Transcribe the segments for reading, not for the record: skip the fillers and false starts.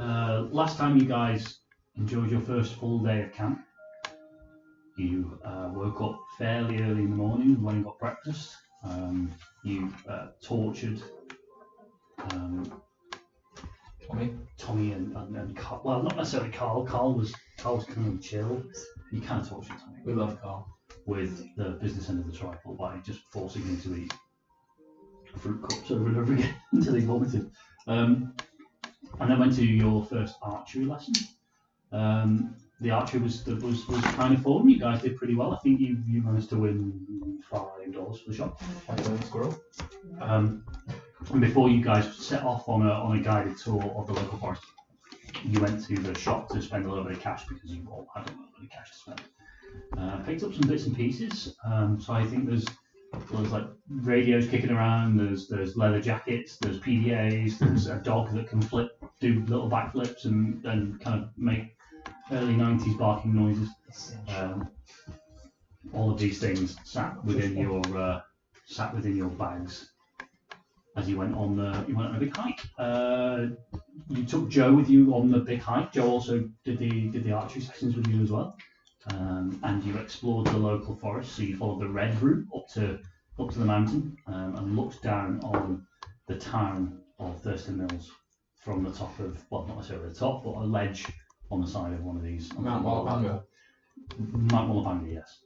Last time you guys enjoyed your first full day of camp, you woke up fairly early in the morning and went and got breakfast. You tortured Tommy and Carl. Well, not necessarily Carl. Carl was kind of chill. You kind of tortured Tommy. We love Carl. With the business end of the tripod by just forcing him to eat fruit cups over and over again until he vomited. And then went to your first archery lesson. The archery was kind of fun. You guys did pretty well. I think you managed to win $5 for the shop. Squirrel. And before you guys set off on a guided tour of the local forest, you went to the shop to spend a little bit of cash because you all had a little bit of cash to spend. Picked up some bits and pieces. So I think there's like radios kicking around. There's leather jackets. There's PDAs. There's a dog that can do little backflips and kind of make early 90s barking noises. All of these things sat within your bags as you went on a big hike. You took Joe with you on the big hike. Joe also did the archery sessions with you as well. And you explored the local forest. So you followed the red route up to the mountain and looked down on the town of Thurston Mills from the top of, well, not necessarily the top, but a ledge on the side of one of these. Mount Wallabanga. Mount Wallabanga, yes.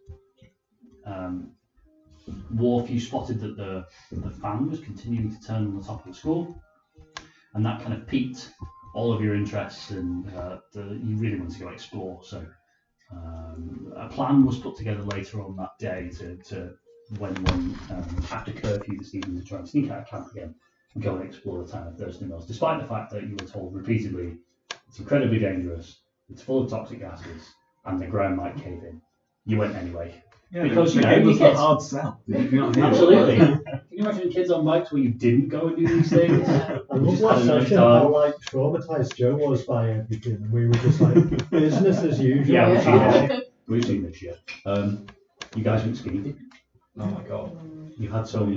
Wharf, you spotted that the fan was continuing to turn on the top of the school, and that kind of piqued all of your interests, and you really wanted to go explore. So a plan was put together later on that day to when after curfew this evening, to try and sneak out of camp again and go and explore the town of Thurston Mills, despite the fact that you were told repeatedly it's incredibly dangerous, it's full of toxic gases, and the ground might cave in. You went anyway. Yeah, because you gave us a hard sell. Absolutely. Can you imagine kids on bikes where you didn't go and do these things? I love that session how like traumatised Joe was by everything, and we were just like business as usual. Yeah, we've seen this shit. You guys went skiing. Oh my god. You had some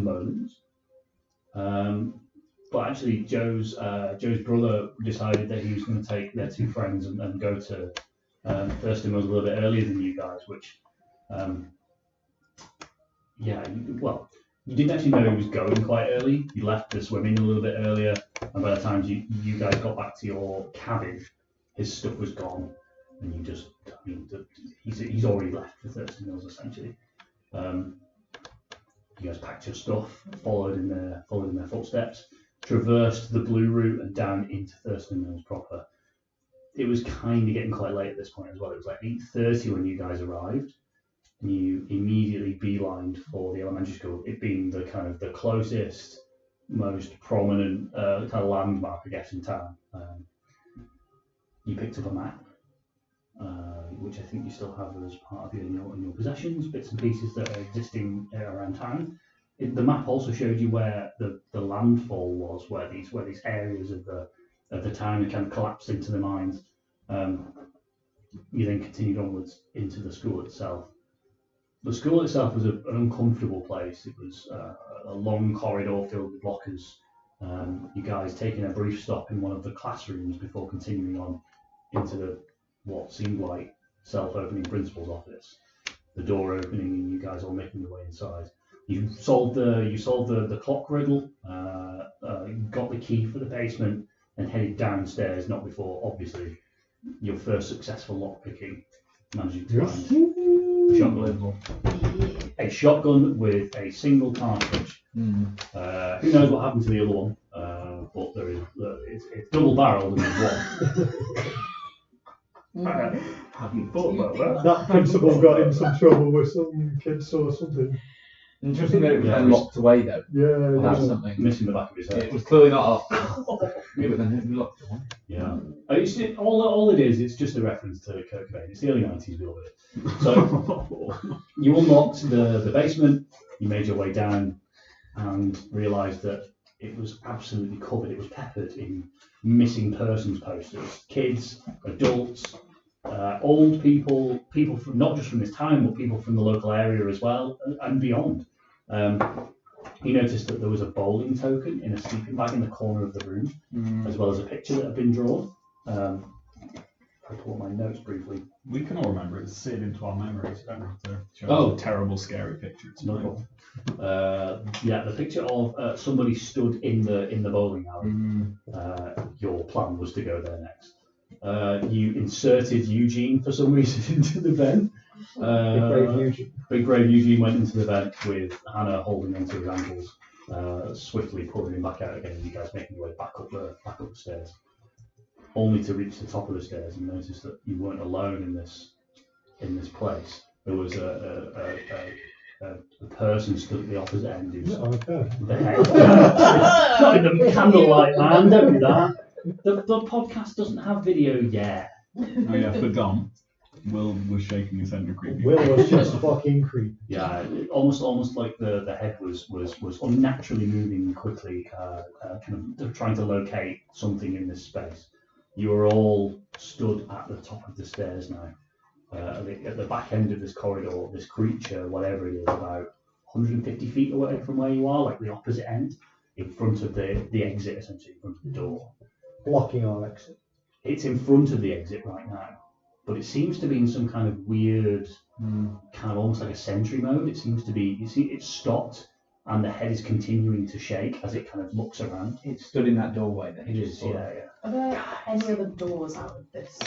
moments. But actually, Joe's brother decided that he was going to take their two friends and go to Thurston Mills a little bit earlier than you guys, which, you didn't actually know he was going quite early. You left the swimming a little bit earlier, and by the time you guys got back to your cabin, his stuff was gone, and he's already left for Thurston Mills essentially. You guys packed your stuff, followed in their footsteps, traversed the blue route and down into Thurston Mills proper. It was kind of getting quite late at this point as well. It was like 8:30 when you guys arrived, and you immediately beelined for the elementary school, it being the kind of the closest, most prominent kind of landmark, I guess, in town. You picked up a map, which I think you still have as part of in your possessions, bits and pieces that are existing around town. The map also showed you where the landfall was, where these areas of the town had kind of collapsed into the mines. You then continued onwards into the school itself. The school itself was an uncomfortable place. It was a long corridor filled with lockers. You guys taking a brief stop in one of the classrooms before continuing on into what seemed like self-opening principal's office. The door opening and you guys all making your way inside. You solved the clock riddle, got the key for the basement, and headed downstairs, not before, obviously, your first successful lockpicking, managing to find a shotgun. A shotgun with a single cartridge. Who knows what happened to the other one, but it's double-barreled and there's one. Haven't thought about that. That principal got in some trouble with some kids or something. Interesting that it was then locked away though. Yeah, That's something. Missing the back of his head. It was clearly not a... Yeah, but then we locked it away. Yeah. All it is, it's just a reference to Kurt Cobain. It's the early 90s, we love it. So you unlocked the basement, you made your way down and realised that it was absolutely covered. It was peppered in missing persons posters. Kids, adults, old people from not just from this town, but people from the local area as well and beyond. He noticed that there was a bowling token in a sleeping bag in the corner of the room, as well as a picture that had been drawn. I pull up my notes briefly. We can all remember it. It's seared into our memories. You don't have to show Oh. us a terrible, scary picture. It's No fine. problem. Yeah, the picture of somebody stood in the bowling alley. Your plan was to go there next. You inserted Eugene for some reason into the vent. Big brave Eugene went into the vent with Hannah holding onto his ankles, swiftly pulling him back out again. You guys making your way back up the stairs, only to reach the top of the stairs and notice that you weren't alone in this place. There was a person stood at the opposite end who's the head. Not in the candlelight, man. Don't do that. The podcast doesn't have video yet. Oh yeah, for Dom, Will was shaking his head in a creepy. Will was just fucking creepy. Yeah, almost like the head was unnaturally moving quickly, kind of trying to locate something in this space. You are all stood at the top of the stairs now. At the back end of this corridor, this creature, whatever it is, about 150 feet away from where you are, like the opposite end, in front of the exit, essentially, in front of the door. Blocking our exit. It's in front of the exit right now, but it seems to be in some kind of weird, kind of almost like a sentry mode. It seems to be, it's stopped, and the head is continuing to shake as it kind of looks around. It stood in that doorway then. It is, yeah. Are there any other doors out of this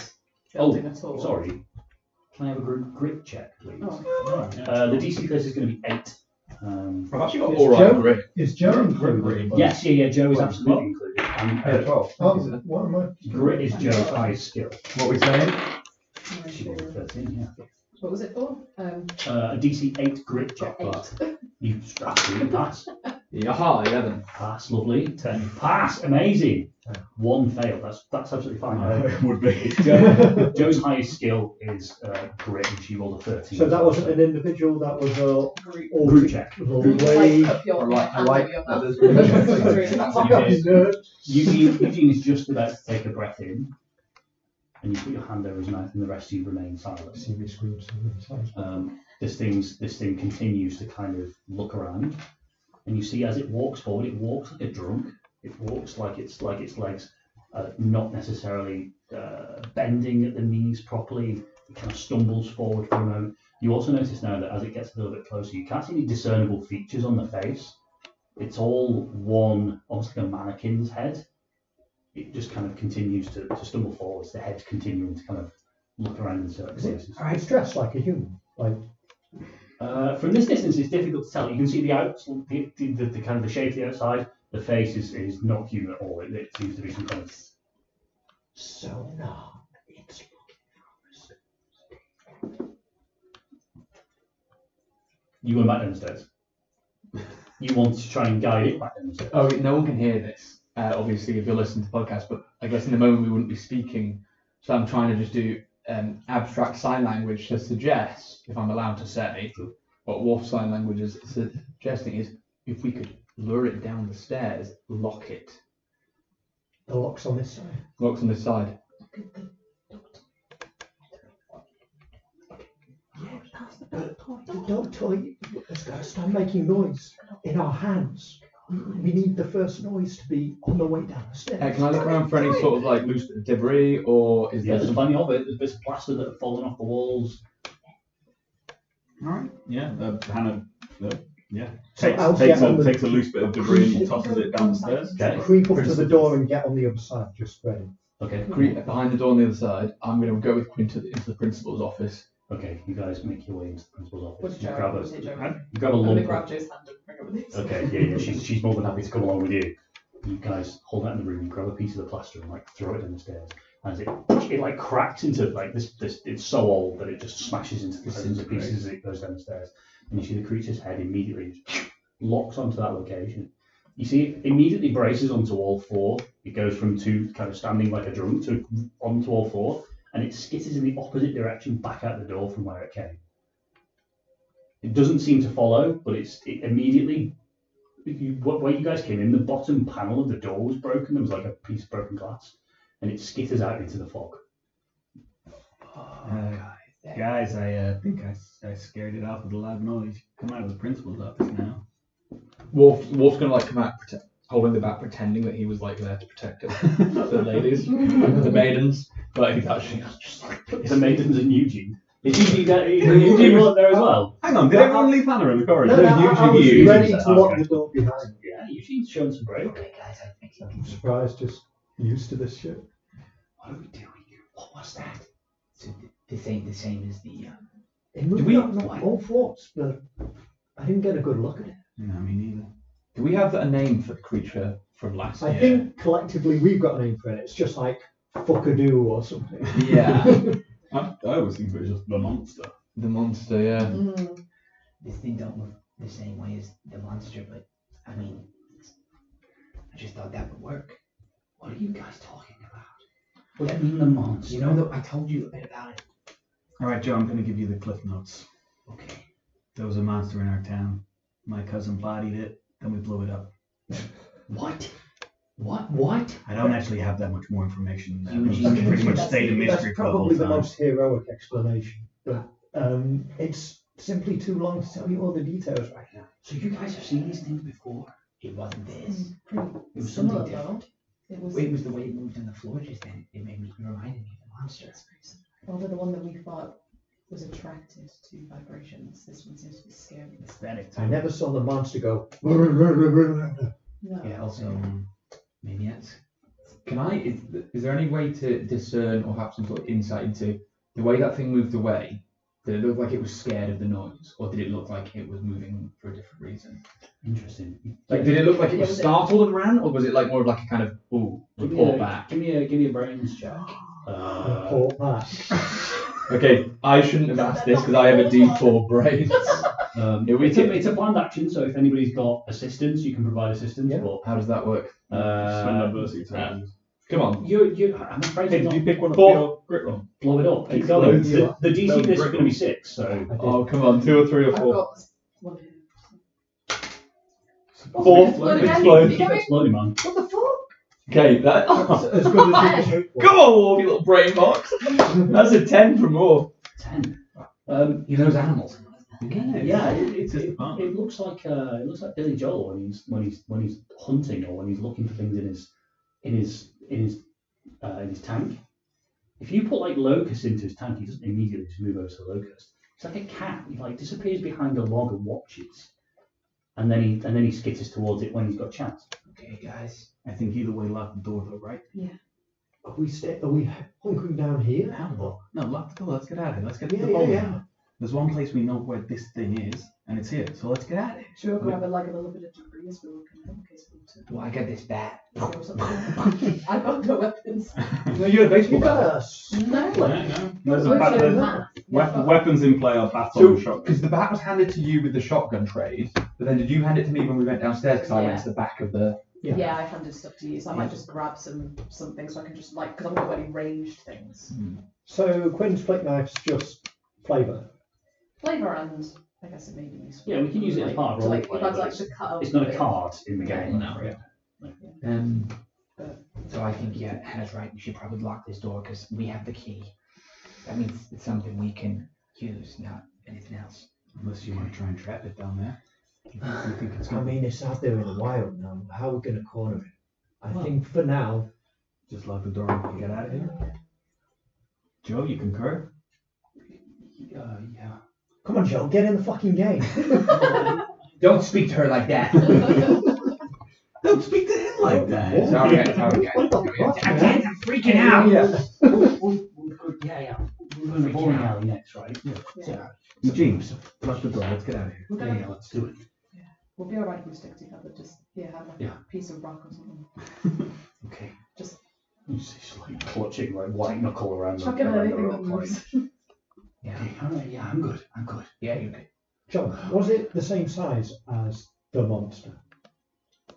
building at all? Sorry. Can I have a grit check, please? Oh. The DC for this is going to be 8. I've actually got Is all right Joe- grit. Is Joe included? Yes, Joe is absolutely included. And, 12. Oh, what am I? grit is Joe's highest skill. What we saying? She rolled a 13, yeah. What was it for? A DC 8 grit check for that. You absolutely pass. Yaha, 11. Pass, lovely. 10. Pass, amazing. 1 fail. That's absolutely fine. It would be. Joe's highest skill is grit, and she rolled a 13. So that wasn't an individual, that was a group check. way. Like, put your I hand like over your that. mouth. There's- Eugene is just about to take a breath in, and you put your hand over his mouth, and the rest of you remain silent. See me scream something. This thing continues to kind of look around, and you see as it walks forward, it walks like a drunk. It walks like its legs not necessarily bending at the knees properly. It kind of stumbles forward for a moment. You also notice now that as it gets a little bit closer, you can't see any discernible features on the face. It's all one, almost like a mannequin's head. It just kind of continues to stumble forwards. The head's continuing to kind of look around in certain places. It's dressed like a human. Like, from this distance, it's difficult to tell. You can see the kind of the shape of the outside. The face is not human at all. It seems to be some kind of. so now it's You went back down the stairs. You want to try and guide it back down the stairs. Oh, no one can hear this, obviously, if you're listening to the podcast, but I guess in the moment we wouldn't be speaking. So I'm trying to just do abstract sign language to suggest, if I'm allowed to say, what Wharf sign language is suggesting is if we could lure it down the stairs, lock it. the locks on this side. Locks on this side. The dog toy has got to start making noise in our hands. We need the first noise to be on the way down the stairs. Can I look around for any sort of like loose debris, or is Yeah, there there's some... plenty of it. There's bits of plaster that have fallen off the walls. Alright. Yeah. Hannah. So I'll get on the- Takes a loose bit of debris and tosses it down the stairs. Okay. Creep up to the door and get on the other side, just ready. Okay. Creep behind the door on the other side? I'm going to go with Quinn into the principal's office. Okay. You guys make your way into the principal's office. What's You Joe? grab Was it Joe? you grab a I'm going to lump. grab Joe's hand and bring it with these. Okay. Yeah. She's more than happy to come along with you. You guys hold that in the room. You grab a piece of the plaster and like throw it down the stairs. As it like cracks into like this. It's so old that it just smashes into the pieces as it goes down the stairs. And you see the creature's head immediately locks onto that location. You see it immediately braces onto all four. It goes from two kind of standing like a drunk to onto all four, and it skitters in the opposite direction back out the door from where it came. It doesn't seem to follow, but it immediately, where you guys came in, the bottom panel of the door was broken. There was like a piece of broken glass, and it skitters out into the fog. Guys, I think I scared it off with a loud noise. Come out of the principal's office now. Wharf's gonna like come out holding the bat, pretending that he was like there to protect the ladies, the maidens, but he's actually just like The maidens and Eugene. Is Eugene wasn't there as well? Hang on, did everyone leave Hannah in the corridor? I was Eugene ready said, to lock okay. the door behind me. Yeah, Eugene's shown some brave. Okay, guys, I think I'm surprised, just used to this shit. what are we doing here? What was that? So this ain't the same as the. It moved up not all floors, but I didn't get a good look at it. No, me neither. Do we have a name for the creature from last year? I think collectively we've got a name for it. It's just like fuckadoo or something. Yeah. I always think it was just the monster. The monster, yeah. Mm. This thing don't move the same way as the monster, but I mean, I just thought that would work. What are you guys talking about? What do you mean the monster? You know that I told you a bit about it. All right, Joe, I'm going to give you the cliff notes. Okay. There was a monster in our town. My cousin bodied it, then we blew it up. What? What? I don't actually have that much more information than that. Eugene, It's pretty much that's- stayed a mystery That's for the whole probably the time. most heroic explanation, but it's simply too long to tell you all the details right now. So you guys have seen these things before? It wasn't this. Pretty It was similar something though. different. It was It was the way it moved on the floor just then. It reminded me of the monster. although the one that we thought was attracted to vibrations. This one seems to be scary. Aesthetic. I never saw the monster go. No. Yeah, also, maybe that's. Is there any way to discern or have some sort of insight into the way that thing moved away? Did it look like it was scared of the noise, or did it look like it was moving for a different reason? Interesting. Like, did it look like it was Yeah, was it- startled and ran, or was it like more of like a kind of report back? Give me a brains check. Report back. Okay, I shouldn't have asked this because I have a D4 brain. Here we It's a planned action, so if anybody's got assistance, you can provide assistance. Yeah. But How does that work? Spend adversity tokens. Come on. I'm afraid Hey, you're did you not pick one up Four. for your grit roll? blow it up. Keep Explode. going. Yeah. The DC No, this is brick going to be 6, so. I did. Oh, come on, 2 or 3 or I've 4. got one here. Four. Explode again. Explode. You Keep going? exploding, man. What the fuck? Okay, that. That's as good as you can hope for. Come on, Wolf, you little brain box. That's a 10 from Wolf. 10. He knows animals. Yeah, It's just a part. it looks like Billy Joel when he's hunting or when he's looking for things in his tank. If you put like locusts into his tank, he doesn't immediately just move over to the locust. It's like a cat. He like disappears behind a log and watches, and then he skitters towards it when he's got a chance. Okay, guys. I think either way lock the door though, right? Are we hunkering down here? No, lock the door. Let's get out of here. Let's get to Yeah, the yeah, bowling yeah. alley. There's one place we know where this thing is, and it's here. So let's get out of here. Should we grab like a little bit of debris as we look in case we want to Well, I got this bat. throw something? I've got no weapons. No, you had a You baseball got bat. us. No. There's a We're bat. doing There's math. Yeah, weapons in play are bat So, on shotgun. because the bat was handed to you with the shotgun trade, but then did you hand it to me when we went downstairs? Because I went Yeah. to the back of the. Yeah, I handed stuff to you, so I might just grab something so I can just like, because I've not got any ranged things. So Quinn's flick knife's just flavour. Flavour and I guess it may be useful. Yeah, we can use it as part of to, like, roleplay, if I'd but like to cut It's not a open- card in the game. No. Yeah. So I think, yeah, Hannah's right. We should probably lock this door because we have the key. That means it's something we can use, not anything else. Unless you want to try and trap it down there. You think it's I gonna mean, it's out there in the wild now. How are we going to corner it? I Well- think for now, just lock the door and get out of here? Joe, you concur? Yeah. come on, Joe, get in the fucking game. Don't speak to her like that. Don't speak to him like that. Sorry, guys. What the fuck, I man? can't, I'm freaking out. Yeah. Yeah. We're going to the bowling alley next, right? Yeah. Eugene, lock the door. Let's get out of here. We're gonna, Let's do it. we'll be alright if we stick together. Just have like Yeah. a piece of rock or something. Okay. Just He's like clutching like white knuckle around chuck in around anything the that rope, like, moves. Okay, all right, yeah, I'm good. Yeah, you're good. John, was it the same size as the monster?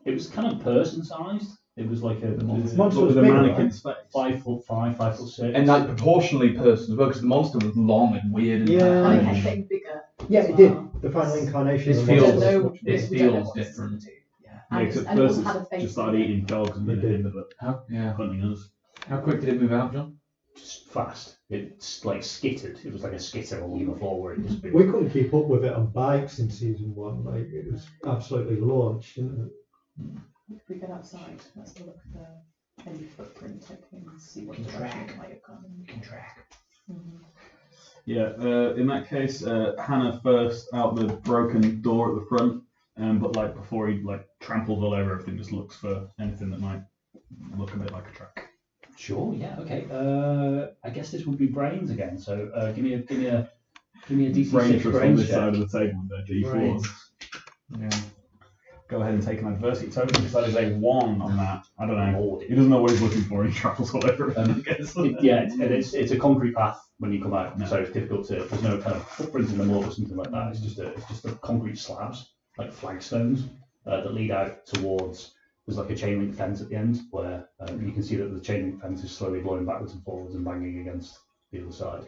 It was kind of person sized. It was like a monster was with a bigger, mannequin's face. 5'5", 5'6". And like proportionally person as well, because the monster was long and weird. And Yeah. And it huge. kept getting bigger. Yeah, as it did. well. The final incarnation This of the feels- monster. No, was much this we don't know feels what it's different. into. Yeah. Yeah, And except and it first also had a it face. just started eating dogs and It then did. ended up Yeah. hunting us. How quick did it move out, John? just fast. It's like skittered. It was like a skitter along the floor where it disappeared. We couldn't keep up with it on bikes in season 1. Like it was absolutely launched, didn't it? If we get outside, let's have a look at any footprint and see what Can direction track. it might have gone. We can track. Yeah, in that case, Hannah first out the broken door at the front, but like before he like tramples all over everything, just looks for anything that might look a bit like a track. Sure. Yeah. Okay. I guess this would be brains again. So give me a DC6 Brains from brains this check. side of the table with their D4s. Brains. Yeah. Go ahead and take an adversity token because that is a 1 on that. I don't know. Lordy. He doesn't know what he's looking for. He travels all over. I guess. It's a concrete path when you come out, No. so it's difficult to. There's no kind of footprints in the mud or something like that. It's just a concrete slabs, like flagstones, that lead out towards. There's like a chain link fence at the end where you can see that the chain link fence is slowly blowing backwards and forwards and banging against the other side.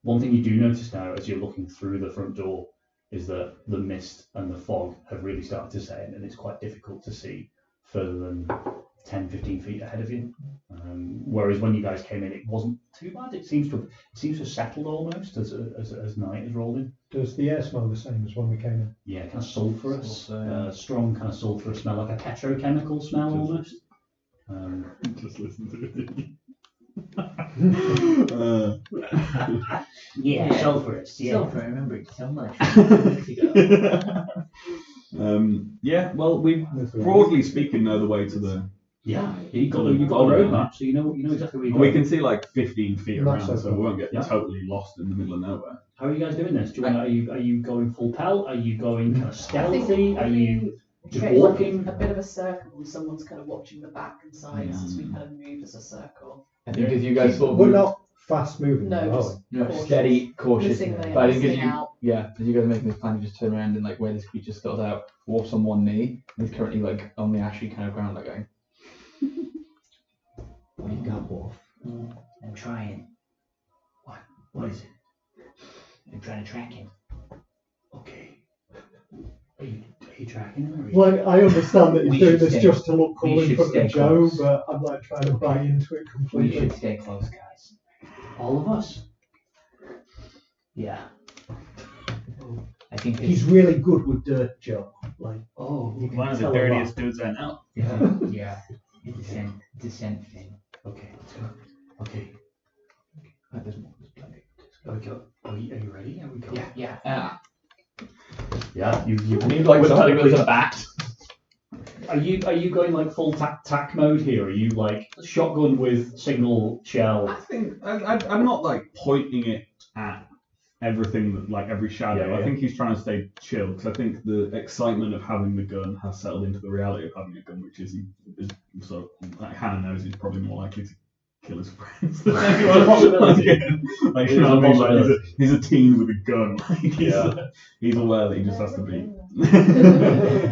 One thing you do notice now as you're looking through the front door is that the mist and the fog have really started to set in, and it's quite difficult to see further than 10, 15 feet ahead of you. Whereas when you guys came in, it wasn't too bad. It seems to have settled almost as night has rolled in. Does the air smell the same as when we came in? Yeah, kind of sulphurous, Sulphur, strong kind of sulphurous smell, like a petrochemical smell almost. Just listen to it. Yeah, sulphurous. Yeah. Sulfur, I remember it so much. Yeah, well, we broadly speaking know the way to the. Yeah, you've got a road map, so you know exactly where you're We going. can see like 15 feet Not around, so so far. we won't get Yeah. totally lost in the middle of nowhere. How are you guys doing this? Do you want? Are you going full pelt? Are you going kind of I stealthy? think Are you just create like walking? a bit of a circle and someone's kind of watching the back and sides as we Yeah. kind of move as a circle. I think as you guys sort of We're move, not fast moving, No, are just we? no, cautious. steady, cautious. Listening in, But I think as listening you, out. yeah, as you guys are making this plan, you just turn around and like where this creature scuttles out, Wharf's on one knee, and he's currently like on the ashy kind of ground, like going. What do you got, Wolf? I'm trying. What is it? I'm trying to track him. Okay. Are you tracking him? Or are you... Like, I understand that We he's doing should this stay- just to look we cool in should front stay of Joe, close. but I'm like trying to buy into it We completely. should stay close, guys. All of us. Yeah. I think He's this. really good with dirt, Joe. Like, Oh, you can One of the tell a lot. dirtiest dudes I know. Yeah. It's a scent thing. okay. Let's go. Okay. There's more. There's plenty. Are we go? Are you ready? Are we going? Yeah. Yeah. You He's like starting with a bat. Are you going like full tack mode here? Are you like shotgun with single shell? I think I'm not like pointing it at everything, like every shadow. Yeah. I think he's trying to stay chill because I think the excitement of having the gun has settled into the reality of having a gun, which is so. Like Hannah knows he's probably more likely to kill his friends than anyone. Like, you know what I mean? Like, he's a teen with a gun. Like, he's aware that he just has to be.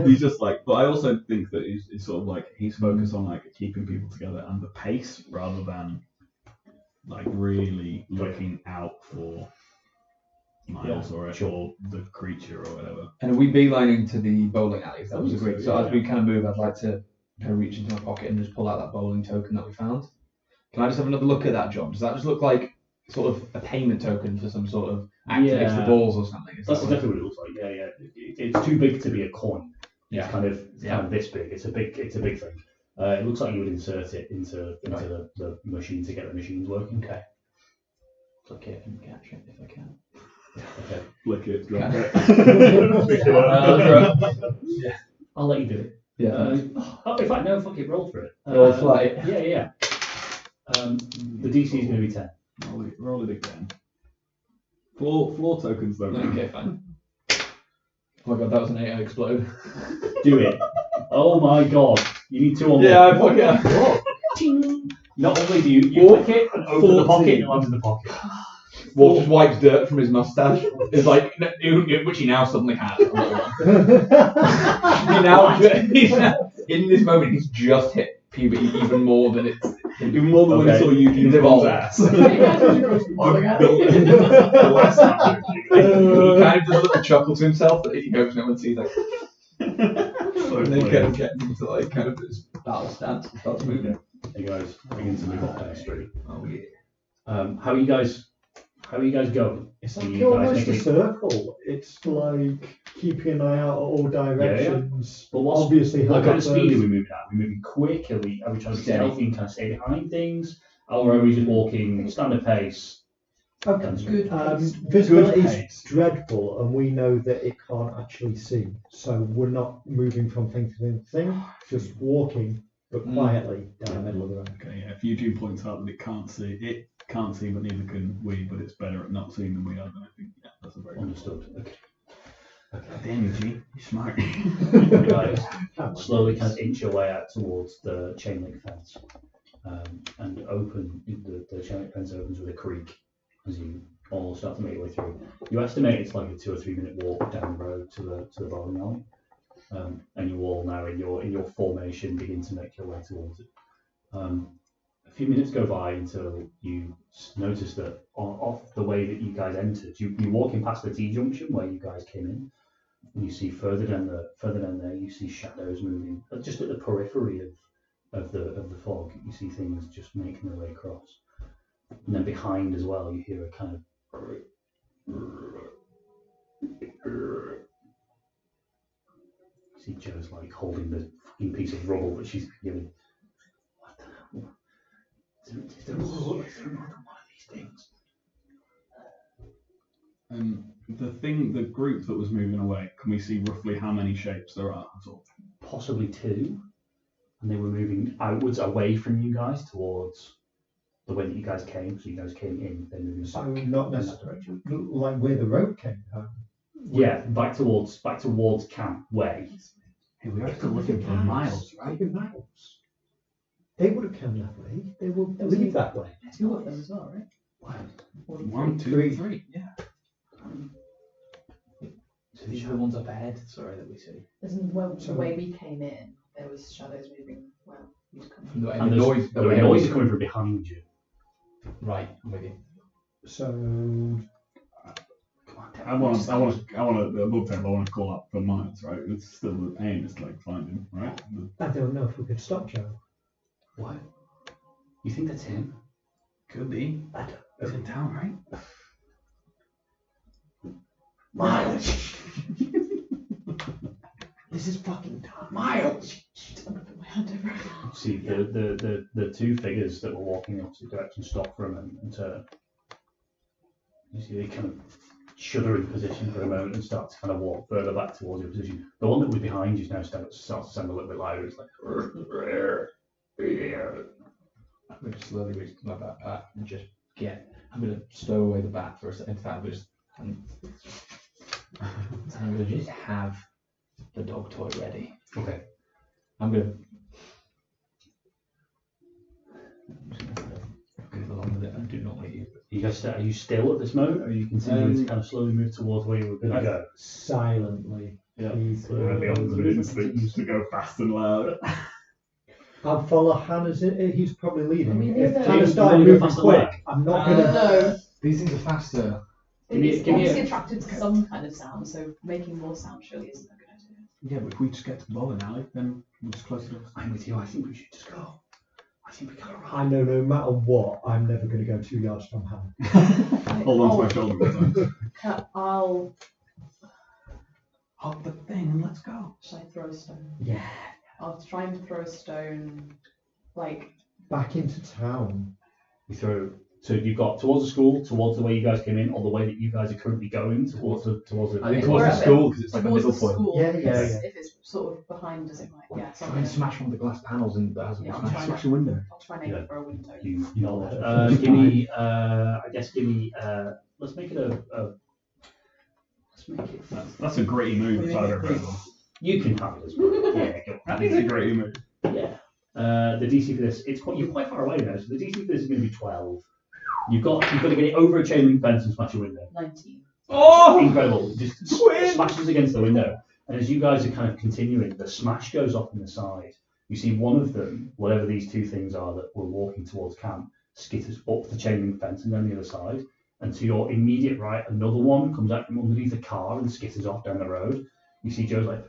He's just like, but I also think that he's sort of like he's focused on like keeping people together and the pace rather than like really looking out for Miles or the creature or whatever. And are we beelining to the bowling alley? That was agreed. So Yeah. as we kind of move, I'd like to kind of reach into my pocket and just pull out that bowling token that we found. Can I just have another look at that, John? Does that just look like sort of a payment token for some sort of activates the Yeah. balls or something? Is That's that exactly what it looks like. Yeah. It's too big to be a coin. Yeah. It's kind of this big. It's a big thing. It looks like you would insert it into the machine to get the machines working. Okay. Click it and catch it if I can. Okay. Flick it, drop Yeah. it. I'll let you do it. Yeah. In fact, no. Fuck it. Roll for it. Roll for it. Yeah. The DC is going to be 10. Roll it again. Floor tokens though. Okay, fine. Oh my god, that was an 8. I explode. Do it. Oh my god. You need 2 on Yeah, one. I fuck it. Ting. Not only do you flick it and open the pocket, and it lands in the pocket. Wolf just wipes dirt from his mustache. It's like, which he now suddenly has. He now, in this moment, he's just hit puberty even more than it's. Even more than when you Okay. saw Eugene's He's evolved. ass. He kind of does a little chuckle to himself that he hopes no one sees. Like, and then kind of gets into like kind of this battle stance and starts moving. You guys begin to move up down the street. Oh yeah. How are you guys going? It's Do like you guys almost make a circle. It's like keeping an eye out at all directions. But what's Obviously, what have kind a of speed are first- we moving at? Are we moving quick? Are we trying to be Steady. stealthy and kind of stay behind things? Or are we just walking standard pace? Okay. Good pace. Visibility Good is pace. dreadful, and we know that it can't actually see. So we're not moving from thing to thing, just walking, but quietly down the middle of the road. Okay, yeah. If Eugene points out that it can't see, but neither can we, but it's better at not seeing than we are, then I think, yeah, that's a very good Understood. Okay. Damn, Eugene, you're smart. You guys slowly kind of inch your way out towards the chain link fence, and open the chain link fence opens with a creak as you all start to make your way through. You estimate it's like a 2 or 3 minute walk down the road to the bowling alley, and you all now in your formation begin to make your way towards it. A few minutes go by until you notice that off the way that you guys entered, you're walking past the T junction where you guys came in, and you see further down there you see shadows moving just at the periphery of the fog. You see things just making their way across, and then behind as well you hear a kind of you see Joe's like holding the fucking piece of rubble that she's given. What the hell? Is there more than one of these things? The group that was moving away, can we see roughly how many shapes there are at all? Possibly 2, and they were moving outwards away from you guys towards the way that you guys came. So you guys came in, they're moving So back not in that necessarily direction. like where the road came home. Yeah, back towards Camp Way. Hey, we are still looking for miles, right? Maybe miles. They would have come that way. They would There was leave a- that way. 2 of them as well, right? Or 1, 2, Three. 3. Yeah. So these are the ones up ahead, sorry, that we see. The way we came in, there was shadows moving. Well, you'd come From the, And and the there's- noise. the noise is coming from behind you. Right, I'm with you. So I want to above table. I want to call up for miles, right? It's still the aim is to like find him, right? I don't know if we could stop Joe. What? You think that's him? Could be. He's in town, right? Miles. This is fucking time. Miles. I'm gonna put my hand over it. You see the 2 figures that were walking in opposite directions stop for a moment and turn. You see they kind of shudder in position for a moment and start to kind of walk further back towards your position. The one that was behind you now starts to sound a little bit louder. It's like, I'm going to slowly reach my backpack and just I'm going to stow away the bat for a second. In fact, I'm going to just have the dog toy ready. okay. I'm going to move along with it and do not want to use it. You guys, are you still at this moment, or are you continuing to kind of slowly move towards where you were going to go? Silently. Yeah. To go fast and loud. I'll follow Hannah's. He's probably leading. I mean, if yeah, Hannah you started wanna go moving fast and quick, loud? I'm not gonna. No. These things are faster. Give me- It's give me a- obviously attracted to some kind of sound, so making more sound surely isn't a good idea. Yeah, but if we just get to the bowling alley, then we're just closer to us. I'm with you. I think we should just go. I think we gotta I run. know no matter what, I'm never going to go 2 yards from Hannah. Hold on to my shoulder all the time. I'll. Hold the thing and let's go. Shall I throw a stone? Yeah. I'll try and throw a stone, like. Back into town. You throw. So you've got towards the school, towards the way you guys came in, or the way that you guys are currently going towards the. I think If towards we're the at school because it's like a towards middle the point. school, Yeah, if yeah, it's- yeah. If it's sort of behind us, it might. Yeah, Try and smash one of the glass panels and that hasn't Yeah, been I'm smashed. trying. Smash a window. I'll try and aim it for a window. You know that. Give me. I guess give me. Let's make it let's make it. That's a gritty move, if I've ever heard one. You can have it as well. Yeah, go. That is a gritty move. Yeah. The DC for this, you're quite far away now, so the DC for this is going to be 12. You've got to get it over a chain link fence and smash a window. 19. Oh! Incredible. It just Quinn! smashes against the window. And as you guys are kind of continuing, the smash goes off in the side. You see one of them, whatever these 2 things are that were walking towards camp, skitters up the chain link fence and then the other side. And to your immediate right, another one comes out from underneath a car and skitters off down the road. You see Joe's like,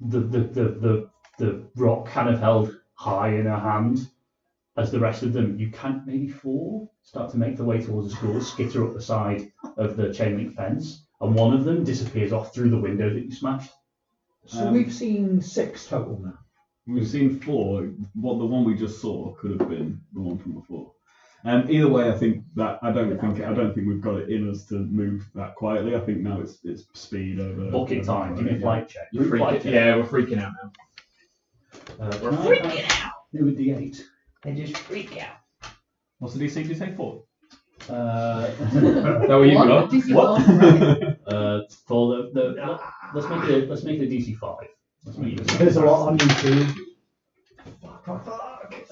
the rock kind of held high in her hand, as the rest of them, you count maybe 4, start to make their way towards the school, skitter up the side of the chain link fence, and one of them disappears off through the window that you smashed. So we've seen 6 total now. We've seen 4. What the one we just saw could have been the one from before. Either way, I think that I don't think we've got it in us to move that quietly. I think now it's speed over. Bucket time. Give me a flight check. We're freaking out now. We're freaking out. Do a D8. They just freak out. What's the DC? Did you say 4? Is that what you got? DC What? For let's make it a DC 5. Let's make it There's a lot on you too. Fuck.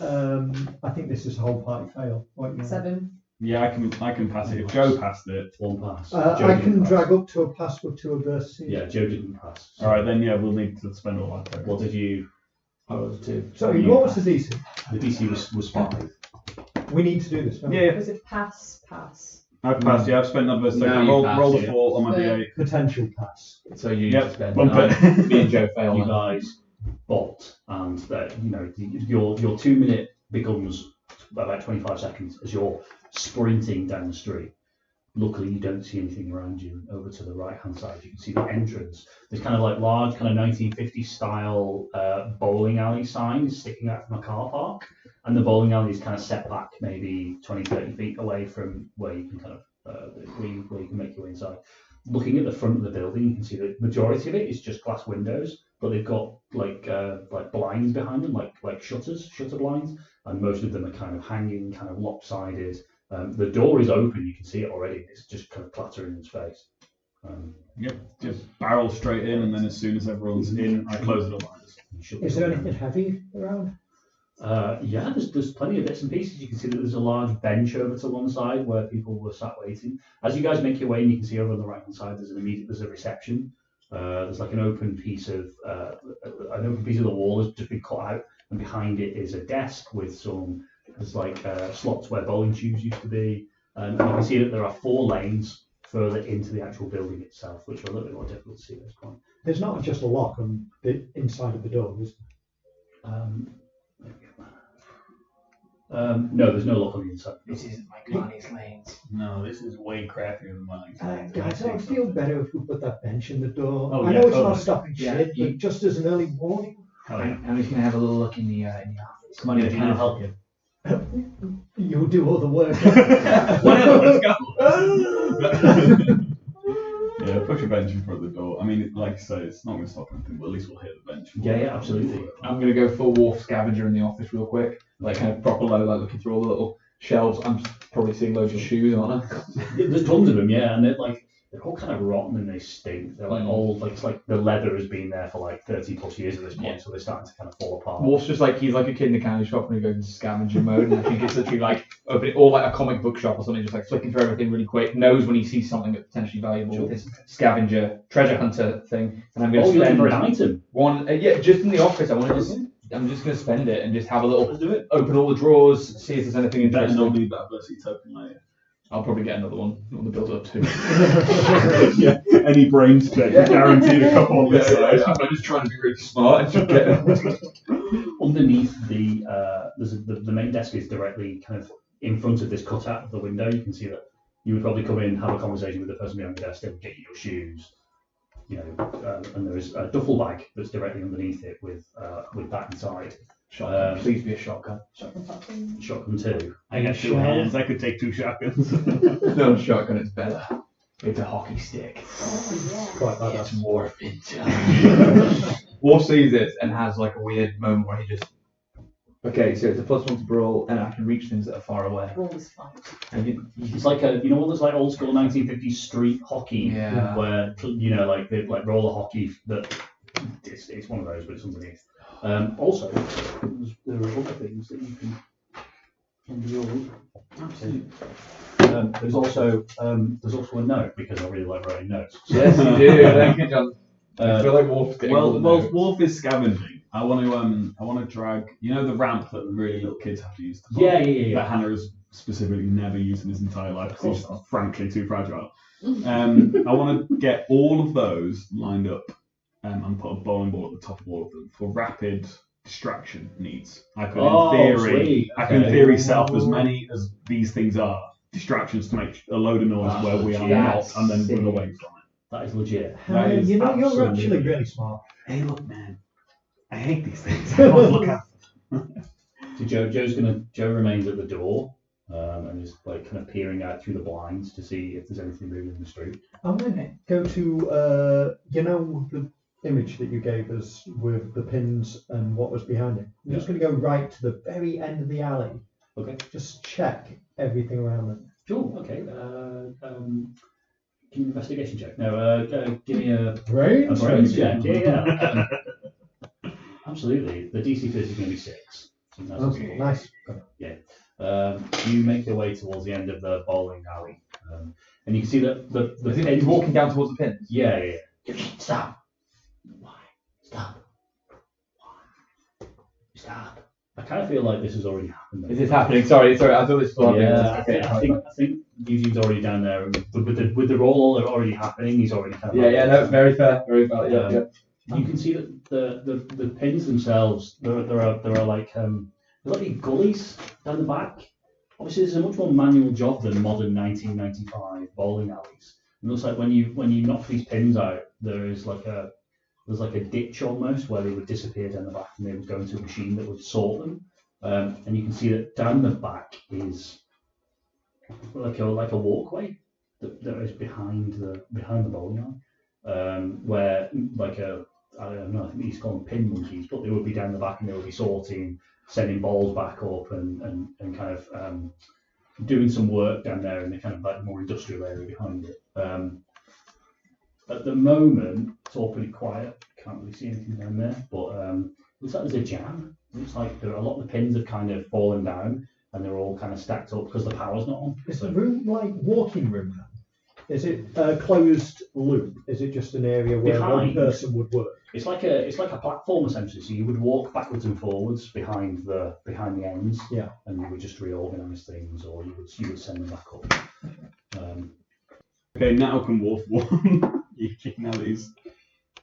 I think this is a whole party fail. What, you know? 7. Yeah, I can pass it. If Joe passed it. 1 pass. I can drag up to a pass with 2 adversities. Yeah, Joe didn't pass. All right, then we'll need to spend all that. What did you? I was 2. Sorry, what was the DC? The DC was 5. We need to do this. don't we? Yeah, Was it pass? I've passed. Yeah, I've spent another. So No, you roll passed, the yeah. 4 on my D8. Potential pass. So you need Yep, to spend. bump it. Me and Joe fail. You then. guys bolt, and your 2 minute becomes about 25 seconds as you're sprinting down the street. Luckily, you don't see anything around you. Over to the right-hand side, you can see the entrance. There's kind of like large, kind of 1950s style bowling alley signs sticking out from a car park, and the bowling alley is kind of set back maybe 20, 30 feet away from where you can kind of where you can make your way inside. Looking at the front of the building, you can see the majority of it is just glass windows, but they've got like blinds behind them, like shutter blinds, and most of them are kind of hanging, kind of lopsided. The door is open, you can see it already. It's just kind of clattering in its face. Yep, just barrel straight in, and then as soon as everyone's in, I close the door. Is there anything heavy around? Yeah, there's plenty of bits and pieces. You can see that there's a large bench over to one side where people were sat waiting. As you guys make your way, and you can see over on the right hand side, there's a reception. There's like an open piece of the wall has just been cut out, and behind it is a desk with there's slots where bowling shoes used to be, and you can see that there are 4 lanes further into the actual building itself, which are a little bit more difficult to see at this point. There's not just a lock on the inside of the door, is No, there's no lock on the inside. This isn't like Lonnie's lanes. No, this is way crappier than mine. Guys, I would feel better if we put that bench in the door. Oh, I yeah, know it's totally. not stopping Yeah, shit, but just as an early warning. Hell yeah. I'm just gonna have a little look in the office. Come on, Eugene, I'll help you. You'll do all the work. Whatever, let's go. Yeah, push a bench in front of the door. I mean, like I say, it's not going to stop anything, but at least we'll hit the bench. Yeah, absolutely. I'm gonna go full Wharf scavenger in the office real quick, like kind of proper low, like looking through all the little shelves. I'm probably seeing loads of shoes, aren't I? There's tons of them, yeah, and they're all kind of rotten and they stink. They're like old, it's like the leather has been there for like 30 plus years at this point, so they're starting to kind of fall apart. Wharf's just like, he's like a kid in the candy shop and he goes into scavenger mode, and I think it's literally like opening, or like a comic book shop or something, just like flicking through everything really quick, knows when he sees something that's potentially valuable with this scavenger treasure hunter thing, and I'm going to you're looking spend for an item. one, just in the office. I'm just going to spend it and just have a little, Let's do it. open all the drawers, see if there's anything You better not interesting. need that adversity token later. I'll probably get another one. I want to build it up too. Yeah, any brains check, you're guaranteed a couple on this side. I'm just trying to be really smart and just get Underneath the main desk is directly kind of in front of this cutout of the window. You can see that you would probably come in, have a conversation with the person behind the desk, they would get you your shoes, and there is a duffel bag that's directly underneath it with that inside. shotgun. Please be a shotgun. Shotgun 2. I got 2 hands, I could take 2 shotguns. No shotgun, it's better. It's a hockey stick. Quite like It's that. Wharf in time. Wharf sees this and has like a weird moment where he just. Okay, so it's a +1 to brawl, and I can reach things that are far away. Brawl is fun. And It's like all those like old school 1950s street hockey, Yeah. where like the like roller hockey that it's one of those, but it's underneath. Also, there are other things that you can build. Absolutely. There's also a note, because I really like writing notes. yes, you do. Thank you, John. I feel like Wharf's getting all the Well, notes. Wharf is scavenging. I want to drag. You know the ramp that the really little kids have to use to Yeah. that Hannah has specifically never used in his entire life because he's frankly too fragile. I want to get all of those lined up and put a bowling ball at the top of all of them for rapid distraction needs. I could, Oh, in theory, sweet. I can in Okay. theory set up as many as these things are distractions to make a load of noise That's where we are legit. not, and then run away from it. That is legit. That is you're absolutely- actually really smart. Hey, look, man, I hate these things. I don't look at them. So Joe remains at the door and is like kind of peering out through the blinds to see if there's anything moving in the street. I'm going to go to, the image that you gave us with the pins and what was behind it. I'm just going to go right to the very end of the alley. Okay. Just check everything around them. Sure. Okay. Give me an investigation check. No. Give me a Brains? brains check. Yeah. Absolutely. The DC for this is going to be 6. So that's Okay, nice. You make your way towards the end of the bowling alley, and you can see that the He's pins. walking down towards the pins. Yeah. Stop. Why? Stop. Why? Stop. I kind of feel like this has already happened. though. Is this happening? Sorry. I thought this was happening. Yeah, I think Eugene's already down there with the roll already happening. He's already kind of No, very fair, very fair. Yeah. You can see that the pins themselves there are like there's like gullies down the back. Obviously, this is a much more manual job than modern 1995 bowling alleys. It looks like when you knock these pins out, there's like a ditch almost where they would disappear down the back and they would go into a machine that would sort them. And you can see that down the back is like a walkway that is behind the bowling alley, where I don't know, I think these call them pin monkeys, but they would be down the back and they would be sorting, sending balls back up and kind of doing some work down there in the kind of like more industrial area behind it. At the moment, it's all pretty quiet. Can't really see anything down there, but looks like there's a jam. Looks like a lot of the pins have kind of fallen down and they're all kind of stacked up because the power's not on. Is the room like walking room then? Is it a closed loop? Is it just an area where one Behind. person would work? It's like a platform essentially. So you would walk backwards and forwards behind the ends, Yeah. and you would just reorganise things, or you would send them back up. Okay, now can Wharf warn Eugene now that he's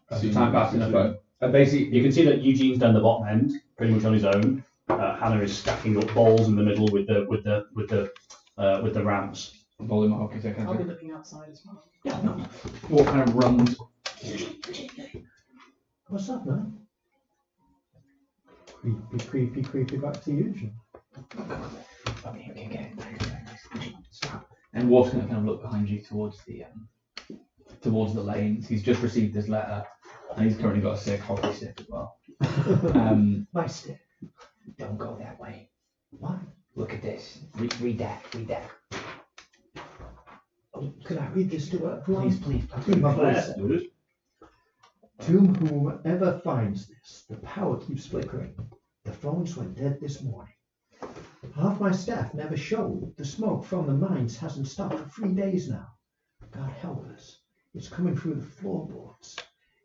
That's time passing the phone. Basically, You can see that Eugene's down the bottom end, pretty much on his own. Hannah is stacking up balls in the middle with the ramps. bowling mark is I'll be looking outside as well. No, no. What kind of runs? What's up, man? Creepy back to Eugene. Okay. Stop. And Wolf's going to kind of look behind you towards the lanes. He's just received his letter, and he's currently got a sick hockey stick as well. My stick. Don't go that way. Why? Look at this. Read that. Oh, can I read this to her? Please. Keep my voice. Noted. To whomever finds this, the power keeps flickering. The phones went dead this morning. Half my staff never showed. The smoke from the mines hasn't stopped for 3 days now. God help us. It's coming through the floorboards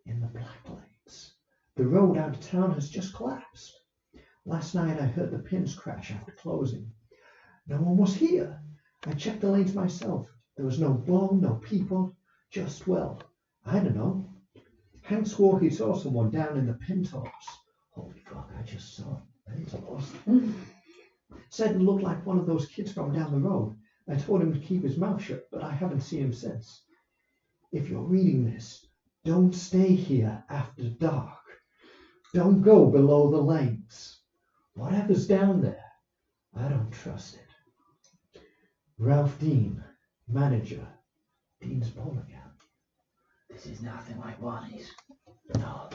in the Black Lakes. The road out of town has just collapsed. Last night I heard the pins crash after closing. No one was here. I checked the lanes myself. There was no ball, no people, just, well, I don't know. Hank swore he saw someone down in the pin tops. Holy fuck, I just saw Mentos. Said it looked like one of those kids from down the road. I told him to keep his mouth shut, but I haven't seen him since. If you're reading this, don't stay here after dark. Don't go below the lanes. Whatever's down there, I don't trust it. Ralph Dean, manager, Dean's bowling alley. This is nothing like Lonnie's. No.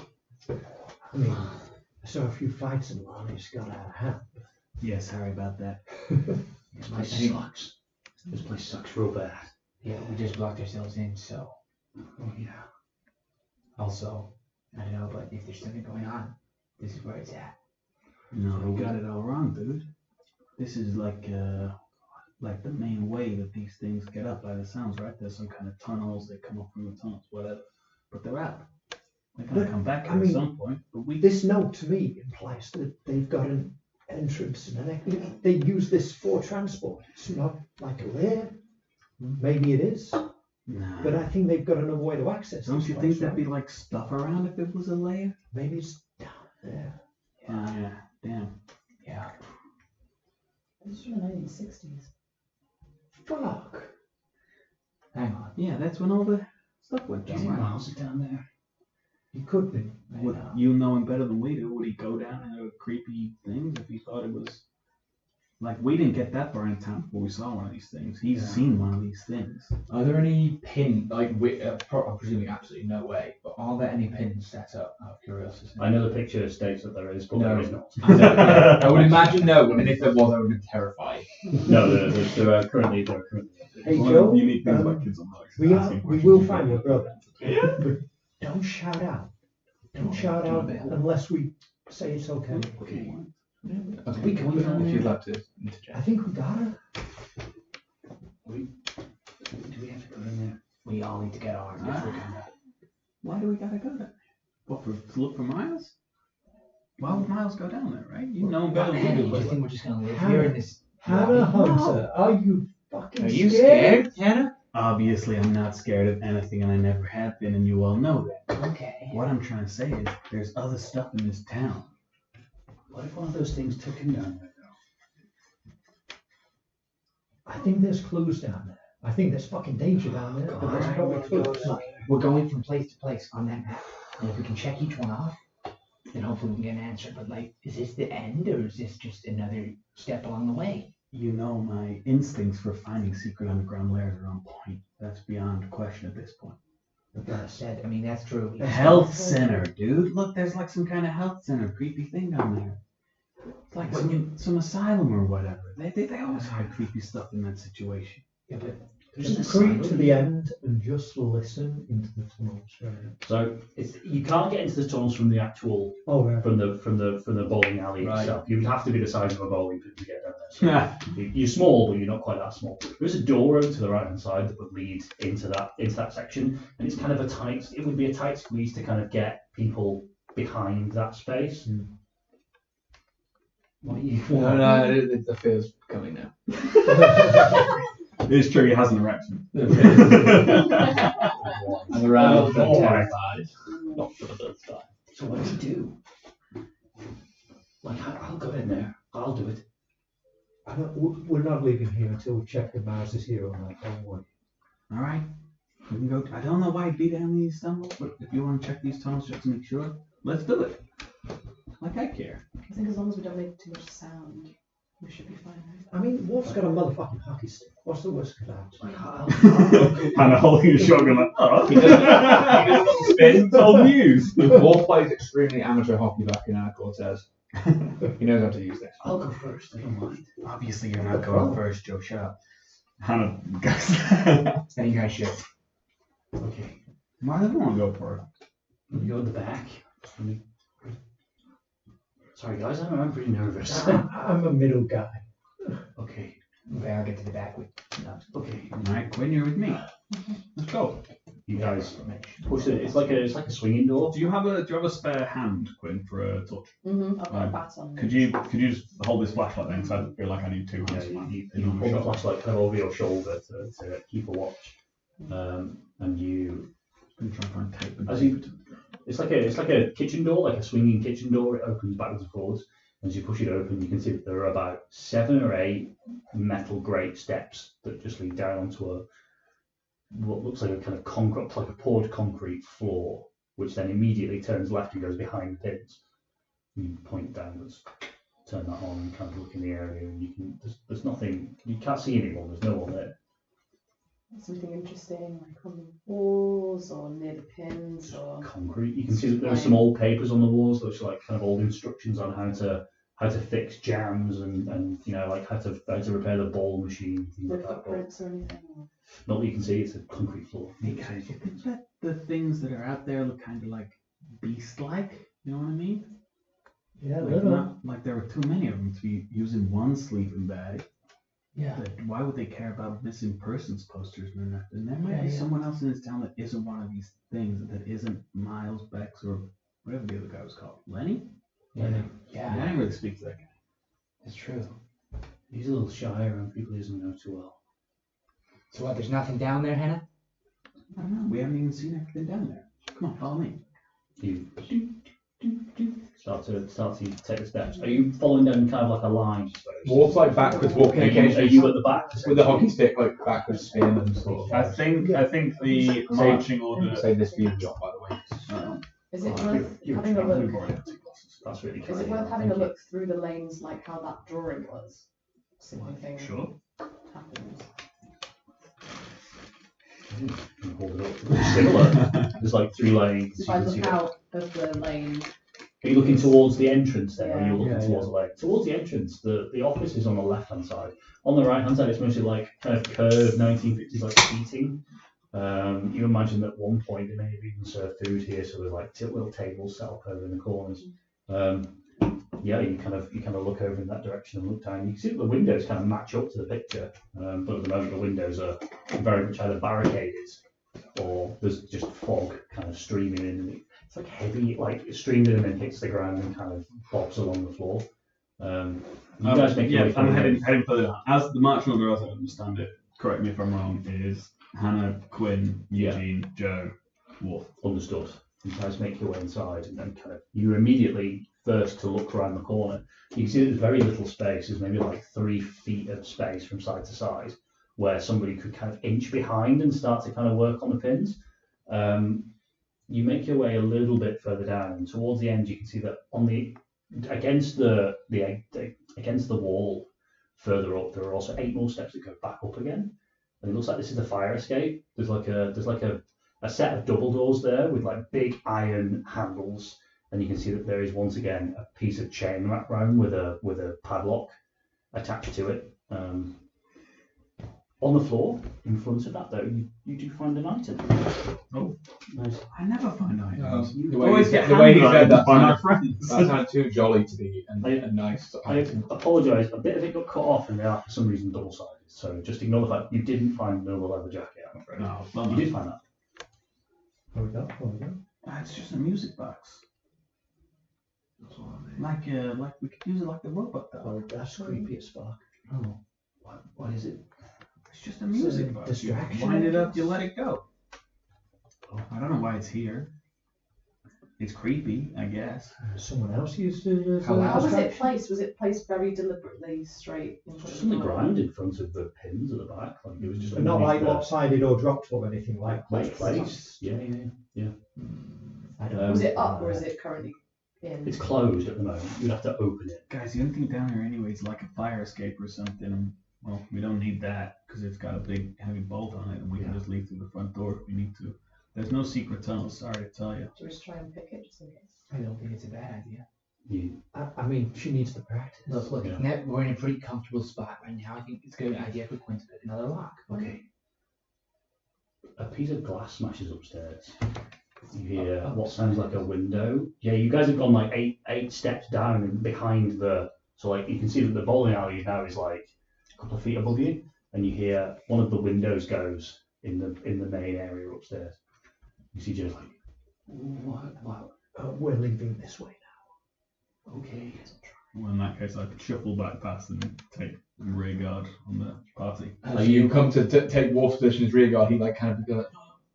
I mean, I saw a few fights in Lonnie's got out of hand. Yeah, sorry about that. This place sucks. This place sucks real bad. Yeah, we just blocked ourselves in, so. Oh yeah. Also, I don't know, but if there's something going on, this is where it's at. No, you got it all wrong, dude. This is like the main way that these things get up by the sounds, right? There's some kind of tunnels, they come up from the tunnels, whatever. But they're out. They're gonna But, come back I here mean, at some point. But we This note to me implies that they've got an entrance and an exit. They use this for transport. It's not like a lair. Maybe it is, nah. but I think they've got another way to access Don't this you place, think there'd right? be like stuff around if it was a layer? Maybe it's down there. Yeah, damn. Yeah. It's from the 1960s. Fuck. Hang on. Yeah, that's when all the stuff went Do you down. think Right? Miles is down there? He could be. Would you know him better than we do? Would he go down into creepy things if he thought it was like we didn't get that far into town before we saw one of these things? He's Yeah. seen one of these things. Are there any pins, I'm presuming absolutely no way, but are there any pins set up out of curiosity? I know the picture states that there is, but No. there is not. I would imagine no, and if there was, I would be terrified. No, there are currently. Hey One of Joe, the unique things about kids on bikes. we will find your brother. But don't shout out. Don't shout out unless we say it's okay. Okay. Okay, We can if you'd like to interject. I think we gotta. Do we have to go in there? We all need to get armed if we're gonna. Why do we gotta go there? What, to look for Miles? Why would Miles go down there, right? You know him better than we Hey, do. do you But think we're just gonna live Hannah. here in this? Hannah Hunter, are you fucking Are you scared? scared, Hannah? obviously, I'm not scared of anything, and I never have been, and you all know that. Okay. What I'm trying to say is, there's other stuff in this town. What if one of those things took him down there, though? I think there's clues down there. I think there's fucking danger down there. But there's probably clues. We're going from place to place on that map, and if we can check each one off, then hopefully we can get an answer. But like, is this the end, or is this just another step along the way? You know, my instincts for finding secret underground lairs are on point. That's beyond question at this point. But that said, I mean, that's true. The health center, dude. Look, there's like some kind of health center, creepy thing down there. It's like some asylum or whatever. They always hide creepy stuff in that situation. Yeah, but Just creep to the end and just listen into the tunnels. So you can't get into the tunnels from the actual Oh, right. from the bowling alley Right. itself. You would have to be the size of a bowling pin to get down there. So you're small, but you're not quite that small. There's a door over to the right hand side that would lead into that section, and it's kind of it would be a tight squeeze to kind of get people behind that space. What are you? No, the fear's coming now. It's true, he has an erection. I'm aroused and Oh, terrified. Not for the third time. so what do we do? Like, I'll go in there. I'll do it. We're not leaving here until we check that Miles is here or not. Don't worry. All right, we can go. I don't know why I'd be down these tunnels, but if you want to check these tunnels just to make sure, let's do it. Like I care. I think as long as we don't make too much sound, we should be fine, right? I mean, Wolf's got a motherfucking hockey stick. What's the worst that could happen? Hannah holding a shotgun like, oh. He doesn't Spin, it's old news. Wharf plays extremely amateur hockey back in Cortez. He knows how to use this. I'll go first. I don't mind. Obviously, you're not going first, Joe. Shut up. Hannah goes. Now you guys should. Okay. Why do you want to go for it? You go at the back. Sorry guys, I'm pretty nervous. I'm a middle guy. Okay. Okay, I'll get to the back with. Okay. All right, Quinn, you're with me. Let's go. You guys push it. It's like a swinging door. Do you have a spare hand, Quinn, for a touch? Mm-hmm. I've got a Right. baton. Could you just hold this flashlight then? Because I feel like I need two Yeah, hands. for mine. you hold the flashlight kind of over your shoulder to keep a watch, and you. I'm gonna try and find tape and As tape you- it to the ground. It's like a kitchen door, like a swinging kitchen door. It opens backwards and forwards. As you push it open, you can see that there are about 7 or 8 metal grate steps that just lead down onto what looks like a kind of concrete, like a poured concrete floor, which then immediately turns left and goes behind the pins. You point downwards, turn that on, and kind of look in the area, and you can. There's nothing. You can't see anyone. There's no one there. Something interesting, like on the walls or near the pins or. Concrete. You can see that there are some old papers on the walls, which are like kind of old instructions on how to fix jams and you know like how to repair the ball machine. Things No like that. But footprints or anything. not that you can see. It's a concrete floor. Hey guys, you think that the things that are out there look kind of like beast-like? You know what I mean? Yeah, Like little. not like there were too many of them to be using one sleeping bag. Yeah. But why would they care about missing persons posters or nothing? There might Yeah, be yeah. someone else in this town that isn't one of these things, that isn't Miles, Bex, or whatever the other guy was called. Lenny? Yeah. I Yeah. didn't really speak to that guy. That's true. He's a little shy around people he doesn't know too well. So what? There's nothing down there, Hannah? I don't know. We haven't even seen everything down there. Come on, follow me. You start to take the steps. Are you following them kind of like a line? I suppose? Wharf's like backwards walking Are occasionally. you at the back with the hockey stick, like backwards spin and sort of. I think the marching order. Say this for you, John, by the way. Is it Oh, worth you're having a travelling. look? We've already had 2 glasses. That's really Is kind. it worth having a look through the lanes like how that drawing was? See if anything Sure. happens. Hold it up. It's similar. There's like 3 lanes. If You I can see look that. out of the lane, Are you looking towards the entrance then, or are you Yeah. looking Yeah, towards the lane? Towards the entrance, the office is on the left-hand side. On the right-hand side, it's mostly like kind of curved 1950s like seating. You imagine that at one point they may have even served food here, so there's like little tables set up over in the corners. Yeah, you kind of look over in that direction and look down. You can see that the windows kind of match up to the picture, but at the moment the windows are very much either barricaded or there's just fog kind of streaming in. It's like heavy, like it streams in and then hits the ground and kind of bobs along the floor. You guys make your way I'm through. heading further down. As the marching order, as I understand it, correct me if I'm wrong, is Hannah, Quinn, Eugene, Joe, Wharf. Understood. You guys make your way inside and then kind of you're immediately first to look around the corner. You can see there's very little space. There's maybe like 3 feet of space from side to side where somebody could kind of inch behind and start to kind of work on the pins. You make your way a little bit further down, and towards the end you can see that on the against the wall further up there are also 8 more steps that go back up again, and it looks like this is a fire escape. There's like a set of double doors there with like big iron handles, and you can see that there is once again a piece of chain wrapped around with a padlock attached to it. On the floor in front of that though, you do find an item. Oh. Nice. I never find items. The Always get way he said that by my sounded, friends. that sounded too jolly to be a nice I item. apologise, a bit of it got cut off and they are for some reason double-sided, so just ignore the fact you didn't find another leather jacket, I'm afraid. No, well, You did find that. Hold it up, hold it up. It's just a music box. Like we could use it like the robot dog. Oh, that's creepy as fuck. Oh, what is it? It's just a music a box. distraction, You wind I it up, guess. you let it go. I don't know why it's here. It's creepy, I guess. Someone else used it as How a loud? how was it distraction? placed? Was it placed very deliberately straight in front Just of on the the door? ground in front of the pins at the back, like it was just Not like underneath lopsided or dropped or anything like the that. place. Yeah. I don't Was know. it up or is it currently in? It's closed at the moment. You'd have to open it. Guys, the only thing down here anyway is like a fire escape or something. And, well, we don't need that because it's got a big heavy bolt on it and we can just leave through the front door if we need to. There's no secret tunnel, sorry to tell you. Do we just try and pick it just in case? I don't think it's a bad idea. You, I mean, she needs the practice. Look, Yeah. now we're in a pretty comfortable spot right now. I think it's a good idea for Quinn to pick another lock. okay. A piece of glass smashes upstairs. You hear what sounds like a window. Yeah, you guys have gone like eight steps down and behind the. So like you can see that the bowling alley now is like a couple of feet above you, and you hear one of the windows goes in the main area upstairs. You see Joe's like, what? We're leaving this way now. Okay. Well, in that case, I'd shuffle back past and take rear guard on the party. Like you come to take Wharf's position as rear guard, he like kind of goes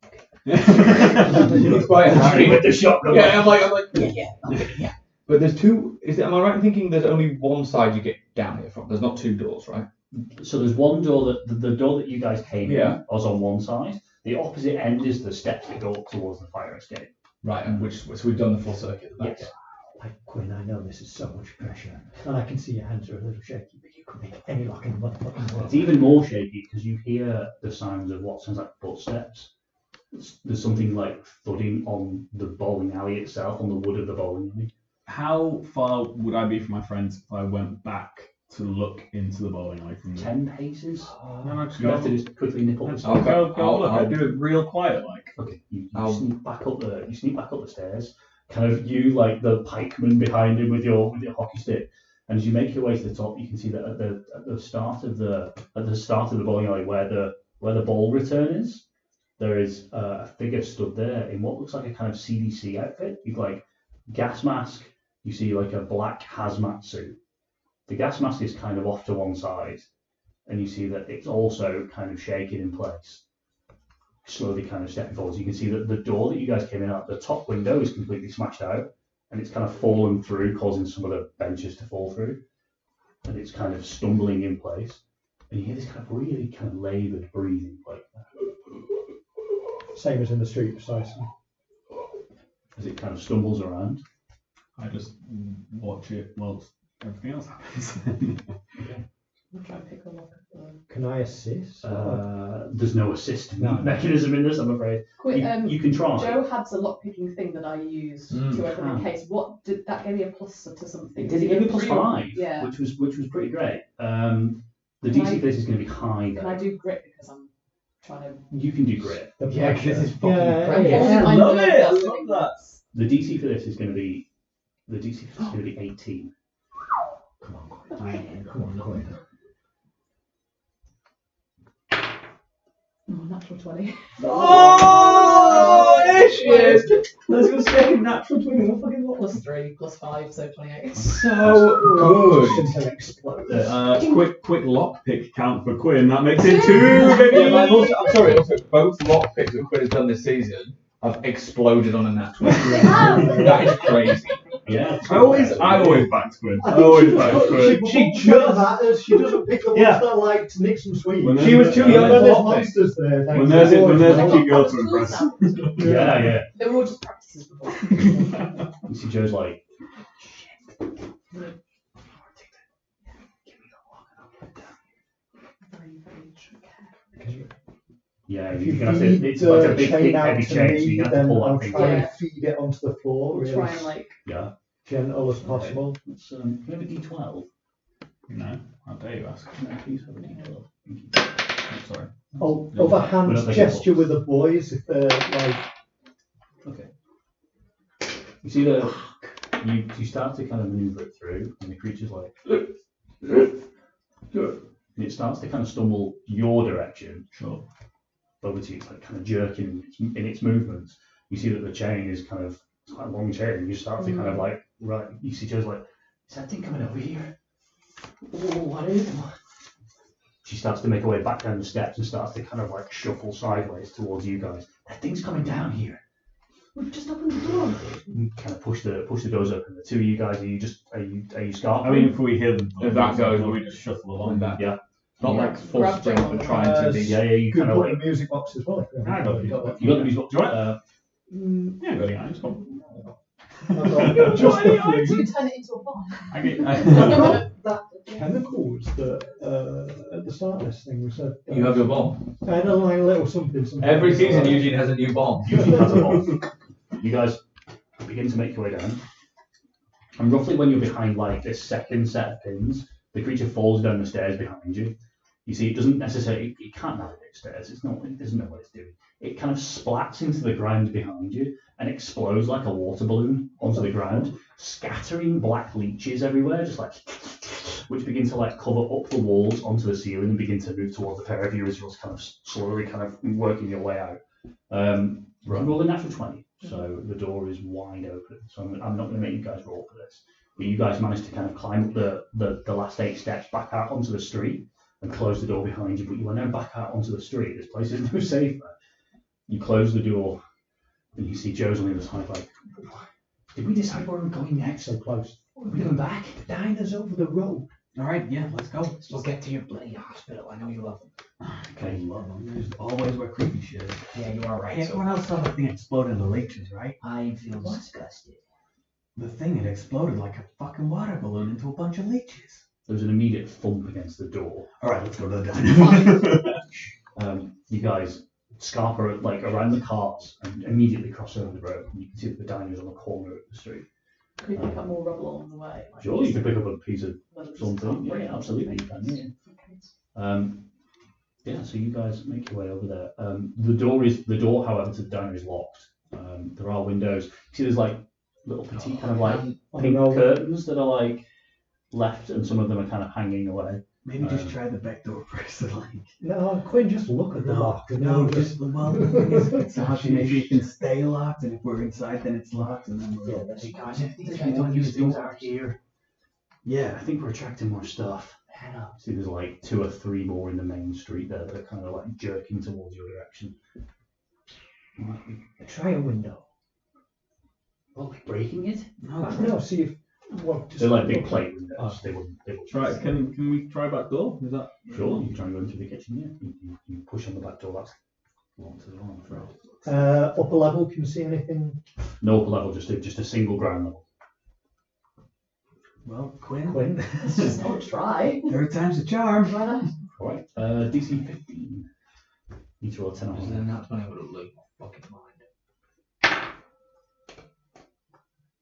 like, It's quite Harry with the shotgun. yeah, I'm like, yeah. but there's two. Am I right in thinking there's only one side you get down here from? There's not 2 doors, right? So there's one door that the door that you guys came Yeah. in was on one side. The opposite end is the steps that go up towards the fire escape. Right, and so we've done the full circuit. At the back. Yes. Like, Quinn, I know this is so much pressure, and I can see your hands are a little shaky, but you could make any lock in the motherfucking world. It's even more shaky because you hear the sounds of what sounds like footsteps. There's something like thudding on the bowling alley itself, on the wood of the bowling alley. How far would I be from my friends if I went back to look into the bowling alley from there? 10 paces. No, no, just You have to go. just quickly nip up the Let's stairs. go look. I do it real quiet, like. Okay, you I'll- sneak back up the stairs. Kind of you like the pikeman behind him with your hockey stick. And as you make your way to the top, you can see that at the start of the bowling alley where the ball return is, there is a figure stood there in what looks like a kind of CDC outfit. You've like gas mask. You see like a black hazmat suit. The gas mask is kind of off to one side, and you see that it's also kind of shaking in place. Slowly kind of stepping forward. You can see that the door that you guys came in at, the top window is completely smashed out, and it's kind of fallen through, causing some of the benches to fall through, and it's kind of stumbling in place. And you hear this kind of really kind of laboured breathing, like Same as in the street, precisely. as it kind of stumbles around. I just watch it whilst everything else happens. I'll try and pick a lock at the... Can I assist? There's no assist No. mechanism in this, I'm afraid. You can try. Joe had a lock picking thing that I used to open the case. What did that give me a plus to something? Did it give you +5? Yeah. Which was pretty great. The DC for this is going to be high. Can I do grit because I'm trying to... You can do grit. Yeah, because this is fucking Yeah, great. yeah. I love it. I love that. The DC for this is going to be 18. Come on, Quinn. Oh, natural 20. Oh, there she is. Let's go second natural 20. What fucking what? +3, +5, so 28. So good. Until it explodes. Quick lockpick count for Quinn. That makes it 2, baby. Yeah, I'm sorry. Also, both lockpicks that Quinn has done this season have exploded on a natural. That is crazy. Yeah. I always backed Quinn. I always backed Quinn. She just she doesn't pick up Yeah. ones that like to mix them sweet. When She was too young When for there's lockpick. monsters there. When there's a cute girl to Schools impress. now. Yeah. They were all just practices before. You see Joe's like, Very, very tricky. yeah, If you're you going to have to, feed it's like a the big, chain out heavy to chain, so me, you're going to have to then pull I'll that thing try down. and feed it onto the floor We'll really try and like... Yeah. gentle as possible. Let's, can we have a D12? No, how dare you ask? No, please have a D12. Thank you. I'm sorry. Oh, No, other we're hand not taking gesture balls. with the boys if they're like. Okay. You see you start to kind of maneuver it through, and the creature's like, and it starts to kind of stumble your direction. Sure. Over to you, it's like kind of jerking in its movements. You see that the chain is kind of, it's quite a long chain, and you start to kind of like, right, you see Joe's like, is that thing coming over here? Oh, what is it? She starts to make her way back down the steps and starts to kind of like shuffle sideways towards you guys. That thing's coming down here. We've just opened the door. And kind of push the doors open. The two of you guys, are you scarfing? I mean, if we hear them, If that goes, we just shuffle along. that. Yeah. Not like full Grab sprint them and on trying to the- be. Yeah, you You can kind of put like, the music box as well. If I got it. you got the music. Do you want Yeah, go yeah, it's fine. Just You the can turn it into a bomb. that chemicals that at the start of this thing we said. You have your bomb. I had a like, little something. Every season, Eugene has a new bomb. Usually has a bomb. You guys begin to make your way down. And roughly when you're behind like this second set of pins, the creature falls down the stairs behind you. You see, it doesn't necessarily, it can't navigate stairs. It doesn't know what it's doing. It kind of splats into the ground behind you and explodes like a water balloon onto the ground, scattering black leeches everywhere, just like, which begin to like cover up the walls onto the ceiling and begin to move towards the pair of you as you're kind of slowly kind of working your way out. Roll a natural 20, so the door is wide open. So I'm not going to make you guys roll for this, but you guys managed to kind of climb up the last 8 steps back out onto the street and close the door behind you. But you are now back out onto the street. This place is no safer. You close the door, and you see Joe's on the other side. Like, did we decide where we're going next? So close. Are we going back? The diner's over the road. All right, yeah, let's go. We'll get to your bloody hospital. I know you love them. Okay. Love them. There's always where creepy shit is. Yeah, you are right. Hey, everyone else saw that thing explode into leeches, right? I feel disgusted. The thing had exploded like a fucking water balloon into a bunch of leeches. There was an immediate thump against the door. All right, let's go to the diner. You guys scarper like around the cars and immediately cross over the road. And you can see that the diner's on the corner of the street. Could we pick up more rubble along the way? Like, Sure, you can pick up a piece of whether it's something. not Yeah, absolutely, you can. Yeah. Okay. Yeah, so you guys make your way over there. The door, however, to the diner is locked. There are windows. You see, there's like little petite kind of like pink curtains that are like left, and some of them are kind of hanging away. Maybe just try the back door first. Like, No, Quinn, just look at the lock. And no, then just well, the thing is, it's locked. Maybe it can stay locked, and if we're inside, then it's locked, and then we're that's Because if these If guys you don't don't use use things things out here, Yeah, I think we're attracting more stuff. I know. See, there's like 2 or 3 more in the main street there that are kind of like jerking towards your direction. try a window. Well, like breaking it? No, see if what. They're like big plate windows. They wouldn't. Right, can we try back door? Is that Sure, you can try and go into the kitchen. Yeah, you push on the back door. That's locked as well, I'm afraid. Upper level? Can you see anything? No upper level, just a single ground level. Well, Quinn. Let's just not try. Third time's the charm. Why not? All right. DC 15. You need to roll a 10 on Because that. then that's when I would have looked my fucking mind.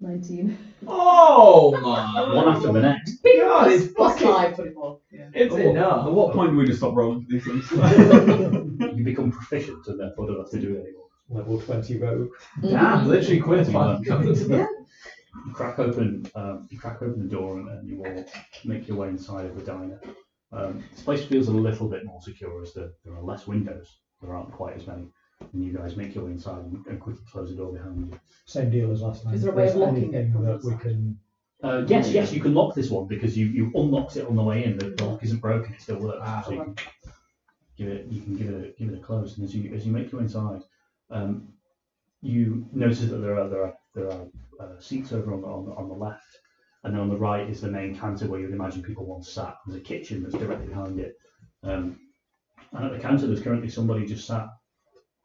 19. Oh man! One after the next. God, it's Plus fucking. 5, 24. Yeah. It's enough. At what point do we just stop rolling for these things? You become proficient and therefore don't have to do it anymore. Level 20 rogue. Damn, literally Quinn's Yeah. fucking coming. Yeah. You crack open the door and you all make your way inside of the diner. This place feels a little bit more secure as there are less windows. There aren't quite as many. And you guys make your way inside and quickly close the door behind you. Same deal as last time. Is there a way of Is locking it anything from that we outside? can? Yes, you can lock this one because you unlocked it on the way in. The lock isn't broken; it still works. So you can give it a close. And as you make your way inside, you notice that there are seats over on the left, and then on the right is the main counter where you'd imagine people once sat. There's a kitchen that's directly behind it, and at the counter there's currently somebody just sat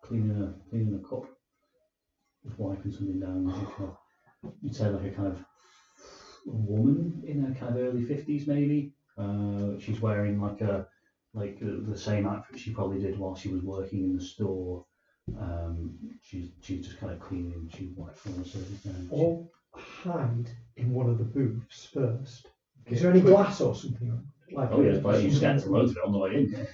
cleaning a cup, just wiping something down. You'd say like a kind of woman in her kind of early 50s maybe. She's wearing like the same outfit she probably did while she was working in the store. She's just kind of cleaning. She wipes the surface down. Or hide in one of the booths first. Is there any glass or something? Like Oh yes, but you scattered loads of it on the way in.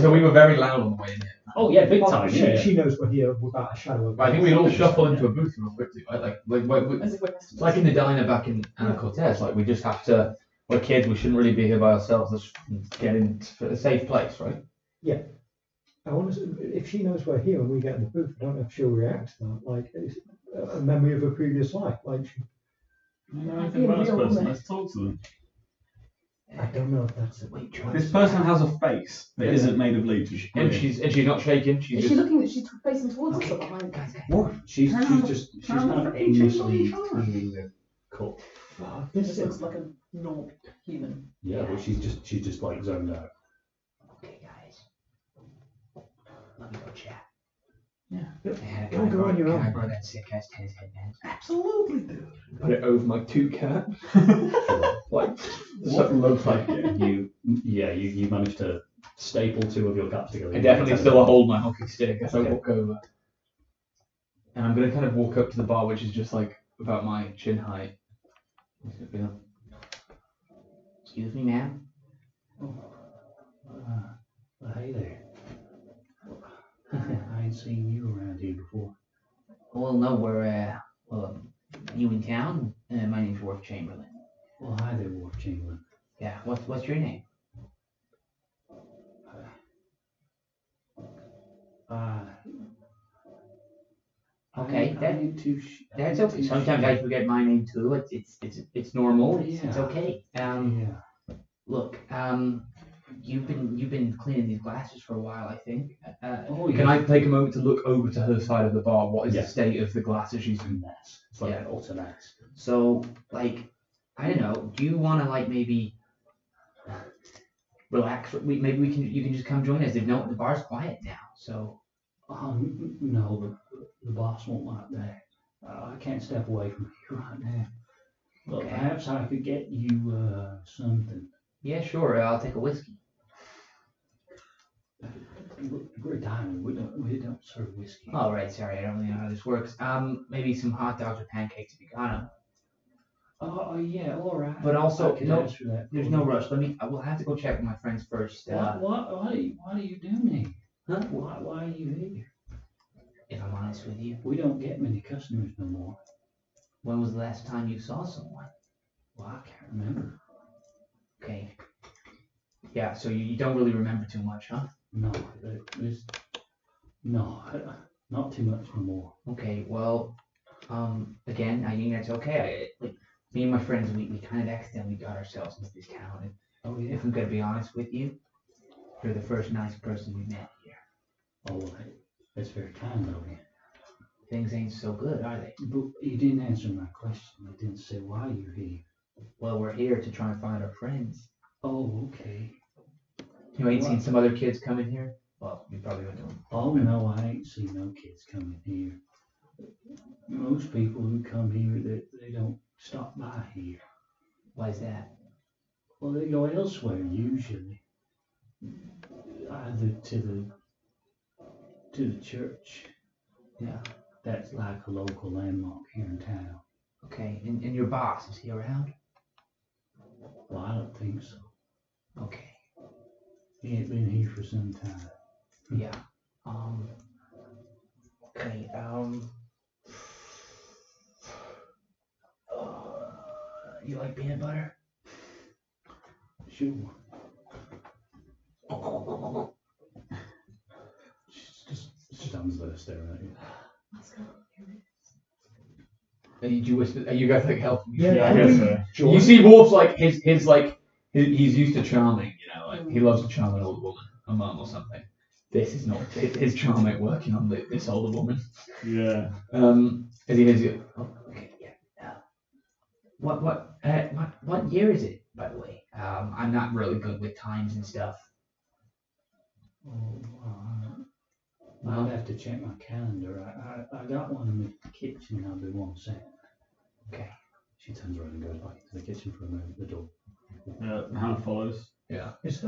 So we were very loud on the way in here. Oh yeah, big time. Yeah. She knows we're here without a shadow of. But I think we all shuffle into a booth real quickly, right? As if we're It's like in the diner back in Anna Cortez. Like we just have to. We're kids. We shouldn't really be here by ourselves. Let's get into a safe place, right? I want to. If she knows we're here and we get in the booth, I don't know if she'll react to that. Like it's a memory of a previous life. Like I don't know anything about this person. Let's talk to them. I don't know if that's. This person has a face that isn't made of leech. And she's not shaking. Is She's she just. looking? She's facing towards us or behind us? She's Turn just on kind of the aimlessly freaking cleaning the cup. She just looks like a normal human. Yeah, but she's just like zoned out. Okay, guys. Let me go chat. Yeah. Don't go on your Can I own. borrow that sick ass tennis headband? Absolutely, dude. Put it over my two cat. Like something looks like it. You managed to staple two of your caps together. I definitely still hold my hockey stick as I walk over. And I'm gonna kind of walk up to the bar, which is just like about my chin height. Excuse me, ma'am. Hey there. I ain't seen you around here before. Well, no, we're you in town? My name's Wharf Chamberlain. Well, hi there, Wharf Chamberlain. Yeah. What's your name? Okay, That's okay. Sometimes I forget my name too. It's normal. It's Yeah. okay. Look, you've been cleaning these glasses for a while, I think. Can I take a moment to look over to her side of the bar? What is Yeah. the state of the glasses she's It's a mess. It's like Yeah. an utter mess. So, like, I don't know. Do you want to like maybe relax? You can just come join us. The bar's quiet now, so No, the boss won't like that. I can't step away from you right now. But Okay. perhaps I could get you something. yeah, sure. I'll take a whiskey. We're a diner. We don't serve whiskey. All right, sorry, I don't really know how this works. Maybe some hot dogs or pancakes if you got them. Oh yeah, all right. But also, I can no, answer that there's for no you. rush. I will have to go check with my friends first. Why do you do me? Huh? Why are you here? If I'm honest with you, We don't get many customers no more. when was the last time you saw someone? Well, I can't remember. Okay. Yeah, so you don't really remember too much, huh? No, not too much no more. Okay, well, again, I think that's okay. Like me and my friends, we kind of accidentally got ourselves into this town. And Oh yeah. if I'm gonna be honest with you, you're the first nice person we met here. Oh, that's very kind of you. things ain't so good, are they? But you didn't answer my question. You didn't say why you're here. Well, we're here to try and find our friends. Oh, okay. You ain't seen some other kids coming here? Well, you probably went to them. Oh, no, I ain't seen no kids coming here. Most people who come here, they don't stop by here. Why is that? Well, they go elsewhere usually. Either to the church. Yeah. That's like a local landmark here in town. Okay, and your boss, is he around? Well, I don't think so. Okay. He ain't been here for some time. Yeah. Okay, you like peanut butter? Sure. She stands there staring at you. Are you guys like helping? Yeah, I guess so. You see Wharf's like his like he's used to charming, you know, like he loves to charm an old woman, a mum or something. This is not his charm ain't working on this older woman. Yeah. As he hears you. Oh, okay, yeah. What year is it, by the way? I'm not really good with times and stuff. Oh, I'll have to check my calendar. I got one in the kitchen. I'll be 1 second. Okay. She turns around and goes back into the kitchen for a moment. The door. Hannah follows. Yeah. Into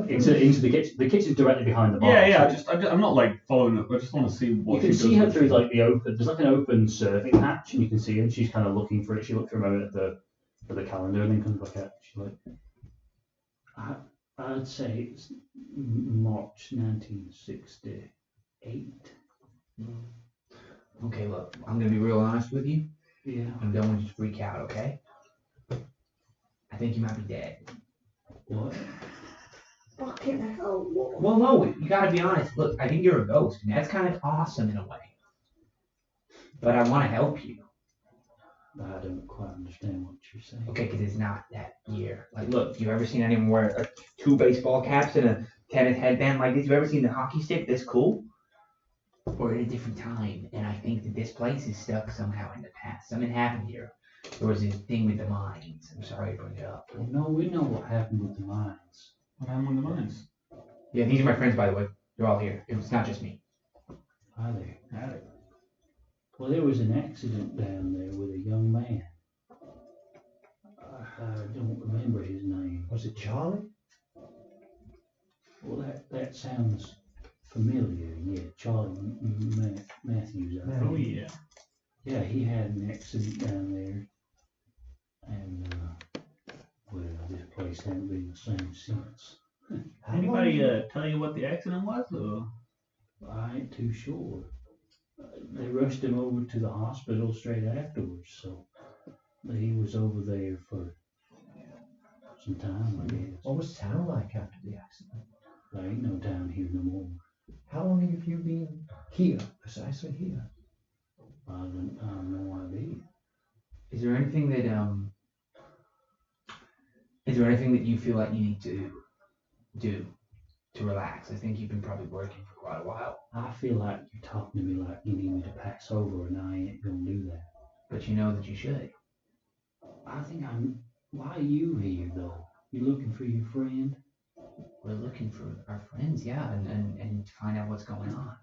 the kitchen. The kitchen's directly behind the bar. Yeah. so I'm not like following up. I just want to see what you can she see does her with through it. like the open. There's like an open serving hatch, and you can see her. And she's kind of looking for it. She looks for a moment at the calendar, and then comes back out. She's like, I'd say it's March 1968. Okay, look, I'm gonna be real honest with you. Yeah. I don't want you to freak out, okay? I think you might be dead. What? Fucking hell, what? Well, no, you gotta be honest. Look, I think you're a ghost, and that's kind of awesome in a way. But I want to help you. I don't quite understand what you're saying. Okay, because it's not that year. Like, look, you ever seen anyone wear 2 baseball caps and a tennis headband like this? You ever seen the hockey stick this cool? We're in a different time, and I think that this place is stuck somehow in the past. Something happened here. There was this thing with the mines. I'm sorry to bring it up. Well, no, we know what happened with the mines. What happened with the mines? Yeah, these are my friends, by the way. They're all here. It's not just me. Are they? Well, there was an accident down there with a young man. I don't remember his name. Was it Charlie? Well, that sounds familiar. Yeah, Charlie Matthews. I Oh think. yeah. Yeah, he had an accident down there, and well, this place hasn't been the same since. Anybody tell you what the accident was? Or? I ain't too sure. They rushed him over to the hospital straight afterwards, so he was over there for some time, I guess. What was town like after the accident? There ain't no town here no more. How long have you been here, precisely here? I have no idea. Is there anything that you feel like you need to do to relax? I think you've been probably working for quite a while. I feel like you're talking to me like you need me to pass over, and I ain't gonna do that. But you know that you should. I think why are you here, though? You looking for your friend? We're looking for our friends, yeah, and to find out what's going on.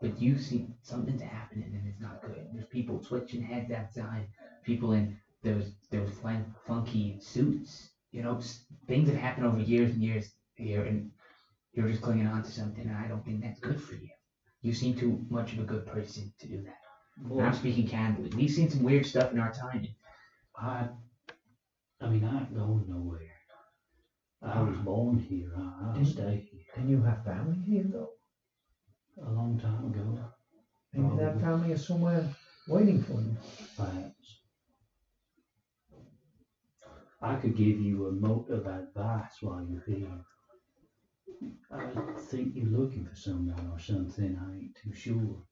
But you see something's happening and it's not good. There's people switching heads outside, people in those funky suits. You know, things have happened over years and years here, and you're just clinging on to something, and I don't think that's good for you. You seem too much of a good person to do that. Well, I'm speaking candidly. We've seen some weird stuff in our time. I mean, I ain't going nowhere. I was born here. I'll stay here. Didn't you have family here, though? A long time ago, Maybe that family is somewhere waiting for you. perhaps. I could give you a note of advice while you're here. I think you're looking for someone or something. I ain't too sure.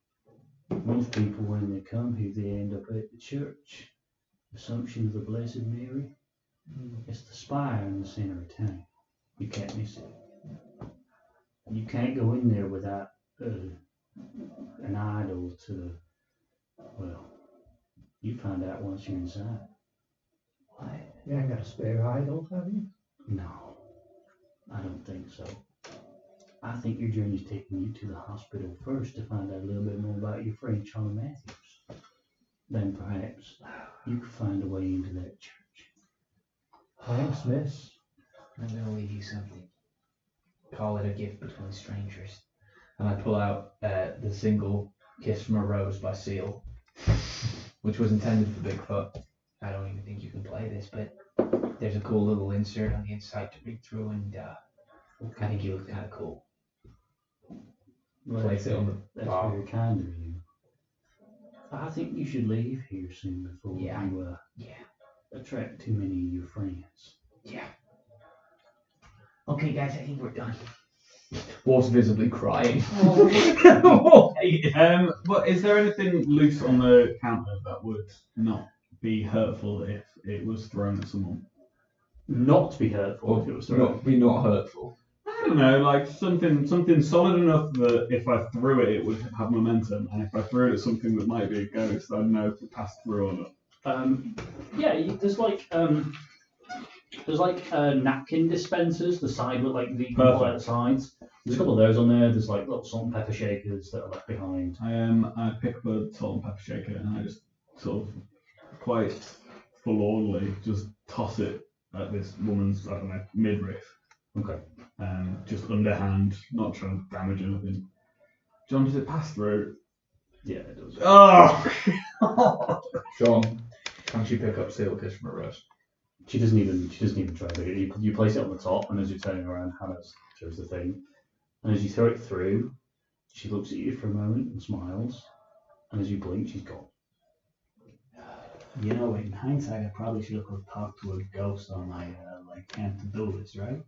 Most people, when they come here, they end up at the church. Assumption of the Blessed Mary. It's the spire in the center of town. You can't miss it. You can't go in there without an idol to Well, you find out once you're inside. What? You ain't got a spare idol, have you? No, I don't think so. I think your journey's taking you to the hospital first to find out a little bit more about your friend Charlie Matthews. Then perhaps you could find a way into that church. Thanks, miss. I'm gonna leave you something. Call it a gift between strangers. And I pull out the single Kiss from a Rose by Seal, which was intended for Bigfoot. I don't even think you can play this, but there's a cool little insert on the inside to read through, and I think you look kind of cool. Place it on the That's bar. very kind of you. I think you should leave here soon before Yeah. you attract too many of your friends. Yeah. Okay, guys, I think we're done. Wharf's visibly crying. But is there anything loose on the counter that would not be hurtful if it was thrown at someone? Not to be hurtful if it was thrown. Not hurtful. I don't know, like something solid enough that if I threw it, it would have momentum, and if I threw it at something that might be a ghost, I'd know if it passed through or not. There's napkin dispensers, the side with like the quiet sides. There's a couple of those on there. There's like little salt and pepper shakers that are left behind. I pick up a salt and pepper shaker and I just sort of quite forlornly just toss it at this woman's, I don't know, midriff. Okay. Just underhand, not trying to damage anything. John, does it pass through? Yeah, it does. Oh! Sean, can't you pick up Seal Kiss from a Rose? She doesn't even try. You place it on the top, and as you're turning around, Hannah shows the thing. And as you throw it through, she looks at you for a moment and smiles. And as you blink, she's gone. You know, in hindsight, I probably should have talked to a ghost on my camp to do this, right?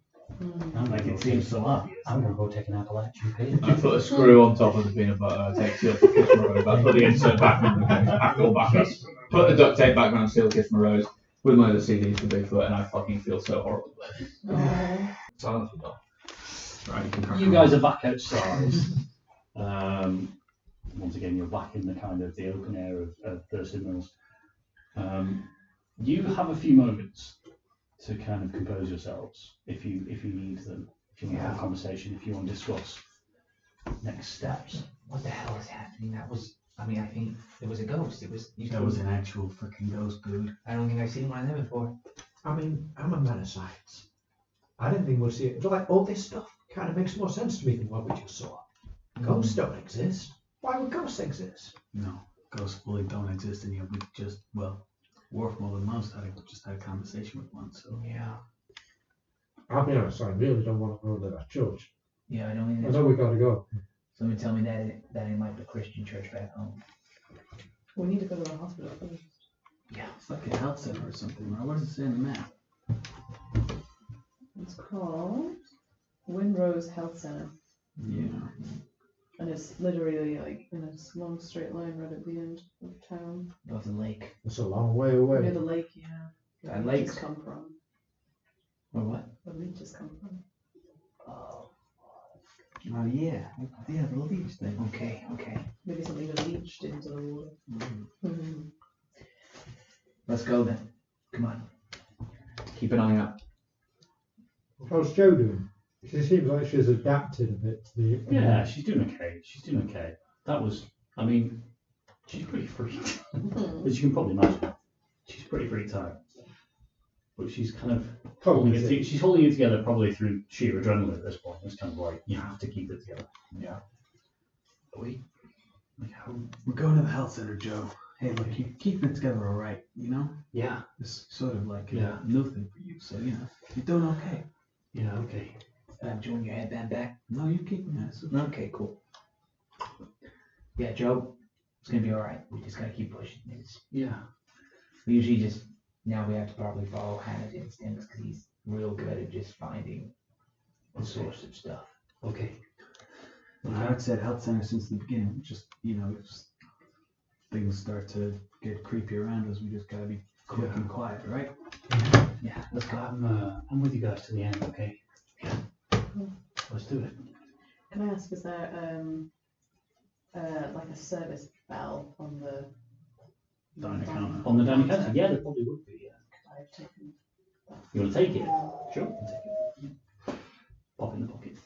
Like it seems so obvious. I'm gonna go take an Appalachian pig. I put a screw on top of the peanut butter. I take Seal Kiss from a Rose. I put the insert back on the back up. Put the duct tape back around Seal Kiss from a Rose with my other CDs for Bigfoot, and I fucking feel so horrible. Silence was done. Right, you can crack You on. guys are back outside. Once again, you're back in the kind of the open air of Thurston Mills. You have a few moments to kind of compose yourselves if you need them. If you want to have a conversation, if you want to discuss next steps. What the hell is happening? I think it was a ghost. That was an actual freaking ghost, dude. I don't think I've seen one of them before. I mean, I'm a man of science. I didn't think we'd see it. Like, all this stuff kind of makes more sense to me than what we just saw. Ghosts don't exist. Why would ghosts exist? No, ghosts fully don't exist, and yet we just, Wharf more than most just had a conversation with one, so. Yeah. I'll be honest, I really don't want to go to that church. Yeah, I don't think I that's. know we gotta go. Someone tell me that ain't like the Christian church back home. We need to go to the hospital first. Yeah. It's like a health center or something, right? What does it say on the map? It's called Windrose Health Center. Yeah. And it's literally like in a long straight line right at the end of town. Above the lake. It's a long way Near away. the lake, yeah. That Where lake? leeches come from. Or what? Where leeches come from. Oh. Oh, yeah. Yeah, the leech thing. Okay. Maybe something that leached into the water. Mm-hmm. Let's go then. Come on. Keep an eye out. How's Jo doing? She seems like she's adapted a bit to the. Yeah, she's doing okay. That was, I mean, she's pretty freaked. As you can probably imagine, she's pretty freaked out. But she's kind of holding it. She's holding it together probably through sheer adrenaline at this point. It's kind of like you have to keep it together. Yeah. Like, We're going to the health center, Joe. Hey, look, keeping it together all right, you know? yeah, It's sort of like Yeah. a new thing for you, so, you're doing okay. yeah, okay. Do you want your headband back? No, you're keeping it. Okay, cool. Yeah, Joe, it's gonna be alright. We just gotta keep pushing. Yeah. We usually just, now we have to probably follow Hannah's instincts because he's real good at just finding the source of stuff. Okay. I've said health center since the beginning. Just, if things start to get creepy around us, we just gotta be quick and quiet, right? Yeah, let's go. I'm with you guys to the end, okay? Yeah. Let's do it. Can I ask, is there like a service bell on the Diner counter. On the dining counter? Yeah, there probably would be, yeah. I've taken that. You want to take it? Sure, I'll take it. Pop in the pocket.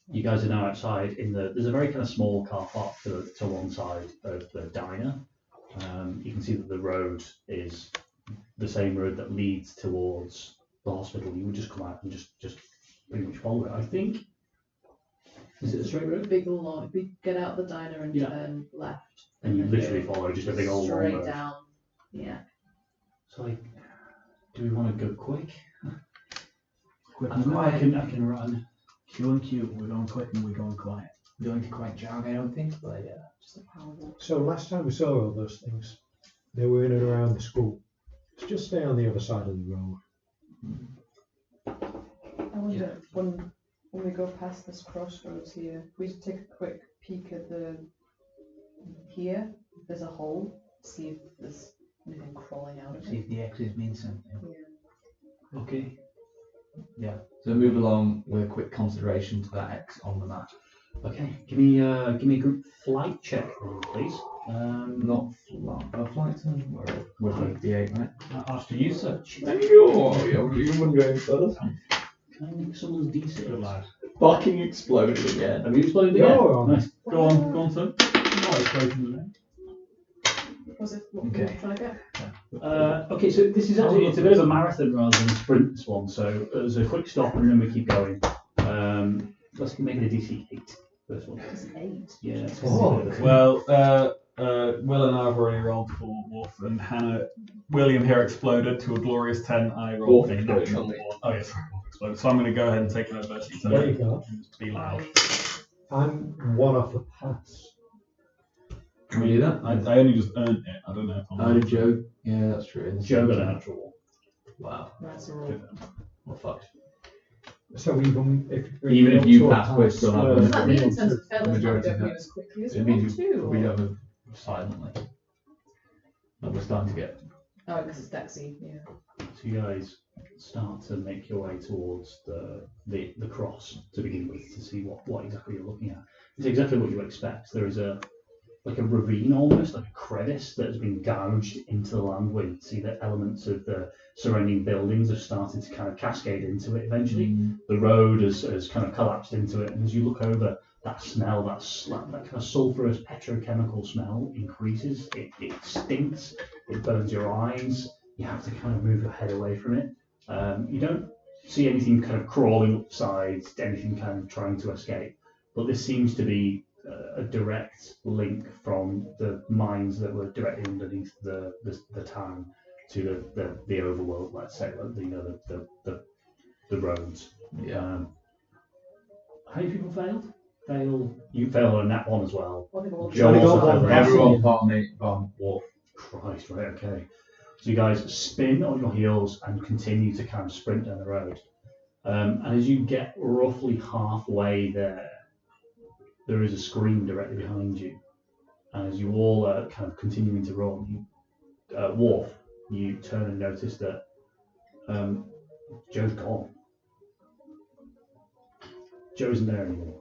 You guys are now outside there's a very kind of small car park to one side of the diner. You can see that the road is the same road that leads towards the hospital. You would just come out and just pretty much follow it, I think. Is it a straight road? Big long. We get out the diner and turn left. And you then literally go follow just a big old long straight road. down. Yeah. So like, do we want to go quick? Quick I and don't know, I quiet. can run. Q and Q. We're going quick and we're going quiet. Going to quite jog, I don't think, but Just a power walk. So last time we saw all those things, they were in and around the school. Let's just stay on the other side of the road. I wonder when we go past this crossroads here, if we take a quick peek at here, if there's a hole, see if there's anything crawling out of see it. if the X's mean something. Yeah. Okay. So move along with a quick consideration to that X on the map. Okay. Give me a group flight check, please. Not flight time. We're going to D8, right? After you search. You wouldn't go first. Can I make someone's D6? Fucking exploded again. Have you exploded again? You're on. Nice. Go on, sir. Oh, explosion again. Was it what Okay. we were trying to get? Okay, so this is actually, it's a bit of a marathon rather than a sprint, this one. So there's a quick stop and then we keep going. Let's make it a DC 8, first one. It's an 8. Yeah. That's Well, Will and I have already rolled for Wharf, and Hannah, William here exploded to a glorious 10. I rolled Wharf a exploded, natural not me. 1. Oh, yes, sorry, Wharf exploded. So I'm going to go ahead and take an adversity to There you go. be loud. I'm one off a pass. Can we do that? I only just earned it. I don't know if I'm. Oh, did Joe? Yeah, that's true. Joe got a natural Wow. That's a roll. Well, fucked. So even if Even if you pass, we're still not Does going that to mean in terms of feathers, majority we don't of move that. as quickly as It we want means to? we or- don't move silently. Like we're starting to get. Oh, because it's Dexy, yeah. So you guys start to make your way towards the cross to begin with to see what exactly you're looking at. It's exactly what you expect. There is a ravine almost, like a crevice that has been gouged into the land where you see that elements of the surrounding buildings have started to kind of cascade into it eventually. The road has kind of collapsed into it, and as you look over, that smell, that kind of sulphurous petrochemical smell increases. It stinks, it burns your eyes, you have to kind of move your head away from it. You don't see anything kind of crawling up the sides, anything kind of trying to escape, but this seems to be a direct link from the mines that were directly underneath the town to the overworld, let's say, the roads. Yeah. How many people failed? You failed on that one as well. What people Joe only got also one. failed. Everyone bar me, bar Wharf. Christ, right, okay. So you guys spin on your heels and continue to kind of sprint down the road. And as you get roughly halfway there is a scream directly behind you. And as you all are kind of continuing to run, Wharf, you turn and notice that Joe's gone. Joe isn't there anymore.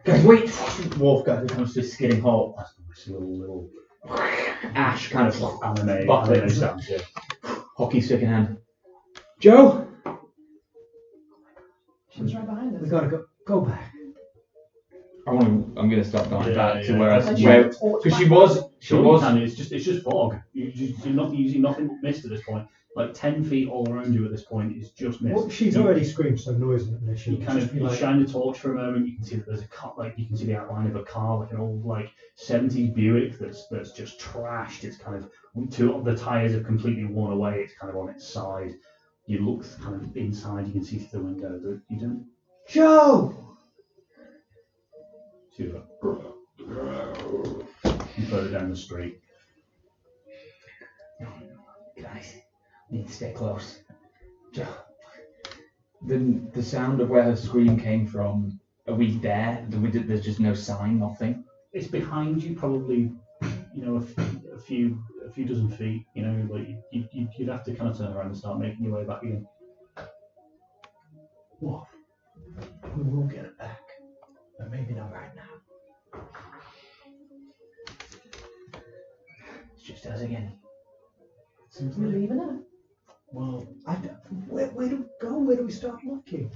Guys, wait! Wharf comes to a skidding halt. That's a nice little Ash kind of anime sounds, yeah. hockey stick in hand. Joe! She was right behind us. We gotta go back. I'm going to start going back to yeah. where I And was. she had a torch Because she back was. there. She Sure, was. you can. It's just fog. You're not using nothing mist at this point. Like 10 feet all around you at this point is just mist. Well, she's already screamed, so noise isn't an issue. You kind Just of be like, shine the torch for a moment. You can see that there's a car, like you can see the outline of a car, like an old 70s Buick that's just trashed. It's kind of the tires have completely worn away. It's kind of on its side. You look kind of inside. You can see through the window. That you don't. Joe! See that. You further down the street. Guys, we need to stay close. Joe. The sound of where her scream came from. Are we there? There's just no sign, nothing. It's behind you, probably. A few dozen feet. Like you'd have to kind of turn around and start making your way back again. What? We will get it back. But maybe not right now. us again. Seems We're like, leaving her. well, Where do we go? Where do we start looking?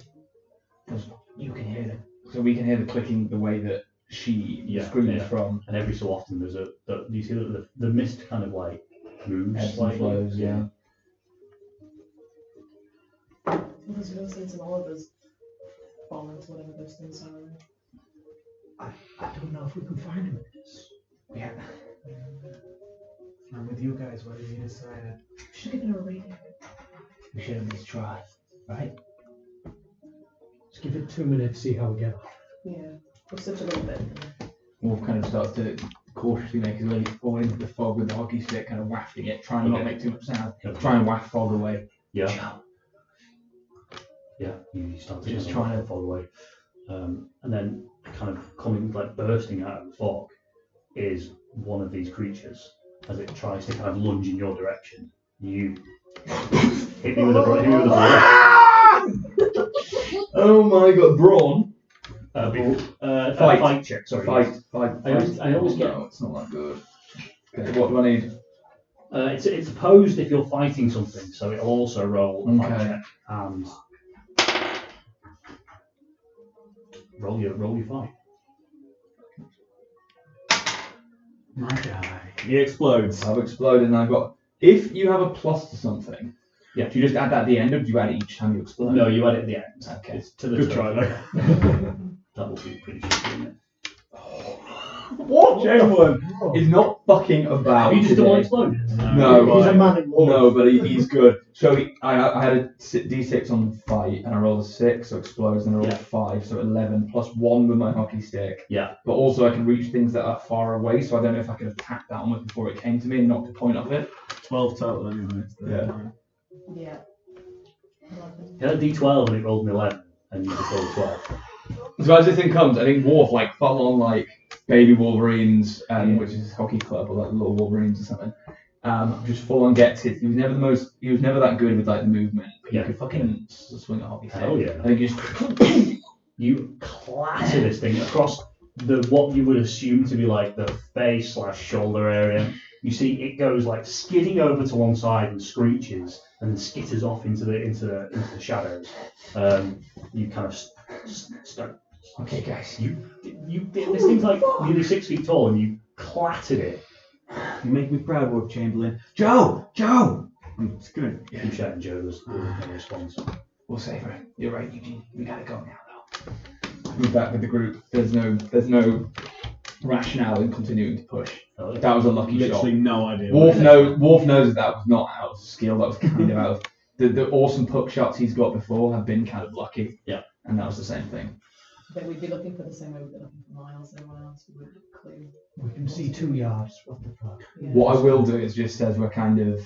You can hear them. So we can hear the clicking the way that she screams from. And every so often there's you see that the mist kind of like moves Ebbs and slightly. flows, yeah. There's no sense in all of us falling to whatever those things are. I don't know if we can find him in this. Yeah. I'm with you guys. What have you decided? We should have given her a radio. We should at least try, right? Let's give it 2 minutes, see how we get on. Yeah. We're such a little bit. Wolf kind of starts to cautiously make his way forward into the fog with the hockey stick, kind of wafting it, trying to not make too much sound. Try and waft fog away. Yeah. Yeah, you start to Just kind of trying let to- the fog away. And then kind of coming, like bursting out of the fog is one of these creatures as it tries to kind of lunge in your direction. You hit me with a ball. Oh my god, brawn! Fight check, sorry. Fight. I always get- No, it's not that good. Okay, what do I need? It's opposed if you're fighting something, so it'll also roll a fight Okay. check and roll your fight. My guy. He explodes. I've exploded and I've got. If you have a plus to something, Yeah. do you just add that at the end or do you add it each time you explode? No, you add it at the end. Okay. It's to the Good turn. try though. That will be pretty shitty, isn't it? What? Chamberlain is not fucking about. Have you just today. double exploded? No, He's a man in law. No, but he's good. So I had a d6 on fight and I rolled a 6, so it explodes, and I rolled Yeah. 5, so 11, plus 1 with my hockey stick. Yeah. But also I can reach things that are far away, so I don't know if I could have tapped that one before it came to me and knocked a point off it. 12 total anyway. Yeah. Yeah. 11. You had a d12 and it rolled an 11, and you just rolled 12. So as this thing comes, I think Wharf, like full on like baby Wolverines, which is his hockey club, or like little Wolverines or something. Just full on gets it. He was never that good with like the movement, but Yeah. he could fucking swing a hockey stick. Hell yeah. I think he just You clatter this thing across what you would assume to be like the face/shoulder area. You see it goes like skidding over to one side and screeches and then skitters off into the shadows. You kind of start. Okay, guys. This thing's like nearly 6 feet tall, and you clattered it. You make me proud, Wharf Chamberlain. Joe! It's good. You shouting Joe, there's no response. We'll save her. You're right, Eugene. We gotta go now, though. move back with the group. There's no rationale in continuing to push. Oh, yeah. That was a lucky Literally shot. no idea. Wharf knows that was not out of skill. That was kind of out of the awesome puck shots he's got before have been kind of lucky. Yeah. And that was the same thing. But we'd be looking for the same way we've been looking for miles. Everyone else would have a clue. We can see 2 yards. What the fuck? Yeah. What I will do is just as we're kind of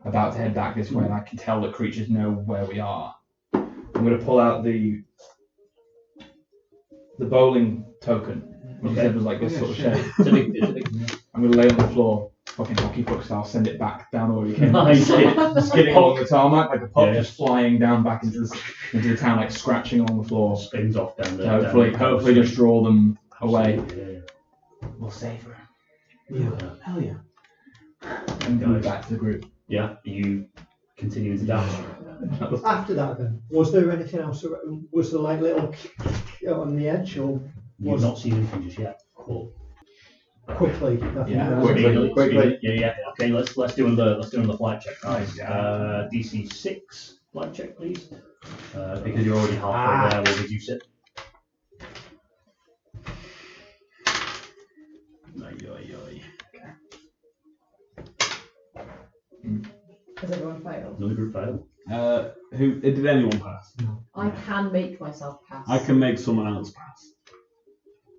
about to head back this way, and I can tell that creatures know where we are. I'm going to pull out the bowling token, which you said was like this sort of shape. It's a big I'm going to lay it on the floor, fucking hockey puck style, send it back down the way we came. Nice. Skidding along the tarmac like a puck, Yeah. just flying down back into the town, like scratching along the floor. spins off down the. Hopefully just draw them away Yeah. We'll save her. Yeah, hell yeah. and move back to the group. Yeah, you continue to dash. After that, then, was there anything else? Was there like little on the edge, or You've not seen anything just yet. Cool. quickly? nothing Yeah, else? quickly. Yeah. Okay, let's do another flight check, guys. DC 6 flight check, please. Because you're already halfway there, we'll reduce it. Has everyone failed? Another group failed. Did anyone pass? I can make myself pass. I can make someone else pass.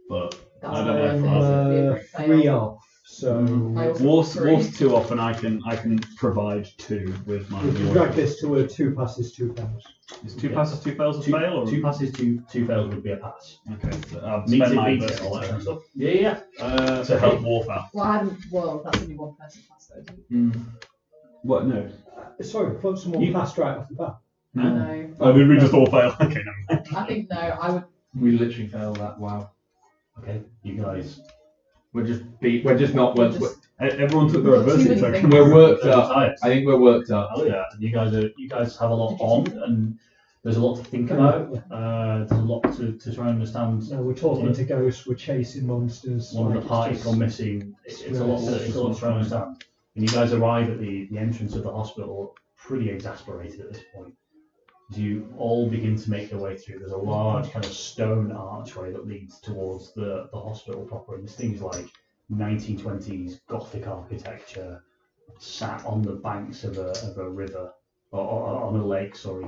But That's I don't know if my I'll- it'd be a great fail. 3 off. So I also Wharf's got 3. 2 off, and I can provide 2 with my. we can drag this to a 2 passes, 2 fails. Is 2 passes, 2 fails a fail? Or? 2 passes, 2 fails would be a pass. Okay, so I'll Meets spend it, my beats it, versus all that kind of turn. stuff. Yeah. To help Wharf out. Well, that's only one person pass though, isn't it? What? No. Sorry, thought someone You- passed right off the bat. No. Oh, did we just all fail? Okay, never mind. I think no. I would. We literally failed that. Wow. Okay, you guys. We're just not. We're just- Everyone took their We've got too adversity many token. things. We're worked They're up. tired. I think we're worked up. Oh yeah, you guys have a lot on, and there's a lot to think about. There's a lot to try and understand. No, we're talking to ghosts, we're chasing monsters. One of like, the it's party's just- gone missing. It's a lot to try and understand. And you guys arrive at the entrance of the hospital pretty exasperated at this point. As you all begin to make your way through, there's a large kind of stone archway that leads towards the hospital proper, and this thing's like 1920s Gothic architecture, sat on the banks of a river, or on a lake, sorry.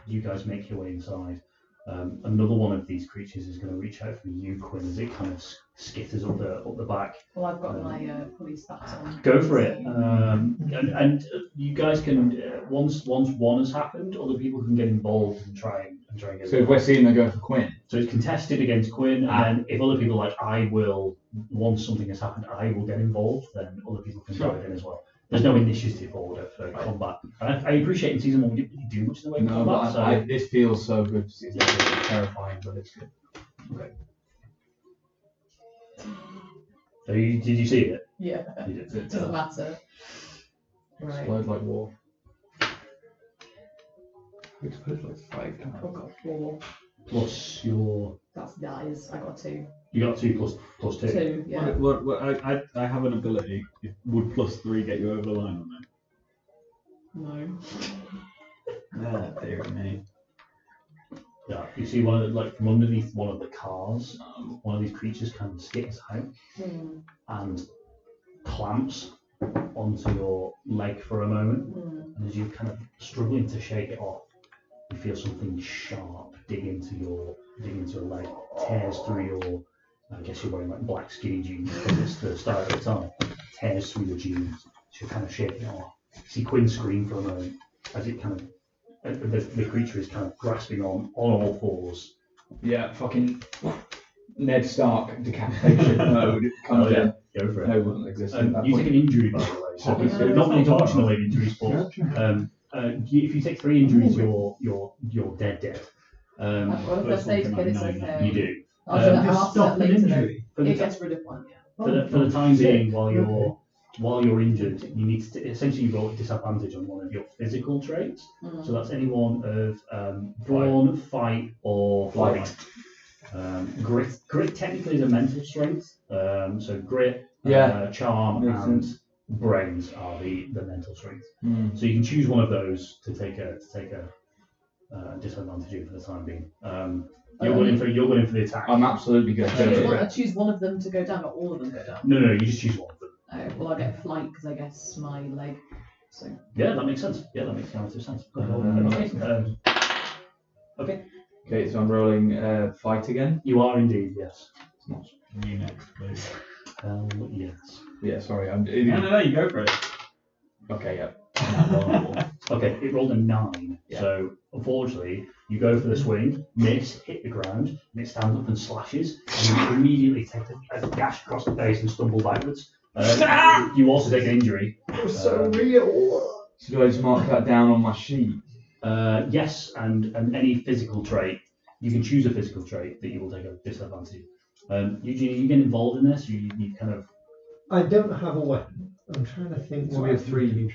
You guys make your way inside. Another one of these creatures is going to reach out for you, Quinn, as it kind of skitters up the back. Well, I've got my police bats on. Go for it. And you guys can once one has happened, other people can get involved and try and get. So if we're seeing them going for Quinn, So it's contested against Quinn, and then if other people are like, I will, once something has happened, I will get involved, then other people can dive in as well. There's no initiative order for combat. And I appreciate in season 1 we didn't really do much in the way of no, combat, but this feels so good to see. It's terrifying, but it's good. So did you see it? Yeah, You did. it doesn't matter. Right. Explode like Wharf. Explodes like 5 times. I've got 4. Plus your, That's dies. I got 2. you got 2 plus 2. 2, yeah. I have an ability. Would +3 get you over the line on No. that? Dear me. Yeah, you see one of the, like from underneath one of the cars, one of these creatures kind of skitters out and clamps onto your leg for a moment, and as you're kind of struggling to shake it off, you feel something sharp dig into your leg, tears through your. I guess you're wearing like black skinny jeans because it's the start of the time. Tears through your jeans, so you're kind of shaking it off. See Quinn scream for a moment as it kind of. The creature is kind of grasping on all fours. Yeah, fucking Ned Stark decapitation mode comes in. Go for it. No, wouldn't exist. at that You point. take an injury, by the way. So Hopkins. not many talks in the way of injuries, but if you take 3 injuries, you're dead. I've got a first aid kit, it's okay. You do. I'll stop set an later then. injury. For the, It gets rid of one, yeah. for the time being, while you're injured, you need to essentially roll a disadvantage on one of your physical traits. So that's any one of brawn, fight, or flight. Grit technically is a mental strength. So grit, charm, Makes and sense. brains are the mental strength. So you can choose one of those to take a disadvantage in for the time being. You're going for the attack. I'm absolutely good. I choose one of them to go down, but all of them go down. No, you just choose one of them. Well, I'll get flight because I guess my leg. So Yeah, that makes sense. Yeah, that makes narrative sense. Okay. Okay, so I'm rolling fight again. You are indeed, yes. You next, please. Hell yes. Yeah, sorry. I'm. No, you go for it. Okay, yeah. Okay, it rolled a 9. Yeah. So unfortunately, you go for the swing, miss, hit the ground, and it stands up and slashes, and you immediately take a gash across the face and stumble backwards. You also take an injury. It was so real. So do I just mark that down on my sheet? Yes, and any physical trait. You can choose a physical trait that you will take a disadvantage. Eugene, are you getting involved in this? You kind of. I don't have a weapon. I'm trying to think. So what we have I can 3 do.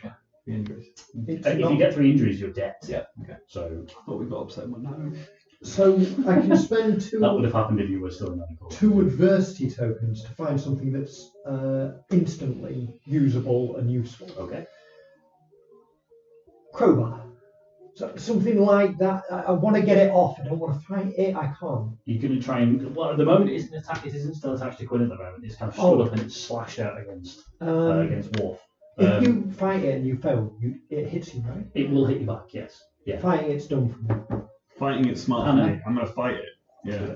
injuries. It's If not- you get 3 injuries, you're dead. Yeah. Okay. So I thought we got upset with that. So I can spend that would have happened if you were still in that course. 2 adversity tokens to find something that's instantly usable and useful. Okay. Crowbar. So something like that. I want to get it off. I don't want to fight it. I can't. You're going to try and. Well, at the moment, it isn't still attached to Quinn at the moment. It's kind of stood up and it's slashed out against Wharf. If you fight it and you fail, it hits you, right? It will hit you back, yes. Yeah. Fighting it's done for me. Fighting it smart. I know. Mate. I'm going to fight it. Yeah.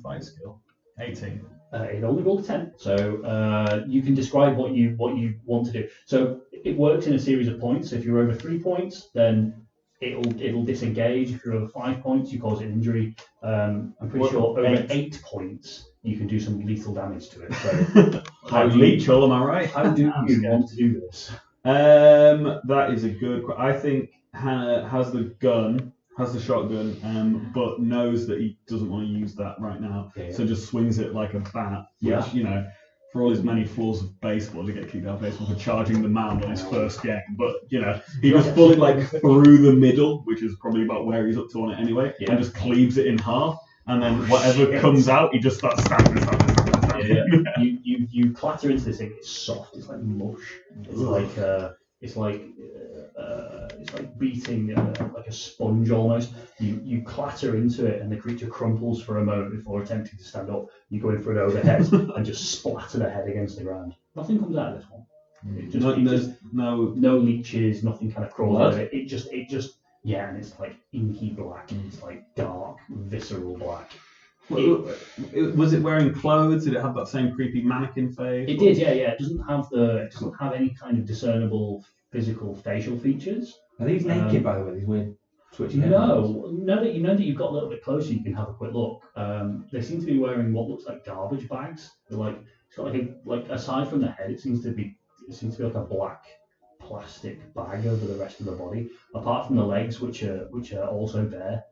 Fight skill. 18. It only rolled a 10, so you can describe what you want to do. So it works in a series of points. So if you're over 3 points, then it'll disengage. If you're over 5 points, you cause it an injury. I'm pretty sure over 8 points, you can do some lethal damage to it. So Lethal, am I right? how do you want to do this? That is a good question. I think Hannah has the gun. has the shotgun, but knows that he doesn't want to use that right now, so just swings it like a bat, which, you know, for all his many flaws of baseball, to get kicked out of baseball for charging the mound on his first game, but, you know, he just pulled it like through the middle, which is probably about where he's up to on it anyway, and just cleaves it in half, and then whatever comes out, he just starts stabbing it. You clatter into this thing. It's soft. It's like mush. It's like beating like a sponge almost. You clatter into it, and the creature crumples for a moment before attempting to stand up. You go in for an overhead and just splatter the head against the ground. Nothing comes out of this one. There's no leeches. Nothing kind of crawls out of it. It just and it's like inky black. It's like dark, visceral black. Was it wearing clothes? Did it have that same creepy mannequin face? It did, yeah. It doesn't have any kind of discernible physical facial features. Are these naked, by the way? These weird twitching heads? No. Now that you've got a little bit closer, you can have a quick look. They seem to be wearing what looks like garbage bags. They're it's got like aside from the head, it seems to be like a black plastic bag over the rest of the body, apart from the legs, which are also bare.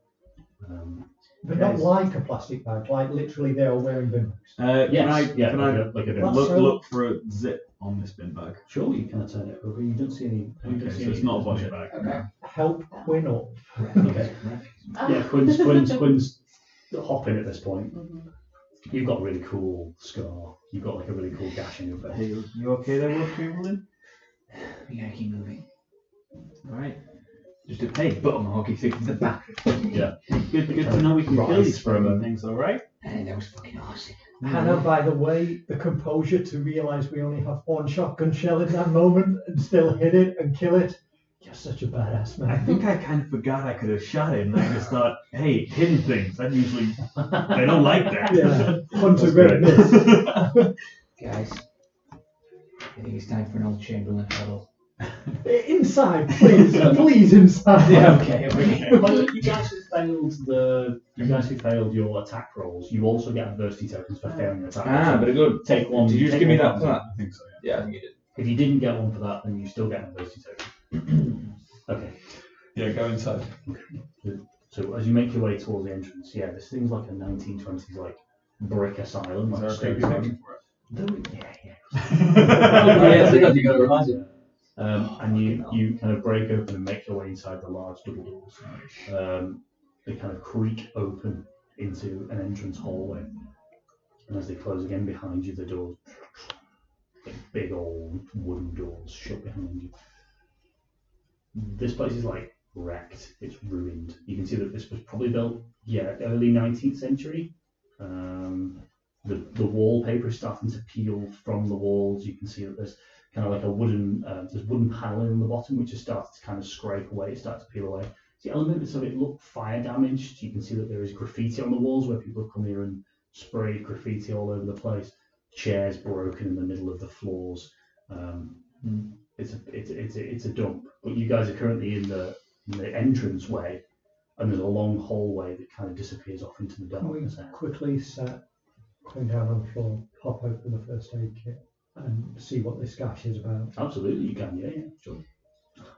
But not like a plastic bag, like literally they are wearing bin bags. Can I look for a zip on this bin bag? Sure, you kind of turn it over. You don't see any. Okay, so it's not a body bag. Okay. Help Quinn up. Okay. Yeah, Quinn's hopping at this point. Mm-hmm. You've got a really cool scar. You've got like a really cool gash in your face. Hey, you okay there, Chamberlain? We gotta keep moving. Right. Just a hey, butt on the hockey stick in the back. Yeah. Good to know we can kill these for a moment. Things all right? And that was fucking awesome. Hannah, by the way, the composure to realise we only have one shotgun shell in that moment and still hit it and kill it. You're such a badass, man. I think I kind of forgot I could have shot him. I just thought, hey, hidden things. They don't like that. Yeah, Hunter read this. Guys, I think it's time for an old Chamberlain huddle. Inside, please, please, inside. Yeah, okay. You guys who failed your attack rolls, you also get adversity tokens for failing an attack. Very good. Take one. Did you just give me that for that? I think so, Yeah, I think you did. If you didn't get one for that, then you still get an adversity token. Okay. Yeah, go inside. So as you make your way towards the entrance, this thing's like a 1920s like brick asylum. Is there a like creepy picture for it? Yeah, so you got to remind it. And you kind of break open and make your way inside the large double doors. They kind of creak open into an entrance hallway, and as they close again behind you, the doors, like big old wooden doors, shut behind you. This place is like wrecked. It's ruined. You can see that this was probably built, early 19th century. The wallpaper is starting to peel from the walls. You can see that there's kind of like a wooden paneling on the bottom, which has started to kind of scrape away. It starts to peel away. The elements of it look fire damaged. You can see that there is graffiti on the walls where people have come here and sprayed graffiti all over the place. Chairs broken in the middle of the floors. It's a dump. But you guys are currently in the entrance way, and there's a long hallway that kind of disappears off into the Can we darkness. quickly set Quinn down on the floor, pop open the first aid kit, and see what this gash is about? Absolutely, you can. Yeah, sure.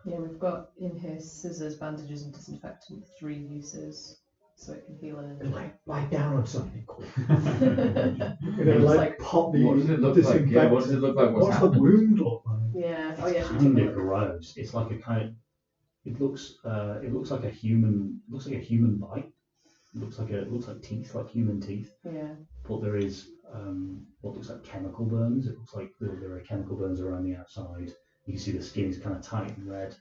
Yeah, we've got in here scissors, bandages, and disinfectant, 3 uses, so it can heal an injury. Lie down on something quick. We're It's gonna like- pop the What does it look like? disinfectant. Yeah, what does it look like? What's What's the happening? wound look like? Yeah. Oh yeah. Kind of gross. It's like a kind of. It looks like a human. It looks like a human bite. It looks like teeth, like human teeth. Yeah. But there is what looks like chemical burns. It looks like there are chemical burns around the outside. You can see the skin is kind of tight and red.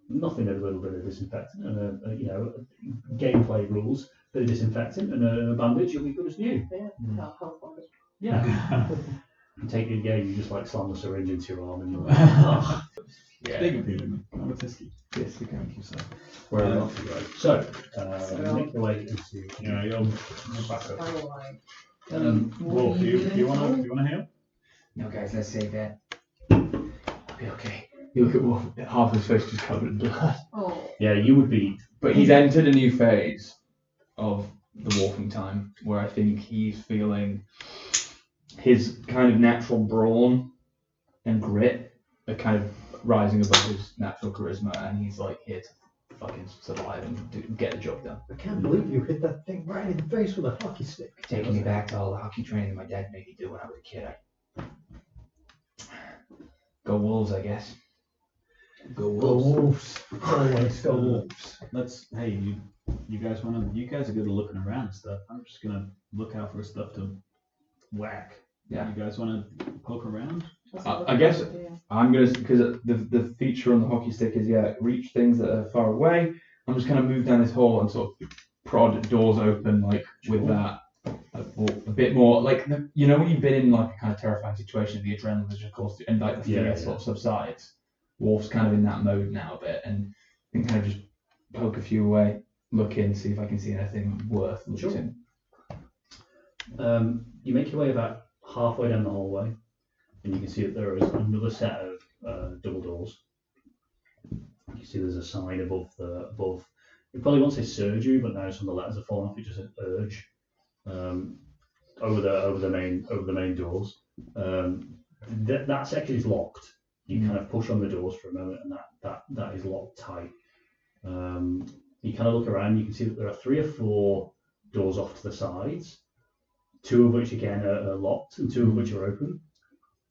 Nothing, a little bit of disinfectant and gameplay rules. Bit of disinfectant and a bandage. You'll be good as new. Yeah. Health wise. Yeah. You just like slam the syringe into your arm and you're like, oh. Yeah. Big appealing. I'm a tisky. Yes, you can, sir. Where are we off to, guys? So, make your way into. Yeah, you're back up. Alright. Wolf, do you want to heal? No, guys, let's save that. I'll be okay. You look at Wolf, half his face just covered in blood. Oh. Yeah, you would be. But he's entered a new phase of the Wharfing time where I think he's feeling his kind of natural brawn and grit are kind of rising above his natural charisma, and he's like here to fucking survive and get the job done. I can't believe you hit that thing right in the face with a hockey stick. Taking me back to all the hockey training my dad made me do when I was a kid. Go Wolves, I guess. Go Go Wolves. Always go Wolves. You guys are good at looking around and stuff. I'm just gonna look out for stuff to whack. Yeah. You guys wanna poke around? I guess I'm gonna, because the feature on the hockey stick is reach things that are far away. I'm just gonna move down this hall and sort of prod doors open with that. A bit more like when you've been in like a kind of terrifying situation, the adrenaline is of course and like the fear sort of subsides. Wharf's kind of in that mode now a bit, and I can kind of just poke a few away, look in, see if I can see anything worth looting. You make your way about halfway down the hallway, and you can see that there is another set of double doors. You can see there's a sign above. You probably won't say surgery, but now some of the letters have fallen off. It just says urge. Over the main doors. That section is locked. You kind of push on the doors for a moment, and that is locked tight. You kind of look around. You can see that there are 3 or 4 doors off to the sides, 2 of which again are locked, and 2 of which are open.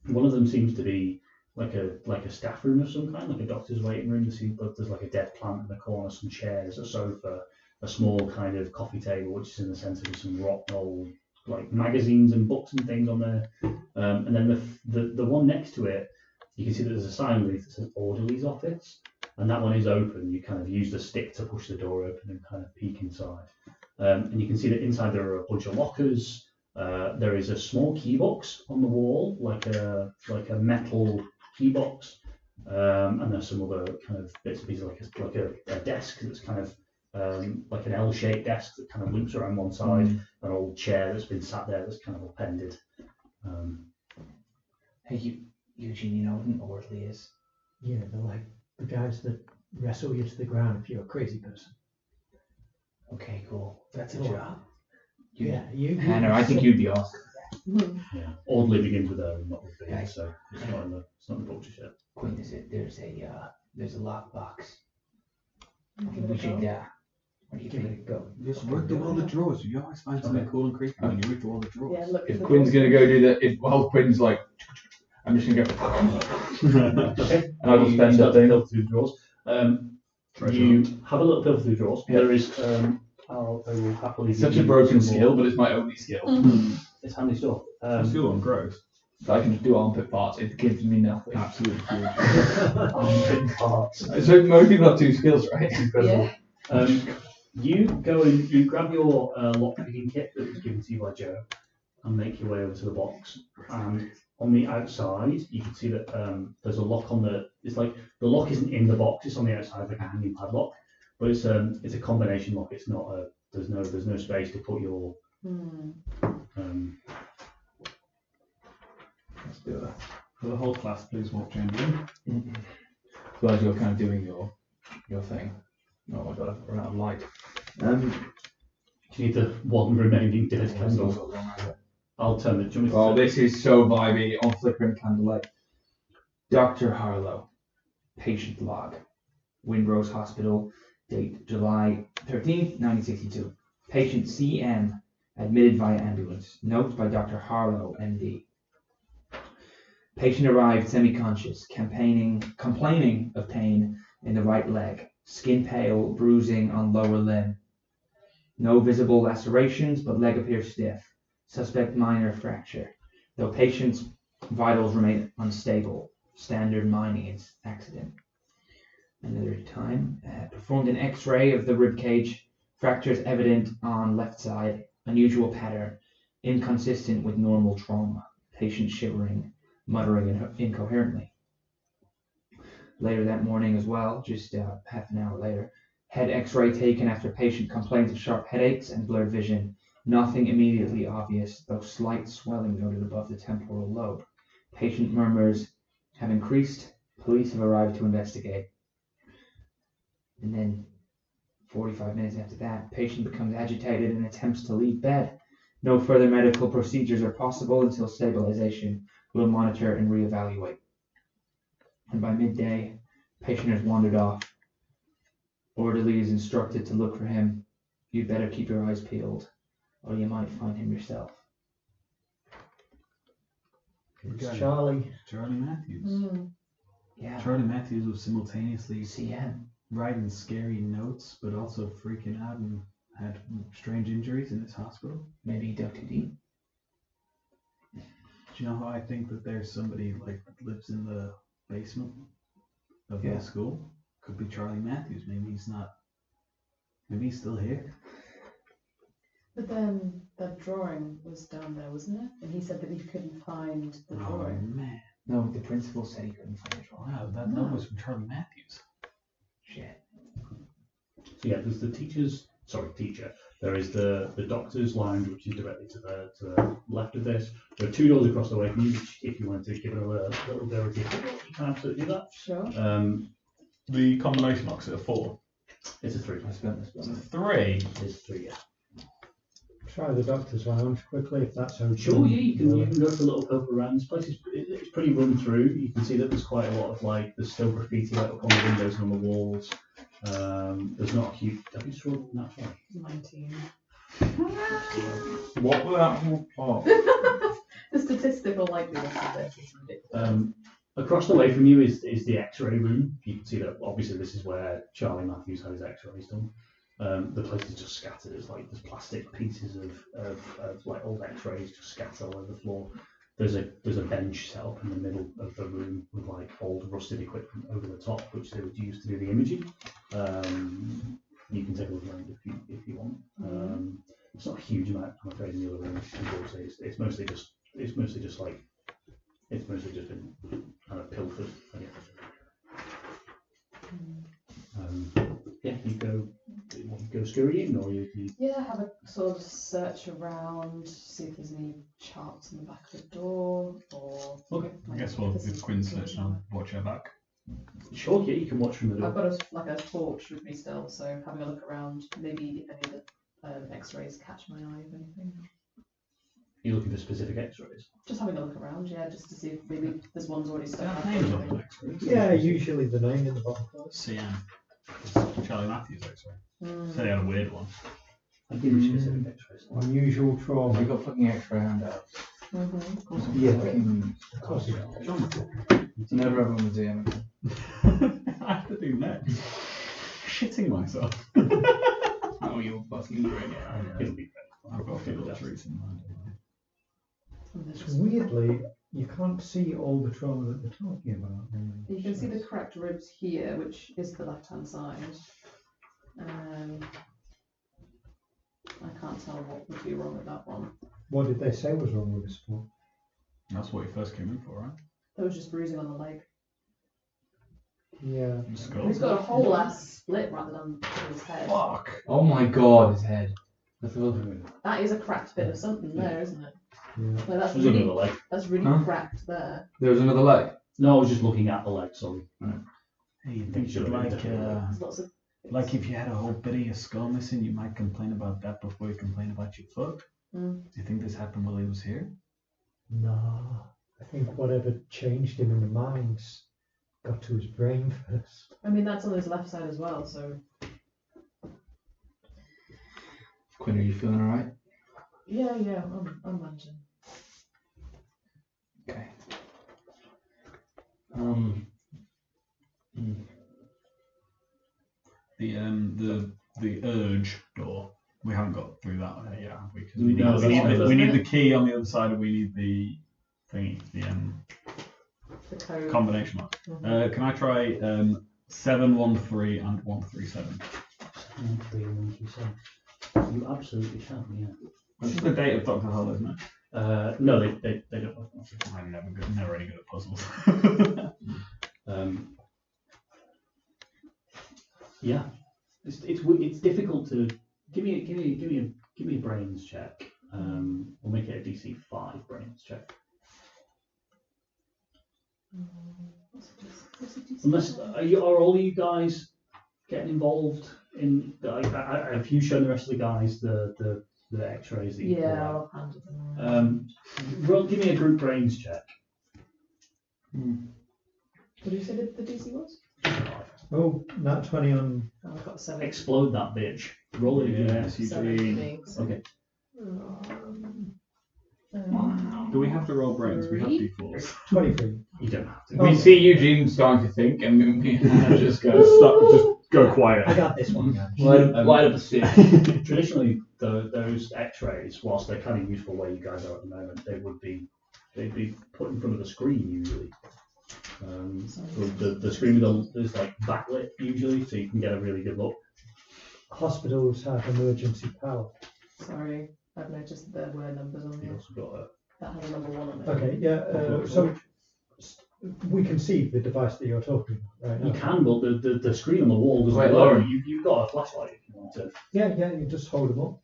One of them seems to be like a staff room of some kind, like a doctor's waiting room. There's like a dead plant in the corner, some chairs, a sofa, a small kind of coffee table which is in the centre with some rotten old like magazines and books and things on there. And then the one next to it, you can see that there's a sign underneath that says orderly's office, and that one is open. You kind of use the stick to push the door open and kind of peek inside. And you can see that inside there are a bunch of lockers. There is a small key box on the wall, like a metal key box. And there's some other kind of bits and pieces, like a desk that's kind of like an L-shaped desk that kind of loops around one side, an old chair that's been sat there that's kind of upended. Hey, Eugene, you know what an orderly is? Yeah, they're like the guys that wrestle you to the ground if you're a crazy person. Okay, cool. That's a job. Hannah, I think you'd be awesome. Yeah, orderly begins with O, not with B, so it's not in the book just yet. Quinn, there's a lockbox. I think we should. What do you Give think? it a go. Just work through all the drawers. You always find something cool and creepy when you read through all the drawers. Yeah, look. If Quinn's gonna go do that, while Quinn's like, I'm just gonna go. Okay, And I will spend that thing. Pill through the drawers. You have a little pill through the drawers. Yeah. There is. I will happily. It's such give a you broken some skill, more. but it's my only skill. It's handy stuff. It's still on gross. So I can just do armpit parts. It gives me nothing. Absolutely huge. Armpit parts. So most people have 2 skills, right? Incredible. You go and you grab your lockpicking kit that was given to you by Joe, and make your way over to the box. And on the outside, you can see that there's a lock on the. It's like the lock isn't in the box; it's on the outside, like a hanging padlock. But it's a combination lock. It's not a. There's no space to put your. Let's do that. For the whole class, please walk Chamberlain. So as you're kind of doing your thing. Oh my god, I've run out of light. Do you need the one remaining dead candle? I'll turn it. Do you want me to Oh, turn this is so vibey on flickering candlelight. Dr. Harlow, patient log, Windrose Hospital, date July 13th, 1962. Patient CM, admitted via ambulance. Note by Dr. Harlow, MD. Patient arrived semi-conscious, complaining of pain in the right leg, skin pale, bruising on lower limb. No visible lacerations, but leg appears stiff. Suspect minor fracture, though patient's vitals remain unstable. Standard mining accident. Another time, performed an X-ray of the rib cage. Fractures evident on left side. Unusual pattern, inconsistent with normal trauma. Patient shivering, muttering incoherently. Later that morning as well, just half an hour later, head X-ray taken after patient complains of sharp headaches and blurred vision. Nothing immediately obvious, though slight swelling noted above the temporal lobe. Patient murmurs have increased. Police have arrived to investigate. And then 45 minutes after that, patient becomes agitated and attempts to leave bed. No further medical procedures are possible until stabilization. We'll monitor and reevaluate. And by midday, patient has wandered off. Orderly is instructed to look for him. You'd better keep your eyes peeled, or you might find him yourself. It's Charlie. Charlie Matthews. Mm. Yeah. Charlie Matthews was simultaneously CM. writing scary notes, but also freaking out and had strange injuries in his hospital. Maybe he dug too deep. Do you know how I think that there's somebody like that lives in the basement of Yeah. the school? Could be Charlie Matthews. Maybe he's not. Maybe he's still here. But then that drawing was down there, wasn't it? And he said that he couldn't find the Oh drawing. man! No, the principal said he couldn't find it. Wow, that note was from Charlie Matthews. Shit. So yeah, there's the teacher. There is the doctor's lounge, which is directly to the left of this. There are 2 doors across the way from you, which if you wanted to give it a little bit of you can absolutely do that. Sure. The combination locks at a 4. It's a 3. I spent this It's a one. 3. It's 3, yeah. Try the doctor's lounge quickly if that's okay. Sure, yeah, you can go for a little poke around. This place is it's pretty run through. You can see that there's quite a lot of there's still graffiti up on the windows and on the walls. There's not a huge. Have you struggled in that one? 19. What were that part? The statistical likeliness of this is ridiculous. Across the way from you is the X-ray room. You can see that obviously this is where Charlie Matthews had his X-rays done. The place is just scattered. It's like there's plastic pieces of like old X-rays just scattered all over the floor. There's a bench set up in the middle of the room with like old rusted equipment over the top, which they would use to do the imaging. You can take a look around if you want. It's not a huge amount, I'm afraid, in the other room. Unfortunately, it's mostly just been kind of pilfered. I guess. Yeah, you go scurrying, or you Yeah, have a sort of search around, see if there's any charts in the back of the door, or... Okay. I guess we'll give Quinn search and I'll watch her back. sure, yeah, you can watch from the door. I've got a torch with me still, so having a look around, maybe if any of the X-rays catch my eye of anything. You're looking for specific X-rays. Just having a look around, yeah, just to see if maybe there's one's already stuck Yeah, up. names on the X-rays. Yeah, usually the name in the bottom. CM. Charlie Matthews X-ray. Mm. So they had a weird one. I'll give you specific X-rays. Unusual We trauma. got fucking X-ray handouts. Mm-hmm. Yeah. Fucking Of course you don't. never everyone was doing it. I have to do next. Shitting myself. Oh, you're fucking doing it. It'll be I've got a few little treats in mind. It's weirdly, you can't see all the trauma that they're talking about. You can see the cracked ribs here, which is the left-hand side. I can't tell what would be wrong with that one. What did they say was wrong with this one? That's what you first came in for, right? There was just bruising on the leg. Yeah. Skull. He's got a whole ass split rather than his head. Fuck. Oh my god, his head. That's a That is a cracked bit of something there, isn't it? Yeah. Like that's There's another really, leg. that's really Huh? cracked there. There's another leg. No, I was just looking at the leg, sorry. Hey, you think think you should have been There's lots of. like if you had a whole bit of your skull missing, you might complain about that before you complain about your foot? Mm. Do you think this happened while he was here? No. I think whatever changed him in the mines got to his brain first. I mean, that's on his left side as well, so. Quinn, are you feeling alright? Yeah, I'm managing. Okay. The urge door. We haven't got through that yet, have we? 'Cause No, we need the key on the other side, and we need the thingy, The code. combination lock. Mhm. Can I try 713 and 137? 3 and 137. You absolutely can, yeah. This is the date of Dr. Hull, isn't it? No, they don't work. I'm never really good at puzzles. Yeah, it's difficult to give me a brains check. We'll make it a DC 5 brains check. Unless are all of you guys getting involved in? Have you shown the rest of the guys the X-rays that you pulled Yeah, out? I'll handle them. Give me a group brains check. What did you say the DC was? Oh, nat 20 on. Oh, I've got a 7. Explode that bitch. Roll it again. Yes, 7 for Eugene. me. So, Okay. Do we have to roll brains? We have 3. D4s. 23. You don't have to. We see Eugene starting to think, and we just go. Just go quiet. I got this one, guys. Light up a stick. Traditionally, those X-rays, whilst they're kind of useful where you guys are at the moment, they'd be put in front of the screen usually. So the screen is like backlit usually, so you can get a really good look. Hospitals have emergency power. Sorry, I've noticed that there were numbers on You here. also got a That has a number 1 on it. Okay, yeah. So we can see the device that you're talking about right now. You can, but the screen on the wall doesn't Wait, work. Lauren. You've got a flashlight if you want to. Yeah, you just hold them up.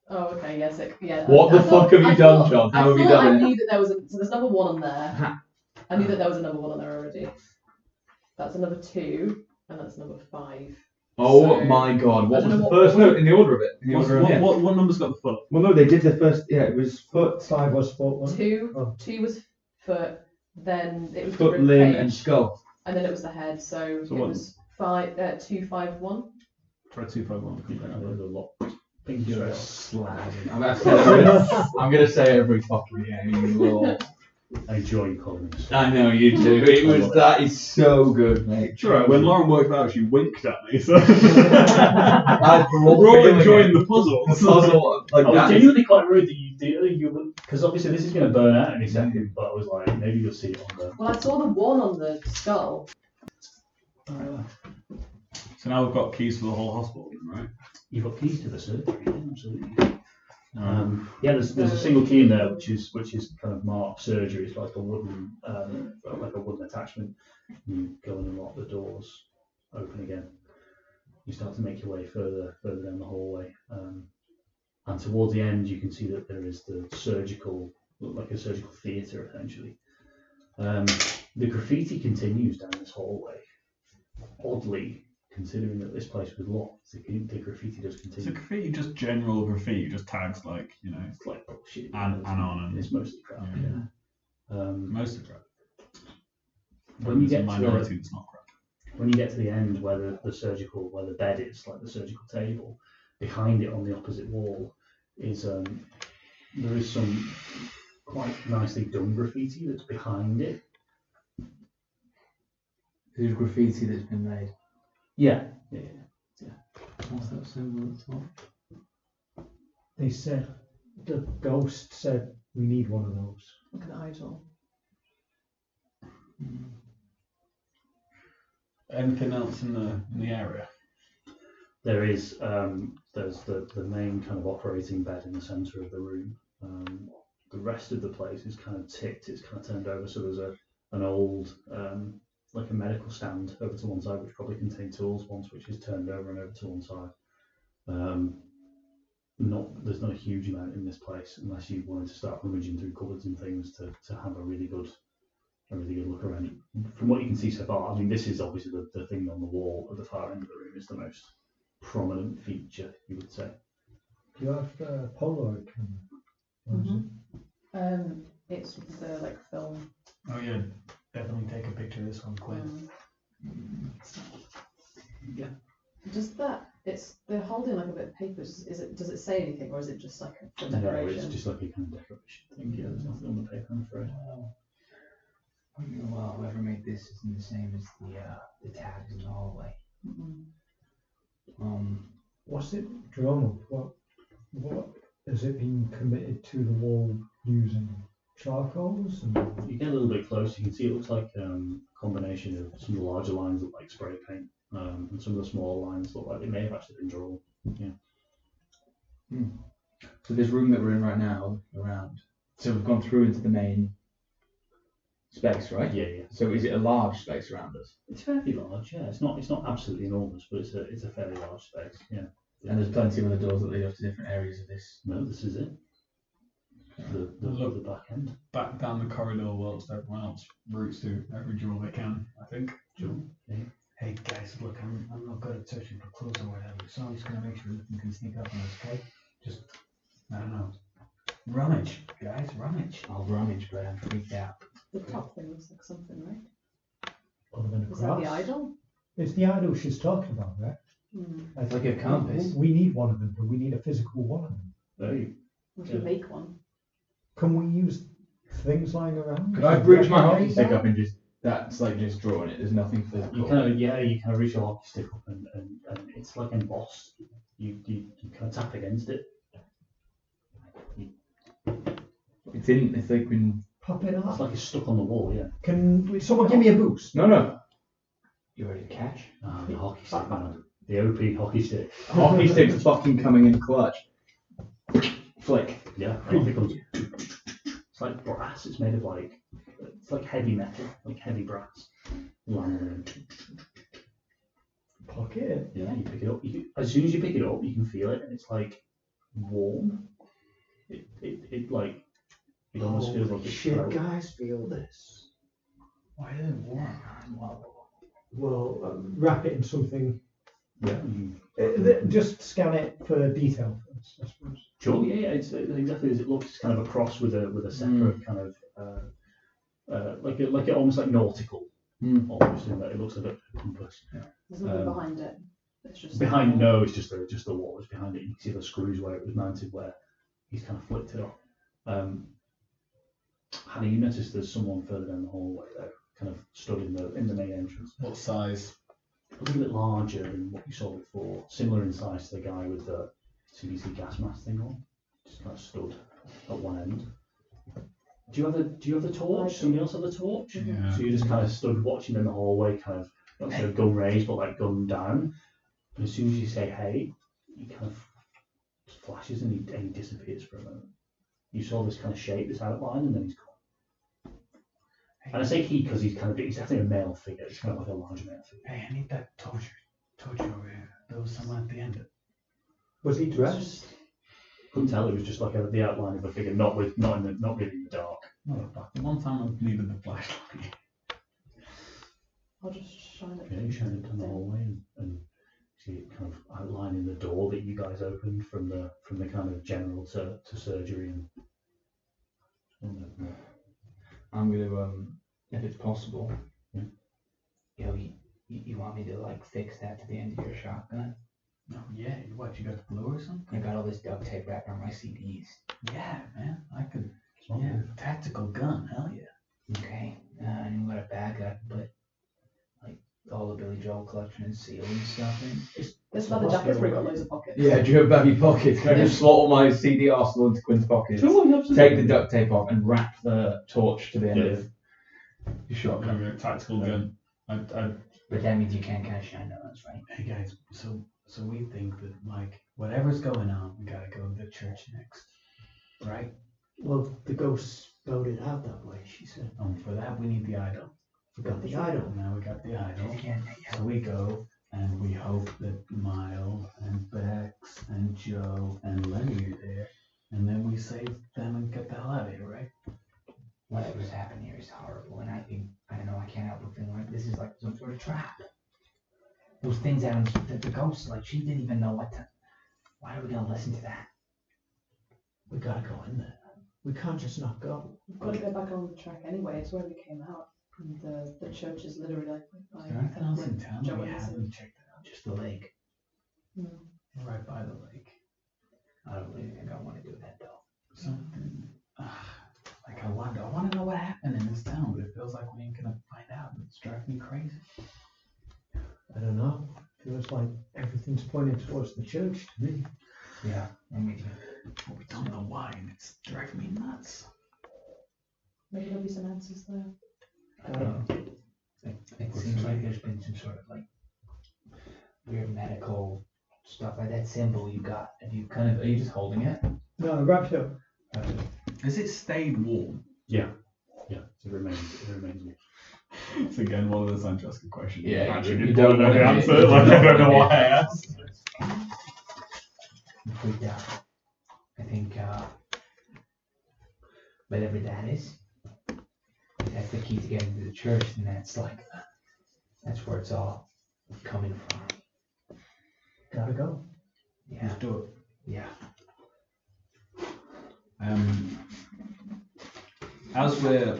Oh, okay, yes, yeah. What the fuck have you done, John? How have you done I it? knew that there was so there's number 1 on there. I knew that there was a number 1 on there already. That's a number 2, and that's number 5. Oh So, my god, what I don't was the know first what- note in the order of it? In the order of it? What number's got the foot? Well, no, they did the first, it was foot, 5 was foot one. 2 Oh. 2 was foot, then it was the foot, rib limb, cage, and skull. and then it was the head. So, So it what- was 2, 5, 1. Try 2, 5, 1. There's a lot. Pink You're a straight. slag. I'm gonna say every fucking game, you will. I enjoy calling this. I know you do. That is so good, mate. Sure, when Lauren worked out, she winked at me, so. We're We're all enjoying the puzzle. the puzzle. Like I was that is- genuinely quite worried that you because obviously this is going to burn out any second, but I was like, maybe you'll see it on the. Well, I saw the 1 on the skull. So now we've got keys for the whole hospital, right? You've got keys to the surgery, yeah, absolutely. Yeah, there's a single key in there which is kind of marked surgery. It's like a wooden attachment. You go and unlock the doors, open again. You start to make your way further down the hallway, and towards the end you can see that there is the surgical, like a surgical theatre essentially. The graffiti continues down this hallway. Oddly, considering that this place was locked, the graffiti does So continue. graffiti, just general graffiti, just tags like, It's like bullshit. and on and It's mostly crap. Yeah. Yeah. most of it. When you There's a get to minority that's not crap. when you get to the end where where the bed is, like the surgical table, behind it on the opposite wall is there is some quite nicely done graffiti that's behind it. There's graffiti that's been made. Yeah. What's that symbol at the top? They said, the ghost said, we need one of those. Like an idol. Anything else in the area? There is there's the main kind of operating bed in the centre of the room. The rest of the place is kind of tipped, it's kind of turned over, so there's an old like a medical stand over to one side which probably contained tools once, which is turned over and over to one side. There's not a huge amount in this place unless you wanted to start rummaging through cupboards and things to have a really good look around. From what you can see so far, I mean, this is obviously the thing on the wall at the far end of the room is the most prominent feature, you would say. Do you have a Polaroid camera? Or is it- It's the like film. Oh yeah, definitely take a picture of this one, Quinn. Yeah. Just that they're holding like a bit of paper. Does it say anything, or is it just like a No, decoration? it's just like a kind of decoration thing. Yeah, there's nothing on the paper, I'm afraid. Well, whoever made this isn't the same as the tags in the hallway. What's it drawn up? What has it been committed to the wall using charcoals? And You get a little bit close, you can see it looks like a combination of some of the larger lines look like spray paint, and some of the smaller lines look like they may have actually been drawn. Yeah. So this room that we're in right now, around, so we've gone through into the main space, right? Yeah. So is it a large space around us? It's fairly large, yeah. It's not absolutely enormous, but it's a fairly large space, yeah. And there's plenty of other doors that lead off to different areas of this. No, this is it. The back end. Back down the corridor whilst everyone else routes through every door they can, I think. Sure. Yeah. Hey guys, look, I'm not good at searching for clues or whatever, so I'm just gonna make sure nothing can sneak up on us, okay? Just, I don't know. Rummage, guys, rummage. I'll rummage, but I'm freaked out. The top thing looks like something, right? other than a Is cross. that the idol? It's the idol she's talking about, right? It's like a compass. We need one of them, but we need a physical one of them. Hey, We should make one. Can we use things lying around? Could I bridge my hockey Replicate stick that? up and just like just drawing it? There's nothing physical. you kind of reach your hockey stick up and it's like embossed. You kind of tap against it. It's like when. Pop it It's up. like it's stuck on the wall, yeah. Can someone give me a boost? No. You ready to catch? Ah, the hockey stick, man. The OP hockey stick. Hockey stick's fucking coming in clutch. Flick. Yeah, it becomes. It's like brass. It's made of it's like heavy metal, like heavy brass. Pocket. Yeah, you pick it up. As soon as you pick it up, you can feel it, and it's like warm. It like it almost feels like it's shit, frozen. guys, feel this. Why is it warm? Well, wrap it in something. Yeah, Just scan it for detail first, I suppose. sure. Yeah, it's exactly as it looks. It's kind of a cross with a separate kind of like it almost like nautical. Almost in that it looks like a compass. There's nothing behind it. It's just Behind, no, it's just the wall. It's behind it. You can see the screws where it was mounted, where he's kind of flicked it off. Hannah, you notice there's someone further down the hallway though, kind of stood in the main entrance. What size? A little bit larger than what you saw before, similar in size to the guy with the CBC gas mask thing on. Just kind of stood at one end. Do you have the torch? Somebody else have the torch? Yeah. So you just kind of stood watching in the hallway, kind of not sort of gun raised, but like gun down. And as soon as you say hey, he kind of flashes and he disappears for a moment. You saw this kind of shape, this outline, and then he's gone. And I say he because he's definitely a male figure. It's kind of like a large male figure. Hey, I need that torch over here. There was someone at the end. Was he dressed? Couldn't tell. It was just like the outline of a figure, not really in the dark. Motherfucker, one time I needed the flashlight. I'll just shine it. Yeah, you shine it down the hallway and see it kind of outlining the door that you guys opened from the kind of general to surgery and. I'm gonna if it's possible. Yeah. You want me to like fix that to the end of your shotgun? No, yeah, what, you got the glue or something? I got all this duct tape wrapped on my CDs. Yeah, man, I could, Smart yeah, move. tactical gun, hell yeah. Okay. And you got a bag I can put like all the Billy Joel collection and seal and stuff in. This leather jacket's probably got loads of pockets. Yeah, do you have baggy pockets? Can I just slot all my CD arsenal into Quinn's pockets? Take the duct tape off and wrap the torch to the end of your shotgun. Tactical gun. But that means you can't catch shine guns, right? Hey guys, so we think that like whatever's going on, we gotta go to the church next, right? Well, the ghost spelled it out that way, she said. For that we need the idol. We got the idol. Now we got the idol. Yeah. So we go and we hope that Mile and Bex and Joe and Lenny are there, and then we save them and get the hell out of here, right? Whatever's happened here is horrible, and I don't know, I can't help but feel like this is like some sort of trap. Those things out the ghost, like she didn't even know what to. Why are we gonna listen to that? We gotta go in there. We can't just not go. We've got to go back on the track anyway. It's where we came out. And the church is literally like Is there anything else in town that we Joey's haven't checked out? Just the lake. Mm. We're right by the lake. I don't really think I want to do that though. Something. Like I want to know what happened in this town, but it feels like we ain't gonna find out. It's driving me crazy. I don't know. Feels like everything's pointing towards the church to me. Yeah, I mean, But we don't know why, and it's driving me nuts. Maybe there'll be some answers there. I don't know. It seems like there's been some sort of like weird medical stuff like that symbol you got. Have you Are you just holding it? No, wrap it up. Has it stayed warm? Yeah, it remains warm. It's again one of the Francesca questions. Yeah, I actually you didn't don't want to know the know. answer. Like, I don't know why I asked. freaked out? I think whatever that is, if that's the key to getting to the church, and that's where it's all coming from. Gotta go. Yeah. Let's do it. Yeah. As we're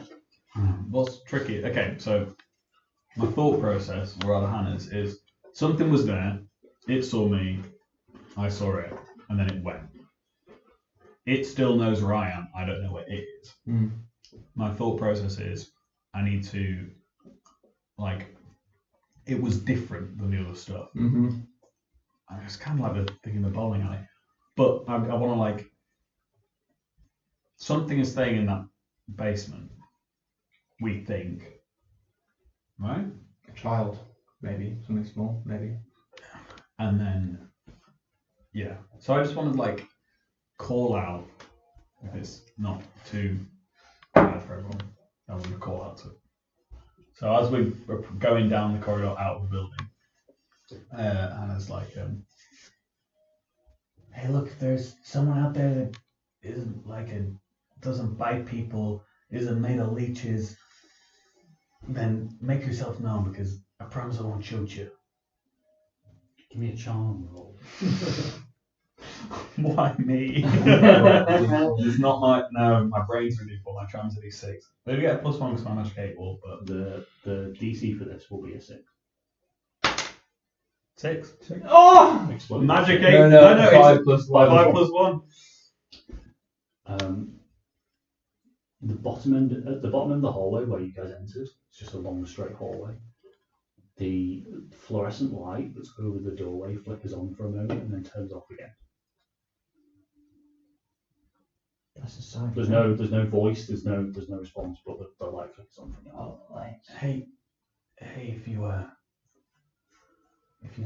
what's tricky? Okay, so my thought process, or rather Hannah's, is something was there, it saw me, I saw it, and then it went. It still knows where I am, I don't know where it is. My thought process is, I need to, like, it was different than the other stuff. It's kind of like the thing in the bowling alley. But I want to, like, something is staying in that basement, we think. Right? A child, maybe. Something small, maybe. And then, yeah. So I just want to, like, call out, if it's not too bad for everyone, I want to call out to it. So as we're going down the corridor out of the building, Anna's like, Hey, look, if there's someone out there that isn't doesn't bite people, isn't made of leeches, then make yourself known, because I promise I won't shoot you. Give me a charm roll. why me? It's not my brain's really full, my charm's at D6. Maybe get a +1 because my magic 8 ball, but The DC for this will be a 6. 6. Oh! Exploded. Magic 8. No, 5 plus 1. 5 plus 1. The bottom end, at the bottom of the hallway where you guys entered, it's just a long straight hallway. The fluorescent light that's over the doorway flickers on for a moment and then turns off again. That's a sign. There's no voice, there's no response, but the light flickers on from the Oh, boy. Hey, if you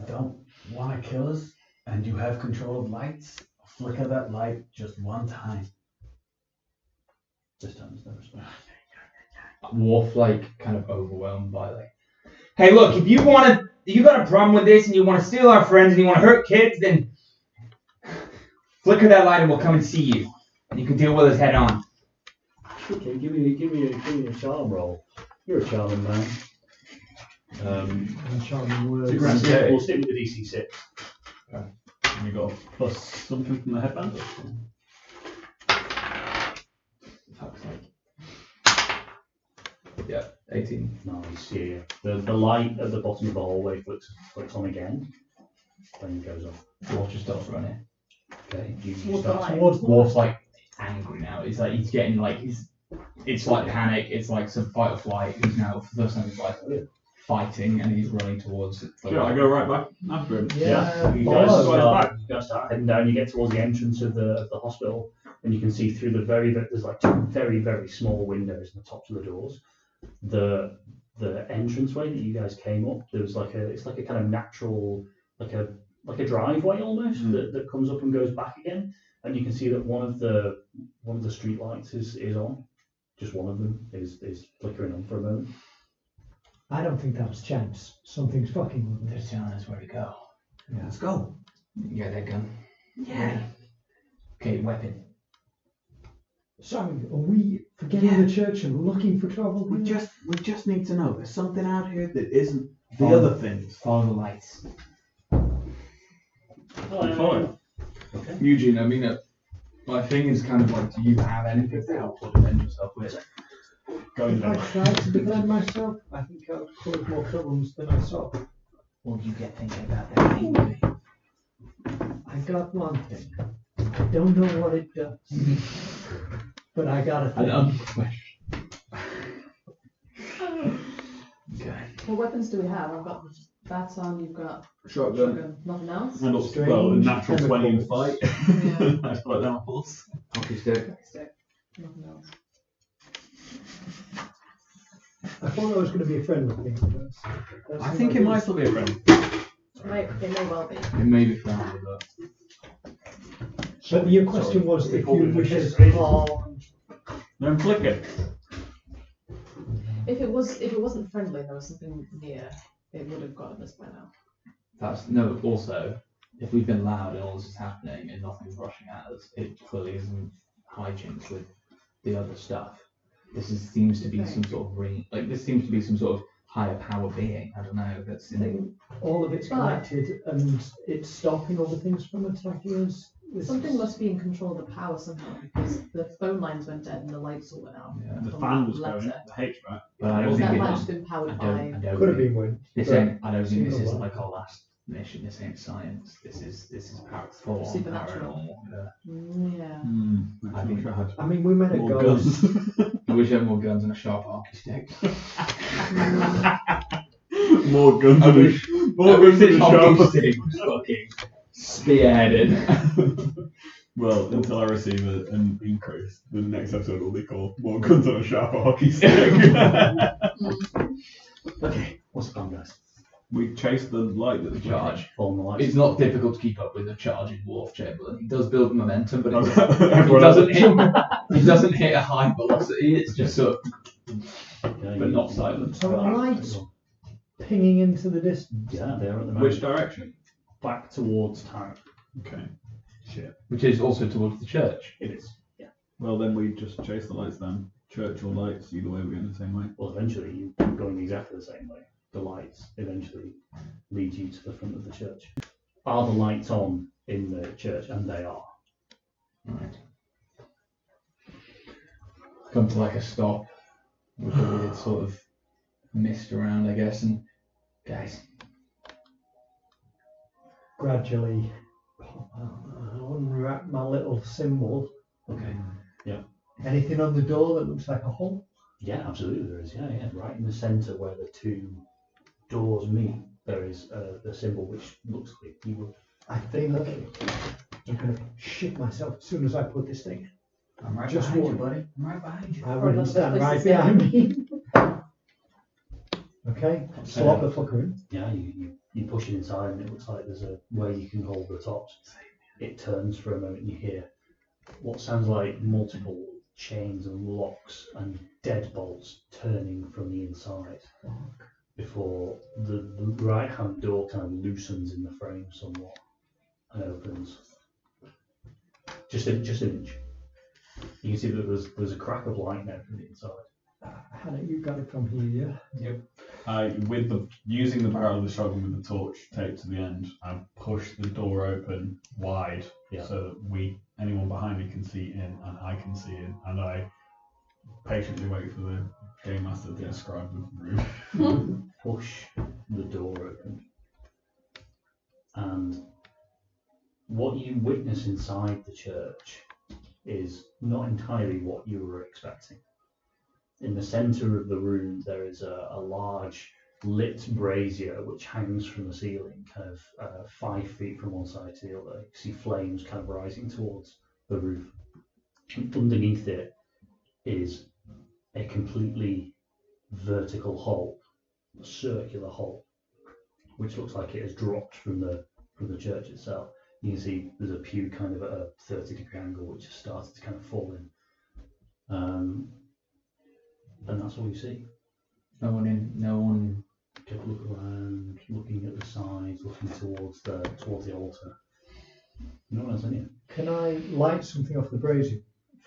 don't want to kill us and you have control of lights, flicker that light just one time. This time there's no response. Wharf, like, kind of overwhelmed by, like, hey, look, if you got a problem with this and you want to steal our friends and you want to hurt kids, then flicker that light and we'll come and see you. And you can deal with us head on. Okay, give me a charm roll. You're a charming man. Charming words. We'll stick with the DC 6. And you got a plus something from the headband? Fuck's sake. Yeah, 18. Nice, yeah. The light at the bottom of the hallway flicks on again, then it goes off. Wharf just starts running. Okay, you Towards the start light. Wharf's like angry now. It's like he's getting like it's like panic. It's like some fight or flight. He's now for the first time he's like fighting and he's running towards it. Sure, I go right back after him. Yeah. You follow. guys start heading down. You get towards the entrance of the hospital, and you can see through there's like two very, very small windows in the tops of the doors. The entranceway that you guys came up, it's like a kind of natural, like a driveway almost that comes up and goes back again, and you can see that one of the street lights is on. Just one of them is flickering on for a moment. I don't think that was chance. Something's fucking with They're this. telling us where to go. Yeah. Let's go. You got that gun? Yeah. Okay, weapon. Sorry, are we forgetting the church and looking for trouble? We just need to know there's something out here that isn't the Oh. other things. Follow the lights. Follow. Okay. Eugene, I mean, my thing is kind of like, do you have anything to help or defend yourself with? Going If I down. tried to defend myself, I think I would cause more problems than I saw. What did you get thinking about that thing? I got one thing. I don't know what it does, but I got a thing. Okay. What weapons do we have? I've got the baton, you've got Shotgun. shotgun. Nothing else? And also, Strange well, a natural 20 in chemicals. fight. Yeah. I feel like that pulse. Hockey stick. Stick. Nothing else. I thought that was going to be a friendly thing first. I think it might still be a friend. It may well be. It may be found with that. But your question was if you wish us harm. Then flick it. If it wasn't friendly, there was something near, it would have gotten us by now. Also, if we've been loud and all this is happening and nothing's rushing at us, it clearly isn't hijinks with the other stuff. Seems to be some sort of this seems to be some sort of higher power being. I don't know. That's All of it's connected and it's stopping other things from attacking us. Something must be in control of the power somehow because the phone lines went dead and the lights all went out. Yeah. The From fan that was going, letter. the HVAC. But I don't That think might have it, just been I powered don't, by. I don't Could have think- been wind. This but ain't. I don't think this single isn't light. like our last mission. This ain't science. This is full on Supernatural. paranormal. Yeah. I think I had I mean, we met a more ghost. guns. I wish I had more guns and a sharp hockey stick. More guns. I wish. More I wish guns this and a hockey sharp. stick was fucking spearheaded. Well, until I receive an increase, the next episode will be called "More Guns on a Sharp Hockey Stick." Okay, what's the plan, guys? We chase the light that's Charge. Follow the lights. It's not difficult to keep up with the charge in Wharf Chamberlain. He does build momentum, but he Everyone doesn't else- hit. He doesn't hit a high velocity. It's just sort of. Yeah, but not silent. So are lights pinging into the distance? Yeah, they are at the moment. Which direction? Back towards town. Okay. Shit. Which is also towards the church. It is. Yeah. Well, then we just chase the lights then. Church or lights, either way we're going the same way. Well, eventually you're going exactly the same way. The lights eventually lead you to the front of the church. Are the lights on in the church? And they are. Right. Come to like a stop with a weird sort of mist around, I guess, and guys, Gradually unwrap my little symbol. Okay. Anything on the door that looks like a hole? Yeah, absolutely there is. Yeah. Right in the centre where the two doors meet, there is the symbol which looks like you would. I think I'm going to shit myself as soon as I put this thing. I'm right Just behind one. you, buddy. I'm right behind you. I Or wouldn't another stand place right to stand. behind me. Okay, slot the fucker in. Yeah, you push it inside and it looks like there's a way you can hold the tops. It turns for a moment and you hear what sounds like multiple chains and locks and deadbolts turning from the inside before the right hand door kind of loosens in the frame somewhat and opens. Just an inch. You can see that there's a crack of light now from the inside. Hannah, you got it from here, yeah? Using the barrel of the shotgun with the torch taped to the end, I push the door open wide Yeah. so that anyone behind me can see in and I can see in, and I patiently wait for the game master to describe the room. Push the door open, and what you witness inside the church is not entirely what you were expecting. In the centre of the room, there is a large lit brazier which hangs from the ceiling, kind of 5 feet from one side to the other. You see flames kind of rising towards the roof. And underneath it is a completely vertical hole, a circular hole, which looks like it has dropped from the church itself. You can see there's a pew kind of at a 30-degree angle which has started to kind of fall in. And that's all you see. no one in, no one. Take a look around, looking at the sides, looking towards the altar. No one else in here. Can I light something off the brazier?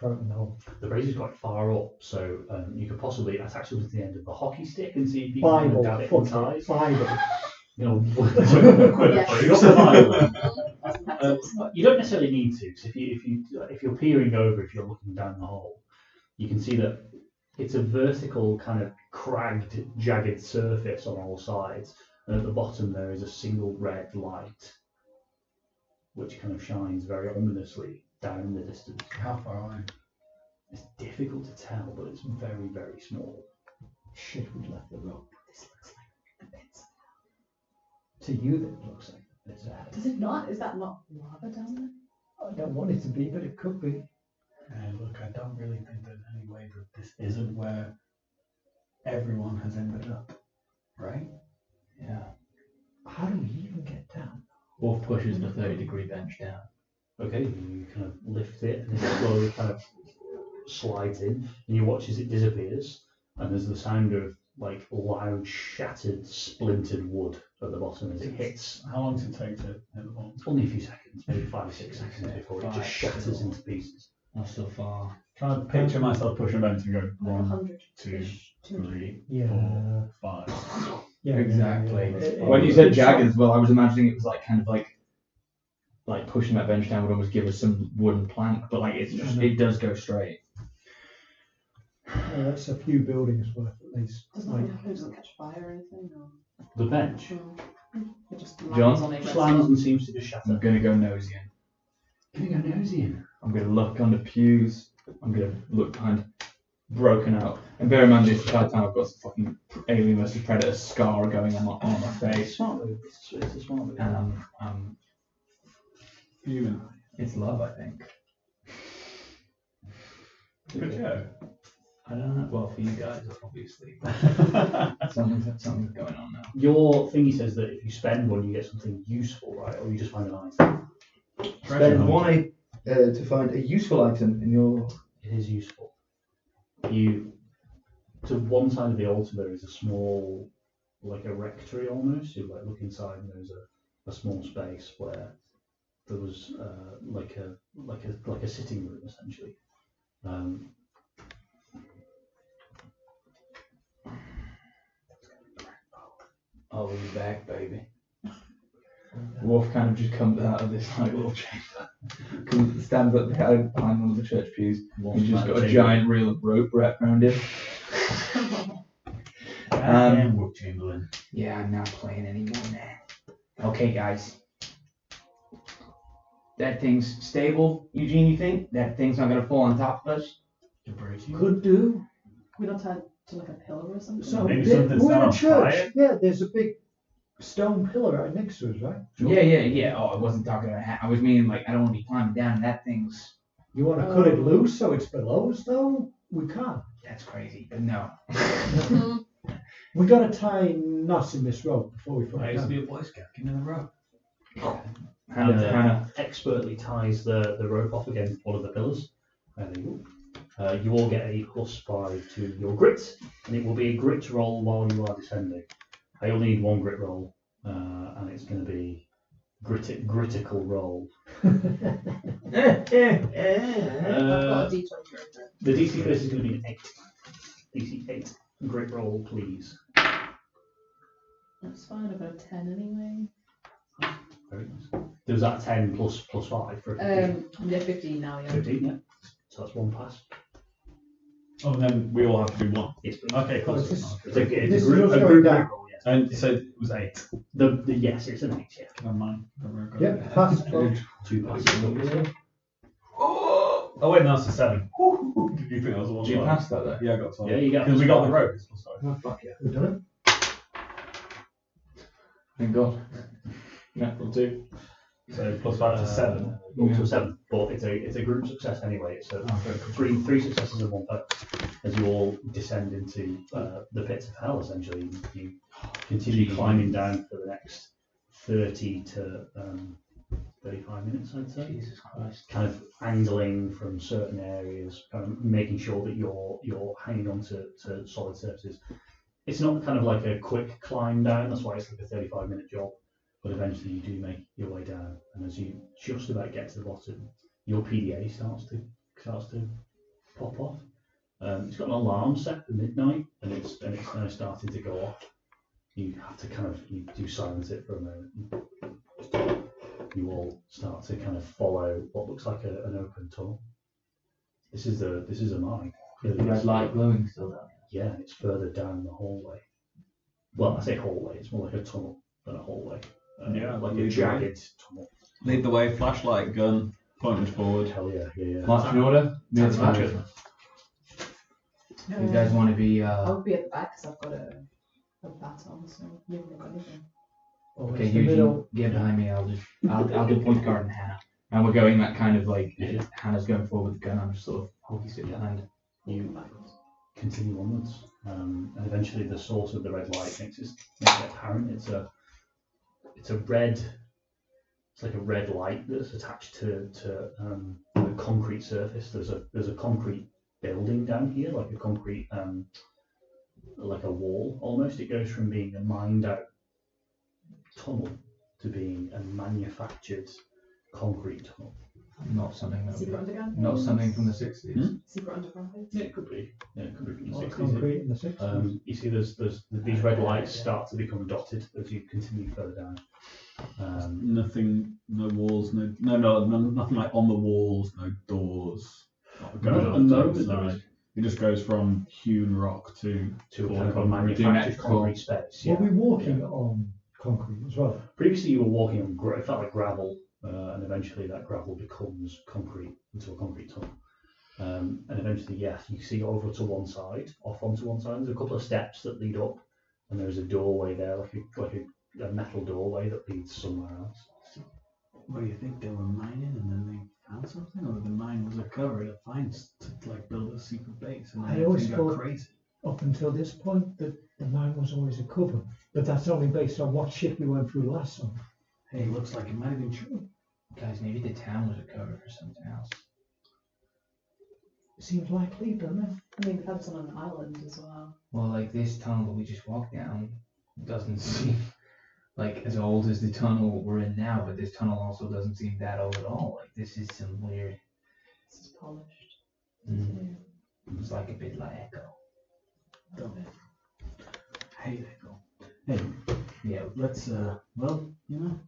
No. The brazier is quite far up, so you could possibly attach it to the end of the hockey stick and see if you can kind of Bible, dab it fuck inside. it, Bible. You know, Yes. you don't necessarily need to, because if you're peering over, if you're looking down the hole, you can see that it's a vertical kind of cragged, jagged surface on all sides, and at the bottom there is a single red light, which kind of shines very ominously down in the distance. How far away? It's difficult to tell, but it's very, very small. Shit, we left the rope. This looks like the pits. To you, that it looks like it's a head. Does it not? Is that not lava down there? I don't want it to be, but it could be. Look, I don't really think there's any way that this isn't where everyone has ended up, right? Yeah. How do we even get down? Wolf pushes the 30-degree bench down. Okay, you kind of lift it and it slowly kind of slides in, and you watch as it disappears, and there's the sound of like loud, shattered, splintered wood at the bottom as it hits. How long does it take to hit the bottom? Only a few seconds, maybe 5 or 6 seconds before it just shatters into pieces. Not so far. Try to picture myself pushing bench and go Like 1, 100 2, ish. 3, Yeah. 4, 5. Yeah, Exactly. yeah. When you said jagged as well, I was imagining it was like kind of like like pushing that bench down would almost give us some wooden plank, but like it's just it does go straight. That's a few buildings worth at least. Does Like, nothing happen? It doesn't catch fire or anything? Or... The bench It just John? lands on it. slams and seems to just shatter. I'm gonna go nosy in. Can you go nosy in? I'm gonna look under pews. I'm gonna look behind broken out. And bear in mind this entire time I've got some fucking Alien vs Predator scar going on my face. Smart move. It's a smart move. And Fuming. it's love, I think. Good show. I don't know. Well, for you guys, obviously. Something's going on now. Your thingy says that if you spend one, you get something useful, right? Or you just find an item. Spend one to find a useful item in your. It is useful. To one side of the altar there is a small, like a rectory almost. You like look inside and there's a small space where there was like a sitting room essentially. I'll be back, baby. Wharf kind of just comes out of this like little chamber, stands up behind one of the church pews. He's just got a giant reel of rope wrapped around him. Wharf Chamberlain. Yeah, I'm not playing anymore now. Okay, guys. That thing's stable, Eugene, you think? That thing's not gonna fall on top of us? could do. We not tied to like a pillar or something? So Maybe there- something's we're in not a on church. fire. Yeah, there's a big stone pillar right next to us, right? Yeah. Oh, I wasn't talking about that. I was meaning like I don't want to be climbing down and that thing's... You want to cut it loose so it's below us, though? We can't. That's crazy, but no. We got to tie knots in this rope before we put I it used to down. be a Boy Scout. Give me the rope. Hannah. Expertly ties the rope off against one of the pillars. There you go. You all get a +5 to your grit, and it will be a grit roll while you are descending. I only need one grit roll, and it's going to be critical roll. I've got a D20 right there. The DC for this is going to be an 8. DC 8. Grit roll, please. That's fine, I've got a 10 anyway. Very nice. There was that 10 plus 5 for a 15. Yeah, 15 now, yeah. 15, yeah. So that's one pass. Oh, and then we all have to do one. Yes, please. Okay, cool. This is- It's a This is group us going group down. roll, yes. And you said it was 8. Yes, it's an 8, yeah. Never mind. Yeah, pass. 2 passes. Oh wait, no, it's a 7. Did you think that was a 1? Did you pass that though? Yeah, I got 12. Yeah, you got Because we got the +5. rope. It's +5. Oh, fuck yeah. We've done Thank God. Natural 2. So +5 to 7. Up to 7, but it's a group success anyway. It's three successes and one fail. As you all descend into the pits of hell, essentially, you continue climbing down for the next 30 to 35 minutes, I'd say. Jesus Christ. Kind of angling from certain areas, kind of making sure that you're hanging on to solid surfaces. It's not kind of like a quick climb down. That's why it's like a 35-minute job. But eventually you do make your way down, and as you just about get to the bottom, your PDA starts to pop off. It's got an alarm set for midnight, and it's now starting to go off. You have to you do silence it for a moment. You all start to kind of follow what looks like an open tunnel. This is a mine. The red light glowing still down. Yeah, it's further down the hallway. Well, I say hallway. It's more like a tunnel than a hallway. Yeah, like a lead the jagged tunnel. Lead the way, flashlight, gun, pointed forward. Hell yeah. March in order. That's March. magic. You guys want to be I'll be at the back because I've got a baton, so you haven't got anything. Oh, okay, it's the Eugene, middle. get behind me. I'll do point guard and Hannah. And we're going that kind of like Hannah's going forward with the gun. I'm just sort of hokey sit behind. You continue onwards, and eventually the source of the red light makes it apparent. It's like a red light that's attached to a concrete surface. There's a concrete building down here, like a concrete like a wall almost. It goes from being a mined out tunnel to being a manufactured concrete tunnel. Not something that Secret underground? not something from the 60s. Secret underground place? Yeah, it could be. Yeah, it could be from the Or 60s. concrete in the 60s. You see, there's these red lights start to become dotted as you continue further down. Nothing, no walls, nothing like on the walls, no doors. Not at the moment, there Inside. is. It just goes from hewn rock to To a Or kind of a concrete. manufactured Geometrical. concrete space. Were Yeah. we walking on concrete as well? Previously, you were walking on it felt like gravel, and eventually that gravel becomes concrete into a concrete tunnel. And eventually, yes, you see over to one side, off onto one side. There's a couple of steps that lead up, and there's a doorway there, like a metal doorway that leads somewhere else. What do you think? They were mining and then they found something, or the mine was a cover to find to like build a secret base, and then I always everything got thought- crazy. Up until this point, the mine was always a cover, but that's only based on what ship we went through last summer. Hey, looks like it might have been true. Guys, maybe the town was a cover for something else. Seems likely, doesn't it? I mean, that's on an island as well. Well, like this tunnel that we just walked down doesn't seem like as old as the tunnel we're in now, but this tunnel also doesn't seem that old at all. Like this is some weird. This is polished. Mm, it's like a bit like Echo. Don't it? Hey, they go. Hey, Yeah. let's well,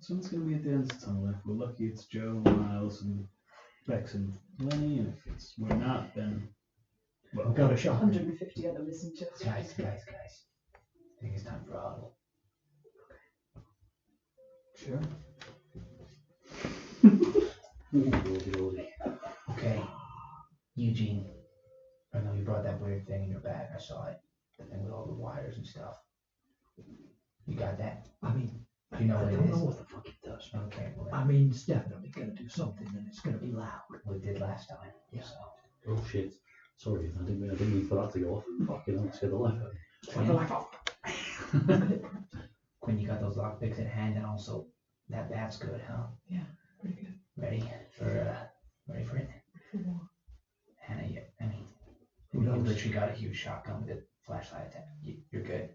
someone's gonna be at the end of the tunnel. If we're lucky, it's Joe, Miles, and Bex and Lenny, and if we're not, then We've got a shot. 150 other missing children. Guys. I think it's time for a huddle. sure. Lordy. Okay, Eugene. I know you brought that weird thing in your bag. I saw it. The thing with all the wires and stuff. You got that? I mean, You know I what it don't know is. what the fuck it does. Okay, well, I mean, it's definitely going to do something, and it's going to be loud. we did last time. Yeah. So. Oh shit. Sorry, I didn't mean for that to go off. Fucking hell, scared the life out of me. Turn the light off. Quinn, you got those lockpicks in hand, and also that bat's good, huh? Pretty good. Ready for it? Hannah, Who you've knows? literally got a huge shotgun with a flashlight attack. You're good.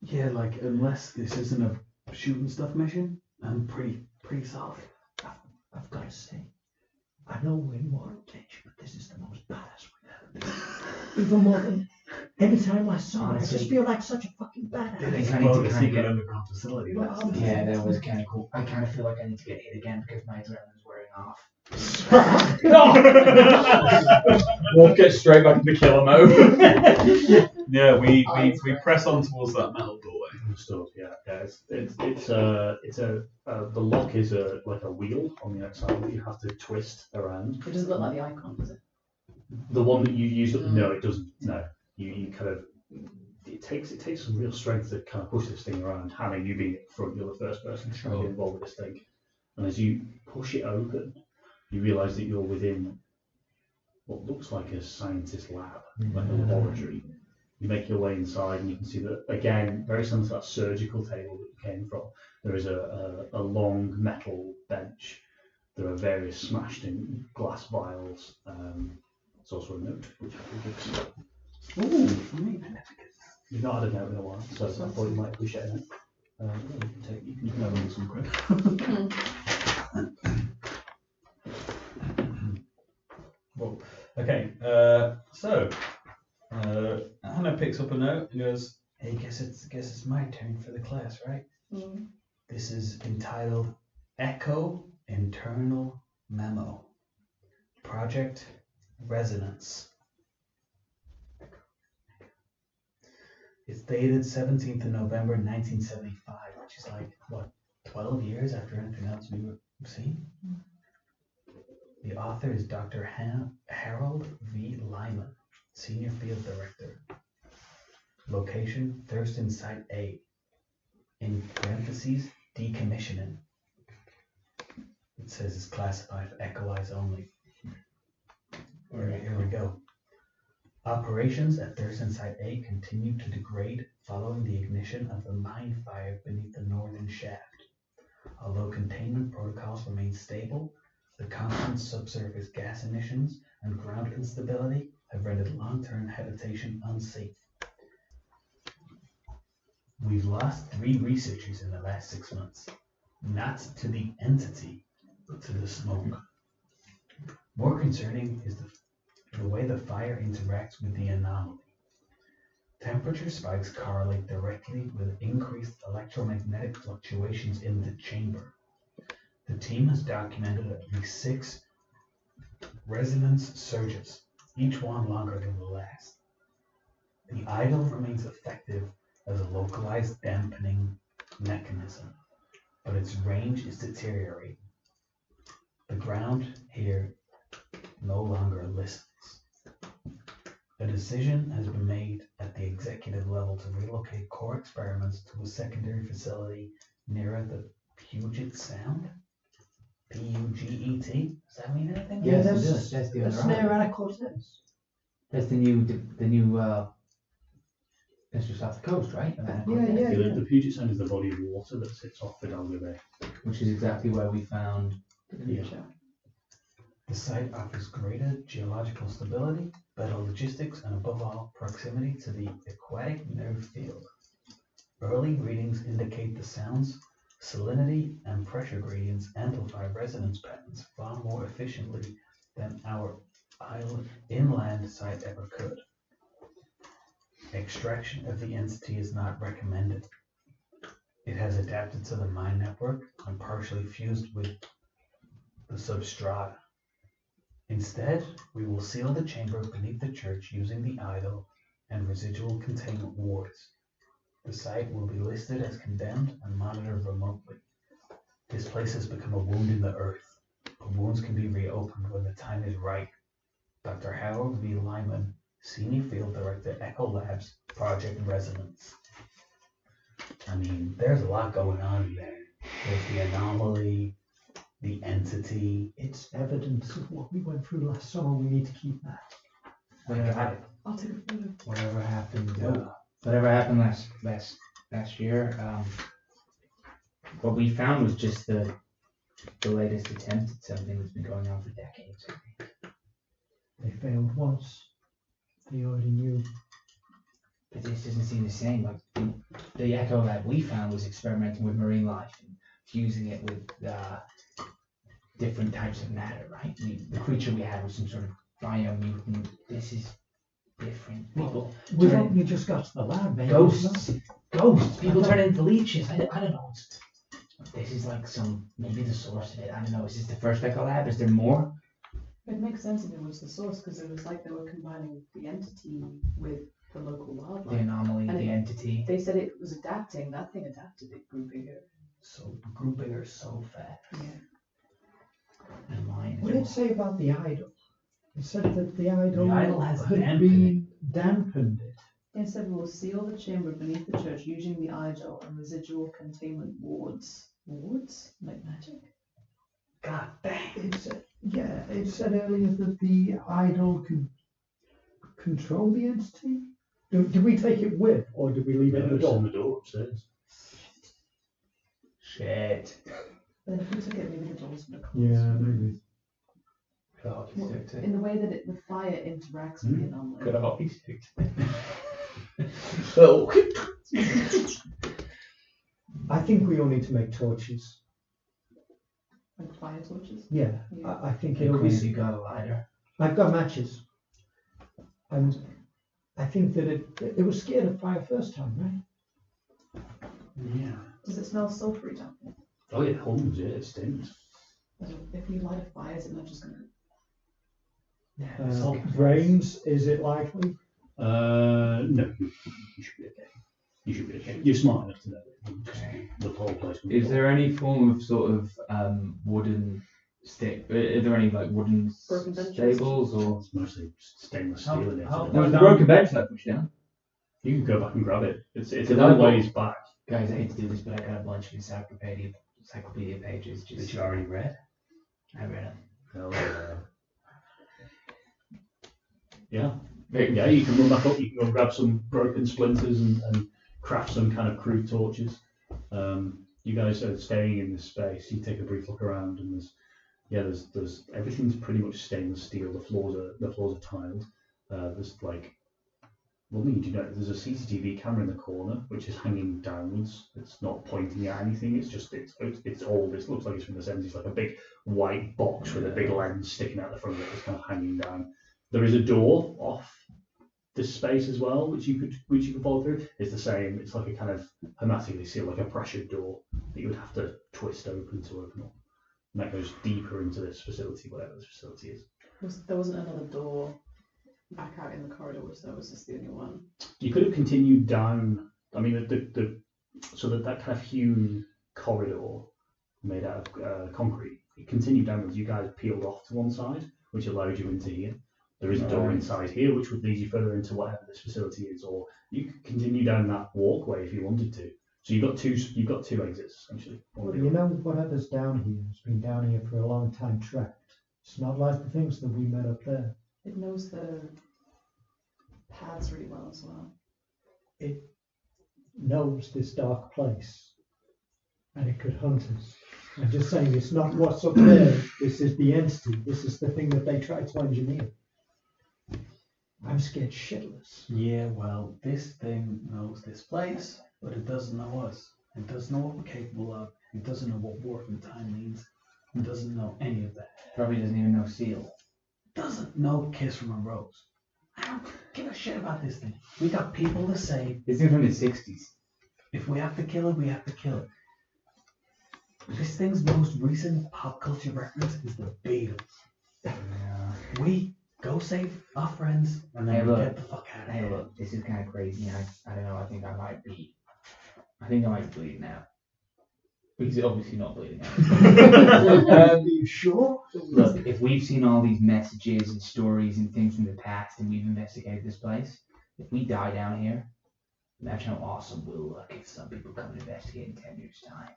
Yeah, like unless this isn't a shooting stuff mission, I'm pretty solid. I've got to say, I know we're in more tension, but this is the most badass we've ever been. Even more than any time last summer. I Honestly. just feel like such a fucking They badass. kind of Explode need a to secret get. underground facility. Well, That's Yeah, that was kind of cool. I kind of feel like I need to get hit again because my adrenaline's wearing off. Wolf gets straight back into killer mode. Yeah, we press on towards that metal doorway. Understood. Yeah. It's the lock is like a wheel on the outside that you have to twist around. It doesn't look like the icon, does it? The one that you used up, no, it doesn't. No, you kind of. It takes some real strength to kind of push this thing around. Hannah, you being at the front, you're the first person trying to get involved with this thing. And as you push it open, you realise that you're within what looks like a scientist's lab, like a laboratory. You make your way inside, and you can see that again, very similar to that surgical table that you came from. There is a long metal bench. There are various smashed in glass vials. There's also a note which I can give to you. Ooh, for me. You've not had a note in a while, so I thought you might appreciate it. You can have some quick. Well, okay, so Hannah picks up a note and goes, Hey, guess it's my turn for the class, right? Mm. This is entitled Echo Internal Memo. Project Resonance. It's dated 17th of November 1975, which is like, what, 12 years after anything else we've seen? The author is Dr. Harold V. Lyman, Senior Field Director. Location, Thurston Site A. In parentheses, decommissioning. It says it's classified for Echo Eyes only. Alright, here we go. Operations at Thurston Site A continue to degrade following the ignition of the mine fire beneath the northern shaft. Although containment protocols remain stable, the constant subsurface gas emissions and ground instability have rendered long-term habitation unsafe. We've lost 3 researchers in the last 6 months, not to the entity, but to the smoke. More concerning is the way the fire interacts with the anomaly. Temperature spikes correlate directly with increased electromagnetic fluctuations in the chamber. The team has documented at least 6 resonance surges, each one longer than the last. The idol remains effective as a localized dampening mechanism, but its range is deteriorating. The ground here no longer listens. A decision has been made at the executive level to relocate core experiments to a secondary facility nearer the Puget Sound. Puget? Does that mean anything? Yes, that's, it does. That's the that's other near island. Cortez. That's the new that's just off the coast, right? Yeah. The Puget Sound is the body of water that sits off Fidalgo Bay. Which is exactly where we found. Yeah. The site offers greater geological stability, better logistics, and above all, proximity to the aquatic nerve field. Early readings indicate the sound's salinity and pressure gradients amplify resonance patterns far more efficiently than our inland site ever could. Extraction of the entity is not recommended. It has adapted to the mine network and partially fused with the substrata. Instead, we will seal the chamber beneath the church using the idol and residual containment wards. The site will be listed as condemned and monitored remotely. This place has become a wound in the earth, but wounds can be reopened when the time is right. Dr. Harold V. Lyman, Senior Field Director, Echo Labs, Project Resonance. I mean, there's a lot going on in there. There's the anomaly, the entity. It's evidence of what we went through last summer. We need to keep that. I'll take a photo. Whatever happened last year, what we found was just the latest attempt at something that's been going on for decades. I think. They failed once. They already knew. But this doesn't seem the same. Like the Echo Lab we found was experimenting with marine life and fusing it with different types of matter, right? The creature we had was some sort of biomutant. This is different. People We've only just got to the lab, man. ghosts. People turn into leeches. I don't know. This is like maybe the source of it. I don't know. Is this the first Echo Lab? Is there more? It makes sense if it was the source, because it was like they were combining the entity with the local wildlife. The anomaly, And the entity. They said it was adapting. That thing adapted. It grew bigger. So grew bigger so fast. Yeah. And mine. What did it say about the idol? It said that the idol has had dampened dampened it. They said we will seal the chamber beneath the church using the idol and residual containment wards. Wards? Like magic? God dang. It said earlier that the idol could control the entity. Did we take it with, or did we leave it at the It's on door? the door upstairs. Shit. Then if we took it, maybe the doors would have closed. Yeah, maybe. God, Well, in the way that the fire interacts with the anomaly. Good hockey stick. I think we all need to make torches. Like fire torches. Yeah, Yeah. I think Hey, it'll Quinn, be. have you got a lighter? I've got matches, and I think that it was scared of fire first time, right? Yeah. Does it smell sulfury down here? Oh, it hums, yeah, it stinks. If you light a fire, is it not just going to... Brains, is it likely? No, you should be okay. You should be okay. You're smart enough to know that the whole place will be Is there any form of sort of wooden stick? Are there any like wooden Broken benches? stables or? It's mostly stainless steel in it. how- isn't No, it? it's a broken bench that I pushed down. You can go back and grab it. It's a Did I little go- ways back. Guys, I hate to do this, but I got a bunch of encyclopedia pages. That you already read? I read them. Hell, yeah. Yeah, you can run back up, you can go grab some broken splinters and craft some kind of crude torches. You guys are staying in this space, you take a brief look around and there's everything's pretty much stainless steel, the floors are tiled. There's like one thing you do know, there's a CCTV camera in the corner which is hanging downwards. It's not pointing at anything, it's old, it looks like it's from the 70s, like a big white box with a big lens sticking out the front of it that's kind of hanging down. There is a door off this space as well, which you could follow through. It's the same. It's like a kind of hermetically sealed, like a pressured door that you would have to twist open to open up. and that goes deeper into this facility, whatever this facility is. There wasn't another door back out in the corridor, was there? Was this the only one? You could have continued down. I mean, so that kind of hewn corridor made out of concrete. It continued downwards. You guys peeled off to one side, which allowed you into here. There is a door inside here, which would lead you further into whatever this facility is, or you could continue down that walkway if you wanted to. So you've got two exits essentially. Well, you know, whatever's down here has been down here for a long time trapped. It's not like the things that we met up there. It knows the paths really well as well. It knows this dark place, and it could hunt us. I'm just saying, it's not what's up there. This is the entity. This is the thing that they tried to engineer. I'm scared shitless. Yeah, well, this thing knows this place, but it doesn't know us. It doesn't know what we're capable of. It doesn't know what Wharf and time means. It doesn't know any of that. Probably doesn't even know seal. Doesn't know kiss from a rose. I don't give a shit about this thing. We got people to save. This thing from the 60s. If we have to kill it, we have to kill it. This thing's most recent pop culture reference is the Beatles. We go save our friends and then we get the fuck out of Hey, here. look, this is kind of crazy. I don't know. I think I might be bleeding out. He's obviously not bleeding out. Are you sure? Look, if we've seen all these messages and stories and things from the past, and we've investigated this place, if we die down here, imagine how awesome we'll look if some people come and investigate in 10 years' time.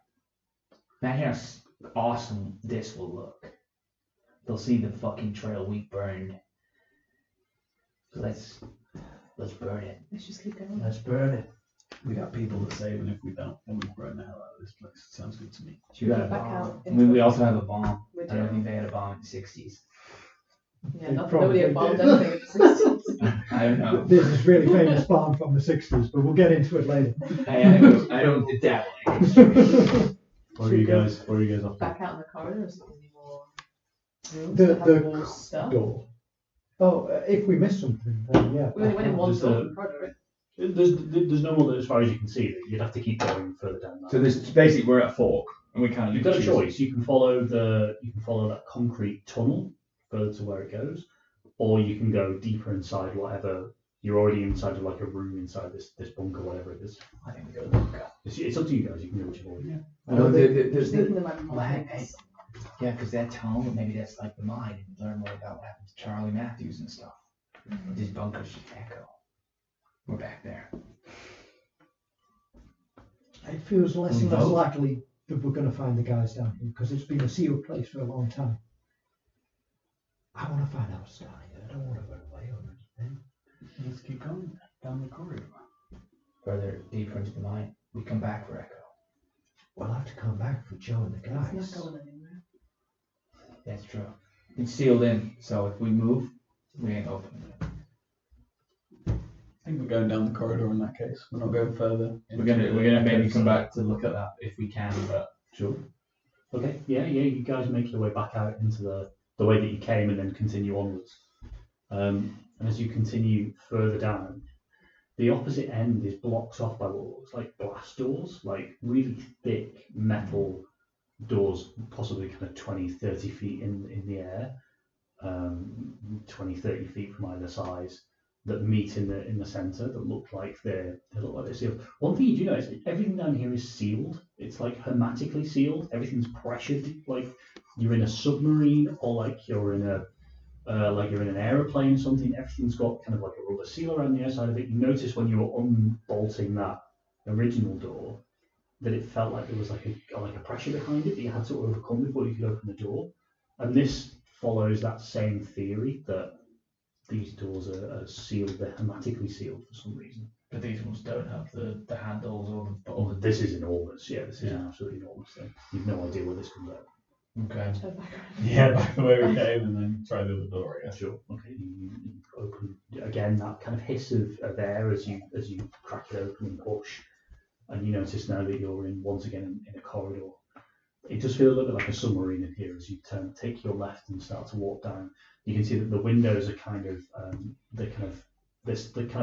Imagine how awesome this will look. They'll see the fucking trail we burned. So let's burn it. Let's just keep going. Let's burn it. We got people to save, and if we don't, then we burn the hell out of this place. Sounds good to me. You got a Back bomb. out I mean, we also have a bomb. We I don't do. think they had a bomb in the 60s. Yeah, They nobody probably had bombed did. anything in the 60s. I don't know. This is really famous barn from the 60s, but we'll get into it later. I don't dabble in history. Where are you guys off to? Back out in the corridor, is there any more rooms The- that the have more stuff? Door. Oh, if we miss something, then yeah. We only went in one Just door a- in the corridor, right? There's no more as far as you can see. You'd have to keep going further down that. So this basically we're at a fork, and we kind of You've got a choose. choice. You can follow that concrete tunnel further to where it goes, or you can go deeper inside whatever. You're already inside of like a room inside this bunker, whatever it is. I think we go to the bunker. It's up to you guys. You can do whichever way. I know they- Just thinking there might be more Well, hey, things. Yeah, because that tunnel, maybe that's like the mine, and learn more about what happened to Charlie Matthews and stuff. This bunker's just echo. We're back there. It feels less We and less vote. likely that we're going to find the guys down here because it's been a sealed place for a long time. I want to find out what's down here. I don't want to run away or anything. Let's keep going down the corridor. Further deeper into the mine, we come back for echo. We'll have to come back for Joe and the guys. It's not going anywhere. That's true. It's sealed in, so if we move, we ain't opening it. I think we're going down the corridor in that case. We're not going further. We're gonna maybe come back to look at that if we can, but Sure. Okay. Yeah. You guys make your way back out into the way that you came, and then continue onwards. And as you continue further down, the opposite end is blocked off by what looks like glass doors, like really thick metal doors, possibly kind of 20, 30 feet in the air, 20, 30 feet from either side, that meet in the centre, that look like they're sealed. One thing you do know is everything down here is sealed. It's like hermetically sealed. Everything's pressured, like you're in a submarine or like you're in an aeroplane or something. Everything's got kind of like a rubber seal around the outside of it. You notice when you were unbolting that original door that it felt like there was like a pressure behind it that you had to overcome before you could open the door. And this follows that same theory that these doors are sealed, they're hermetically sealed for some reason. but these ones don't have the handles or Oh, this is enormous. Yeah, this is an Yeah. absolutely enormous thing. You've no idea where this comes out. okay. Turn back around. Yeah, back the way we came and then try the other door, I guess. Sure. Okay. You open again that kind of hiss of air as you crack it open and push, and you notice now that you're once again in a corridor. It does feel a little bit like a submarine in here as you take your left and start to walk down. You can see that the windows are kind of they're kind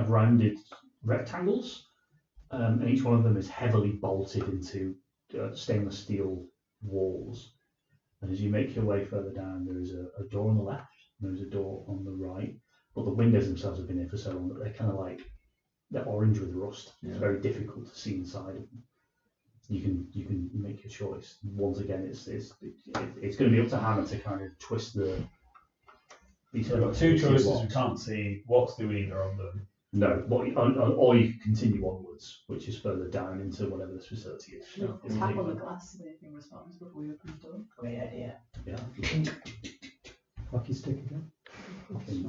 of rounded rectangles, and each one of them is heavily bolted into stainless steel walls. And as you make your way further down, there is a door on the left, and there is a door on the right. But the windows themselves have been here for so long that they're kind of like, they're orange with rust. It's very difficult to see inside of them. You can make your choice. Once again, it's going to be up to Hannah to kind of twist the. We've got two choices. We can't see what's do either of them. No, or you can continue onwards, which is further down into whatever this facility is. Tap on the glass so anything responds before we open the door. Great idea. Yeah. Hockey stick again.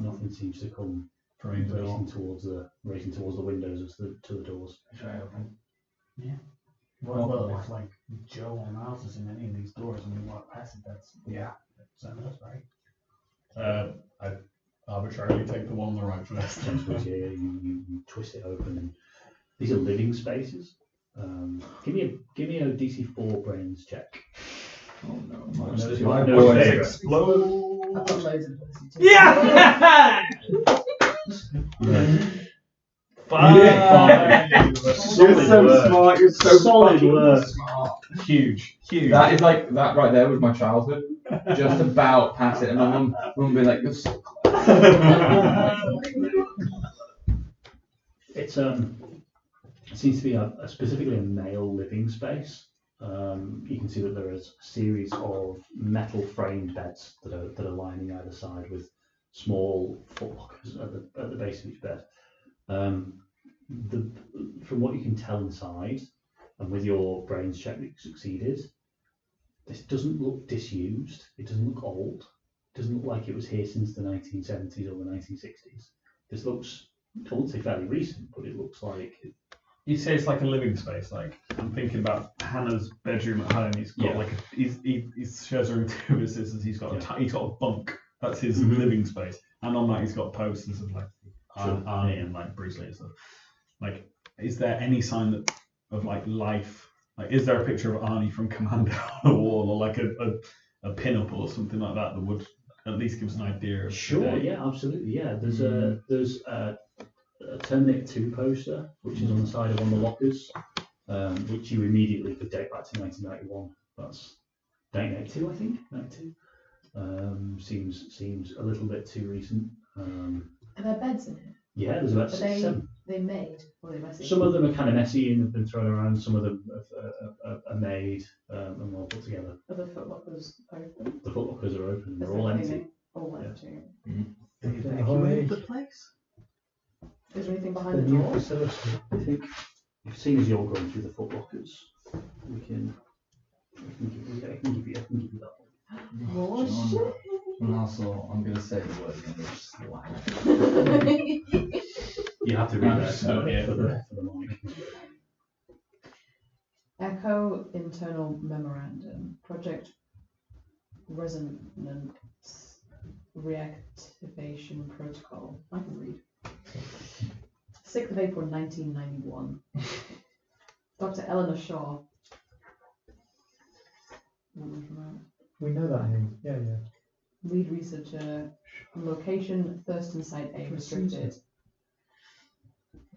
Nothing seems to come racing towards the windows as to the doors. Try open. Well, if like Joe or Miles is in any of these doors and we walk past it, that's us, right? I arbitrarily take the one on the right first. You twist it open, and these are living spaces. Give me a DC 4 brains check. Oh no. My No boys favour. explode. I've got loads of ability too. Yeah! 5. You're so smart. You're so Solid fucking work. smart. Huge. That is like that right there was my childhood. Just about past it, and my mum being like, "You're so It's it seems to be specifically a male living space. You can see that there is a series of metal framed beds that are lining either side with small footlockers at the base of each bed. From what you can tell inside, and with your brains check that you succeeded, this doesn't look disused. It doesn't look old. It doesn't look like it was here since the 1970s or the 1960s. This looks, I wouldn't say fairly recent, but it looks like. You say it's like a living space. Like I'm thinking about Hannah's bedroom at home. He's got like he shares a room with two of his sisters. He's got he's got a bunk. That's his living space, and on that he's got posters of like Arnie and like Bruce Lee and stuff. Like, is there any sign of like life? Like, is there a picture of Arnie from Commando on the wall, or like a pin-up or something like that would at least give us an idea of? Sure, yeah, absolutely, yeah. There's a Terminator 2 poster, which is on the side of one of the lockers, which you immediately could date back to 1991. That's 1992, I think. 92. Seems a little bit too recent. Are there beds in here? Yeah, there's about Are 6, they 7. They made or they messy? Some of them are kind of messy and have been thrown around. Some of them are made and well put together. Are the footlockers open? The footlockers are open. They're Is all there empty. anything? All empty. They evacuated the place? Is there anything behind The the new door? facility, I think. As soon as you're going through the footlockers, I can give you that one. Oh shit! And also, I'm gonna say the word slang. You have to read I'm that so for here. the mic. Echo internal memorandum. Project resonance reactivation protocol. I can read. 6th of April 1991. Dr. Eleanor Shaw. We know that name. Yeah. Lead researcher. Location Thurston Site A restricted.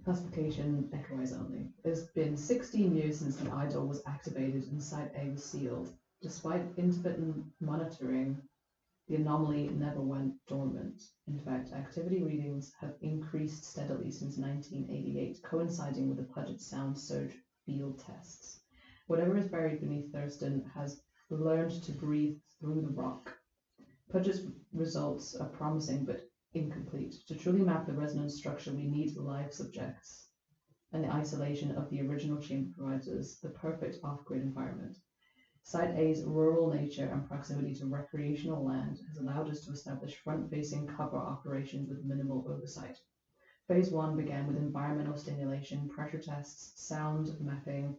Classification Echo Eyes only. It's been 16 years since the idol was activated and Site A was sealed. Despite intermittent monitoring, the anomaly never went dormant. In fact, activity readings have increased steadily since 1988, coinciding with the Puget Sound surge field tests. Whatever is buried beneath Thurston has learned to breathe through the rock. Puget's results are promising but incomplete. To truly map the resonance structure, we need live subjects, and the isolation of the original chamber provides us the perfect off-grid environment. Site A's rural nature and proximity to recreational land has allowed us to establish front-facing cover operations with minimal oversight. Phase 1 began with environmental stimulation, pressure tests, sound mapping,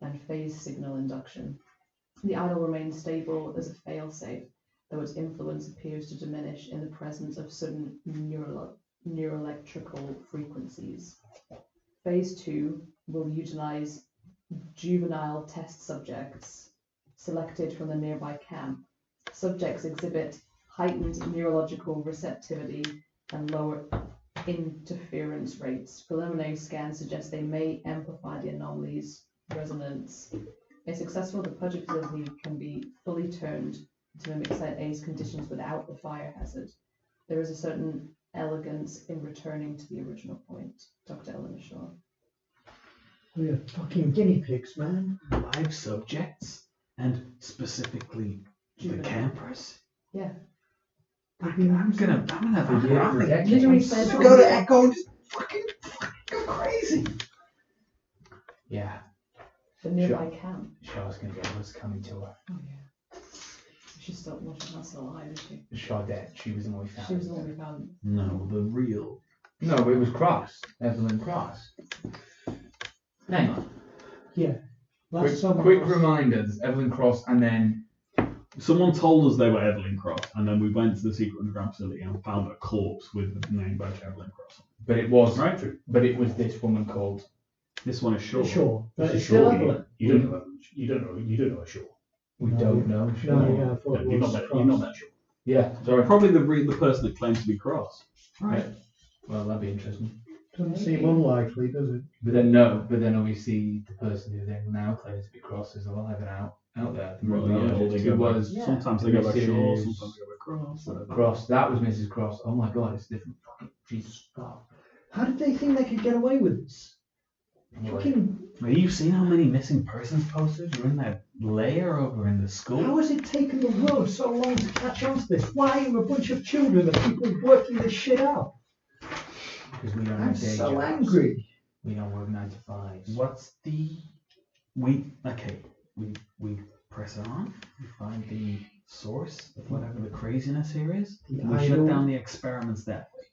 and phase signal induction. The idol remains stable as a fail-safe, though its influence appears to diminish in the presence of certain neuroelectrical frequencies. Phase 2 will utilize juvenile test subjects selected from the nearby camp. Subjects exhibit heightened neurological receptivity and lower interference rates. Preliminary scans suggest they may amplify the anomaly's resonance. If successful, the Puget facility can be fully turned to mimic Site A's conditions without the fire hazard. There is a certain elegance in returning to the original point. Dr. Eleanor Shaw. We're fucking guinea pigs, man. Live subjects, and specifically the Juvenile. campers. Yeah. I'm gonna have a Yeah. Literally said Just go to Echo and just fucking go crazy. Yeah. the nearby camp. Shaw's gonna get us coming to her. Oh yeah. She's still, well, she's not still alive, is she? Shaw dead. She was the one we found. She was the one we found. No, the real. No, it was Cross. Evelyn Cross. Hang on. Yeah. Quick, Last summer. quick reminder, there's Evelyn Cross and then Someone told us they were Evelyn Cross, and then we went to the secret underground facility and found a corpse with the name badge Evelyn Cross. but it was Right, true. but it was this woman called This one is short. Sure. But it's Sure, still you, Evelyn. you don't know. You don't know a Shaw. we No, don't know. No, yeah, I thought No, it you've was not met. Cross. You've not met Shaw. Yeah, sorry. Probably the person that claims to be Cross. Right. Well, that'd be interesting. Doesn't seem unlikely, does it? But then obviously the person who then now claims to be Cross is alive and out there. The Well, yeah, relative they who go was Yeah. Sometimes they go by Shaw, Mrs. sometimes they go by Cross. Whatever. Cross. That was Mrs. Cross. Oh my God, it's different. Fucking Jesus God. How did they think they could get away with this? Fucking, Have you seen how many missing persons posters are in that layer over in the school? how has it taken the world so long to catch on to this? Why are a bunch of children and people working this shit out? Because we don't I'm have day so jobs. angry. We don't work 9 to 5s. What's the we press on, we find the source of whatever the craziness here is. The We shut idol. down the experiments that way.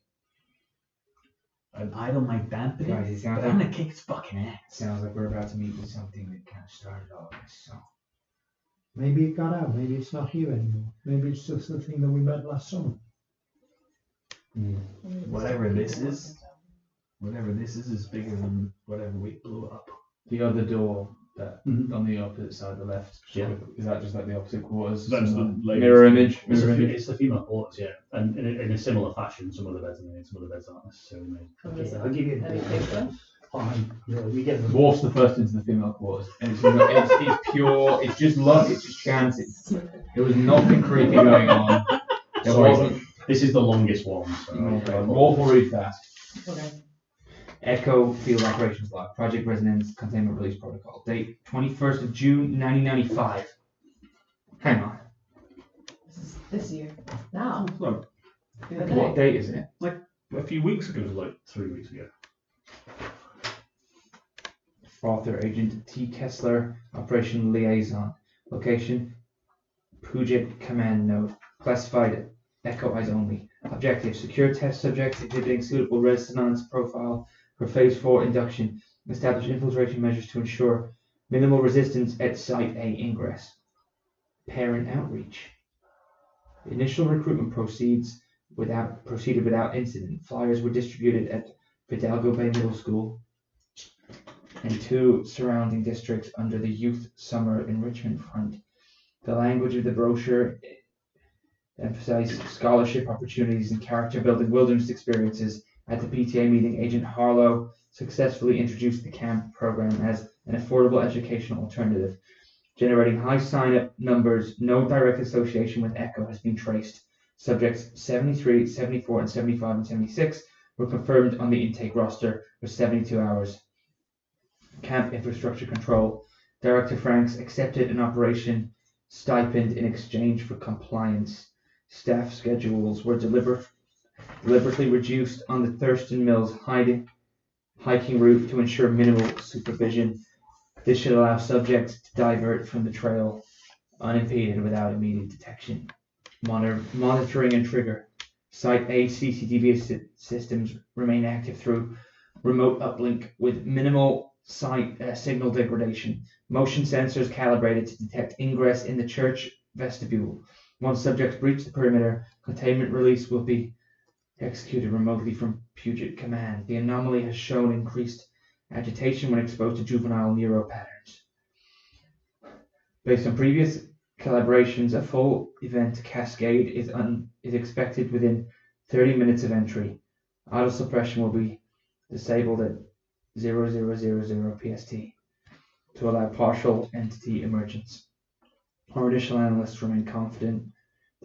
An idol might dampen Guys, it it, sounds but I'm like- gonna kick its fucking ass. Sounds like we're about to meet with something that kind of started all this. So Maybe it got out. Maybe it's not here anymore. Maybe it's just the thing that we met last summer. Whatever this is bigger than whatever we blew up. The other door that Mhm. on the opposite side, the left. Yeah. Is that just like the opposite quarters? That's the ladies. mirror image. It's Mirror the, image. it's the female quarters, yeah. And in a similar fashion, some of the beds are made, some of the beds aren't necessarily made. I'll give you Any a picture? fine. Yeah, we get them. Dwarf's the first into the female quarters, and it's pure. It's just luck. It's just chance. There was nothing creepy going on. There Sorry, wasn't. This is the longest one. So Wolf will read fast. Okay. Echo Field Operations Log, Project Resonance Containment Release Protocol. Date 21st of June 1995. Hang on. This is this year. Now. So, The other What day. date is it? a few weeks ago. it was like 3 weeks ago. Author Agent T. Kessler, Operation Liaison. Location Puget Command Node. Classified Echo Eyes Only. Objective secure test subjects exhibiting suitable resonance profile for Phase 4 induction. Establish infiltration measures to ensure minimal resistance at Site A ingress. Parent outreach. Initial recruitment proceeded without incident. Flyers were distributed at Fidalgo Bay Middle School and 2 surrounding districts under the Youth Summer Enrichment Fund. The language of the brochure emphasized scholarship opportunities and character-building wilderness experiences. At the PTA meeting, Agent Harlow successfully introduced the camp program as an affordable educational alternative, generating high sign-up numbers. No direct association with Echo has been traced. Subjects 73, 74, and 75 and 76 were confirmed on the intake roster for 72 hours. Camp Infrastructure Control. Director Franks accepted an operation stipend in exchange for compliance. Staff schedules were deliberately reduced on the Thurston Mills hiking route to ensure minimal supervision. This should allow subjects to divert from the trail unimpeded without immediate detection. Monitoring and trigger. Site A CCTV systems remain active through remote uplink with minimal site signal degradation. Motion sensors calibrated to detect ingress in the church vestibule. Once subjects breach the perimeter, containment release will be executed remotely from Puget Command. The anomaly has shown increased agitation when exposed to juvenile neuro patterns. Based on previous collaborations, a full event cascade is expected within 30 minutes of entry. Auto suppression will be disabled at 0000 PST to allow partial entity emergence. Our initial analysts remain confident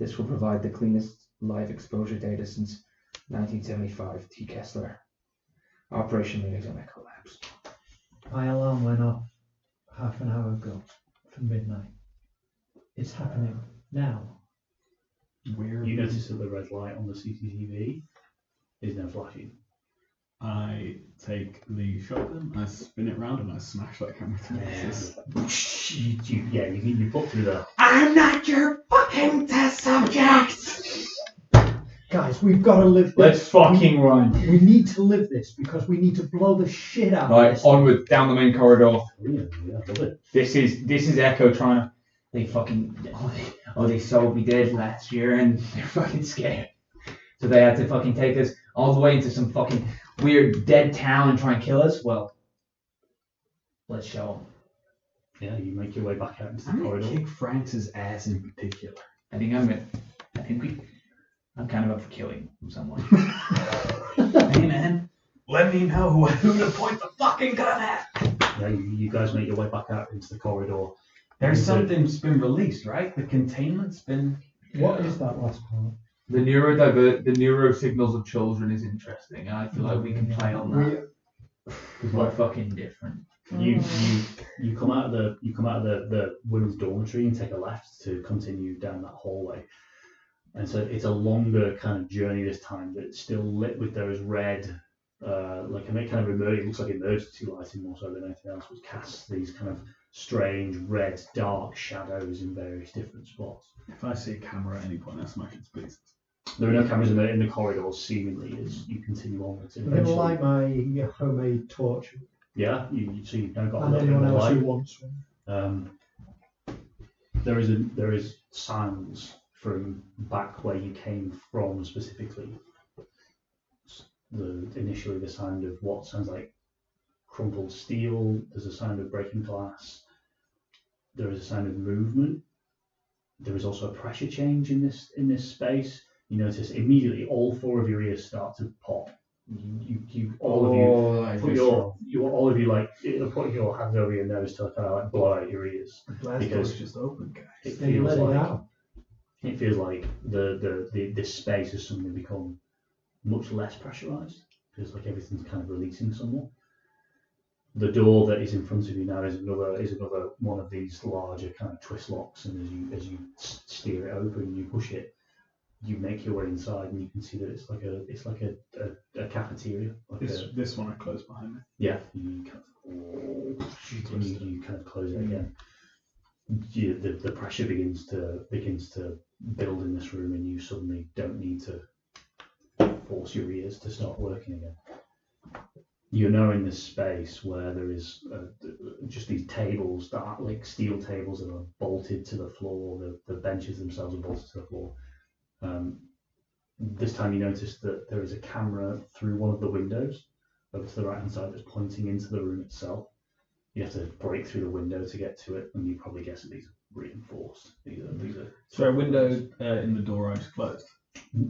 This will provide the cleanest live exposure data since 1975. T. Kessler. Operation Liaison collapse. My alarm went off half an hour ago for midnight. It's happening now. Where You notice that the red light on the CCTV is now flashing. I take the shotgun, I spin it round, and I smash that camera to pieces. You put through the. I'm not your fucking test subject! Guys, we've got to live this. Let's fucking run. We need to live this because we need to blow the shit out of Right, this. onward, down the main corridor. Oh, yeah, I love it. This is Echo trying to. They fucking they sold me dead last year and they're fucking scared. So they had to fucking take us all the way into some fucking weird dead town and try and kill us. Well, let's show them. Yeah, you make your way back out into the I'm gonna corridor. kick Francis' ass in particular. I'm kind of up for killing someone. Hey man, Let me know who to point the fucking gun at. Yeah, you guys make your way back out into the corridor. There's So- something's been released, right? The containment's been. What is that last part? The neuro signals of children is interesting, and I feel like we can play on that. because we're fucking different. You come out of the women's dormitory and take a left to continue down that hallway, and so it's a longer kind of journey this time, but it's still lit with those red, like a kind of it looks like emergency lighting more so than anything else, which casts these kind of strange red dark shadows in various different spots. If I see a camera at any point, I smash it to pieces. There are no cameras in the corridors seemingly as you continue onwards. I'm going to light my homemade torch. Yeah, so you've now got a And little bit anyone of else light. who wants one. There is sounds from back where you came from specifically. Initially the sound of what sounds like crumpled steel. There's a sound of breaking glass. There is a sound of movement. There is also a pressure change in this space. You notice immediately all four of your ears start to pop. All of you like put your hands over your nose to kind of like blow out your ears. The blast Because- door's just open, guys. It Then you feels let it like out. this space has suddenly become much less pressurized. Feels like everything's kind of releasing somewhat. The door that is in front of you now is another one of these larger kind of twist locks, and as you steer it open and you push it, you make your way inside and you can see that it's like a cafeteria. This one I close behind me. Yeah, you kind of close it again. The pressure begins to build in this room, and you suddenly don't need to force your ears to start working again. You're now in this space where there is just these tables that are like steel tables that are bolted to the floor. The benches themselves are bolted to the floor. This time you notice that there is a camera through one of the windows over to the right hand side that's pointing into the room itself. You have to break through the window to get to it, and you probably guess that these are reinforced. These are So a window in the door I just closed.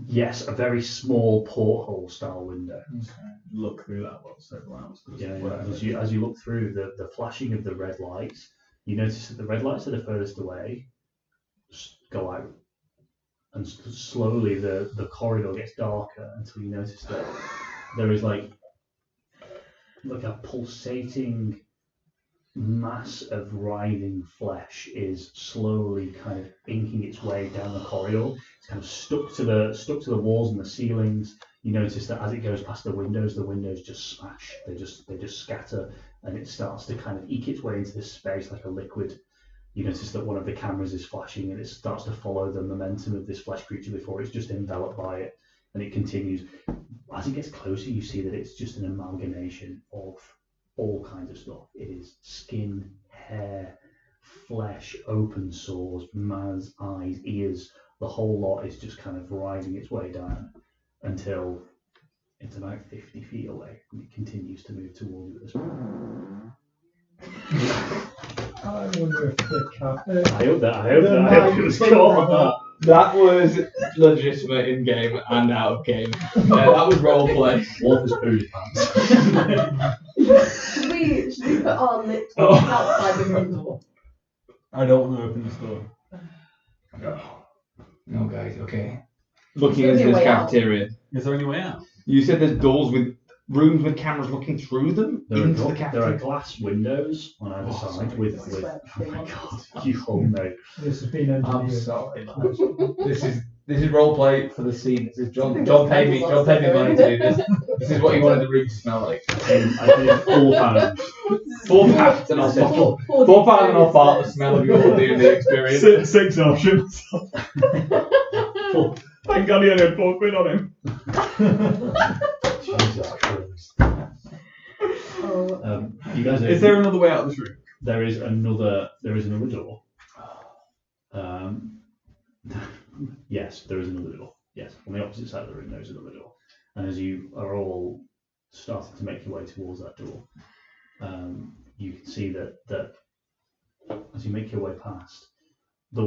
Yes, a very small porthole style window. Look through that whilst everyone else does. Yeah, whatever. as you look through the flashing of the red lights, you notice that the red lights that are furthest away go out, and slowly the corridor gets darker until you notice that there is like a pulsating mass of writhing flesh is slowly kind of inking its way down the corridor. It's kind of stuck to the walls and the ceilings. You notice that as it goes past the windows just smash. They just scatter, and it starts to kind of eke its way into this space like a liquid. You notice that one of the cameras is flashing, and it starts to follow the momentum of this flesh creature before it's just enveloped by it, and it continues. As it gets closer, you see that it's just an amalgamation of all kinds of stuff. It is skin, hair, flesh, open sores, mouths, eyes, ears. The whole lot is just kind of writhing its way down until it's about 50 feet away, and it continues to move towards you at this point. I wonder if the cat. I hope it was caught on that. That was legitimate in game and out of game. That was role play. Wolf has pooed pants. Should we put our lit torches outside the room door? I don't want to open this door. guys, okay? Looking There's into gotta this be a way out. cafeteria. Is there any way out? You said there's doors with rooms with cameras looking through them into the There are cafeteria. glass windows on either side sorry. with This is with. where Oh they my want god, us. you homemade. This has been I'm engineered. sorry. This is role play for the scene. This is I John. think John that's paid me. candles John paid me upstairs, money to do isn't this. This is what he wanted the room to smell like. I think £4. £4 and I'll fart. £4 and I'll fart the smell of your D&D experience. Six options. Thank God he only had £4 on him. Jesus Christ. Oh, You guys. Is there another way out of this room? There is another door. Yes, there is another door. Yes, on the opposite side of the room, there is another door. And as you are all starting to make your way towards that door, you can see that as you make your way past, the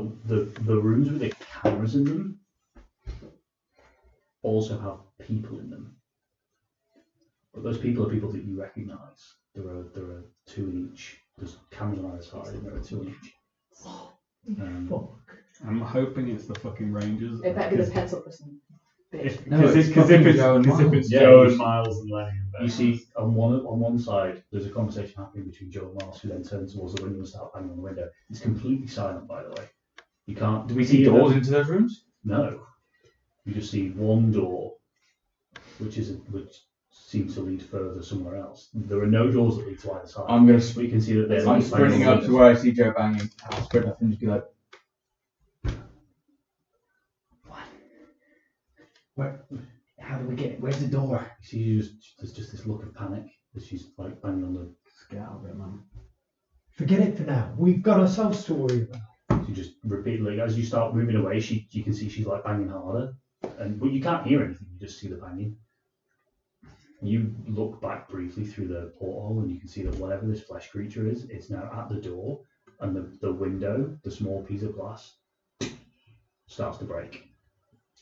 rooms with the cameras in them also have people in them. But those people are people that you recognise. There are two in each. There's cameras on either side, and there are two in each. I'm hoping it's the fucking Rangers. it better be the pencil person. Bitch. No, Because it's if fucking it's Joe and Miles. Yeah, Joe you and Miles and Lenny and Ben. You see on one side, there's a conversation happening between Joe and Miles, who then turn towards the window and start banging on the window. It's completely silent, by the way. You can't. Do we see doors into those rooms? No. You just see one door, which seems to lead further somewhere else. There are no doors that lead to either side. I'm gonna. But you can see that they're I'm like sprinting banging up on to windows. where I see Joe banging. I'll sprint up and just be like, How do we get it? Where's the door? You see, there's just this look of panic as she's like banging on the. Let's get out of it, man. Forget it for now. We've got ourselves to worry about. She just repeatedly, as you start moving away, you can see she's like banging harder, but you can't hear anything. You just see the banging. You look back briefly through the porthole, and you can see that whatever this flesh creature is, it's now at the door, and the window, the small piece of glass, starts to break.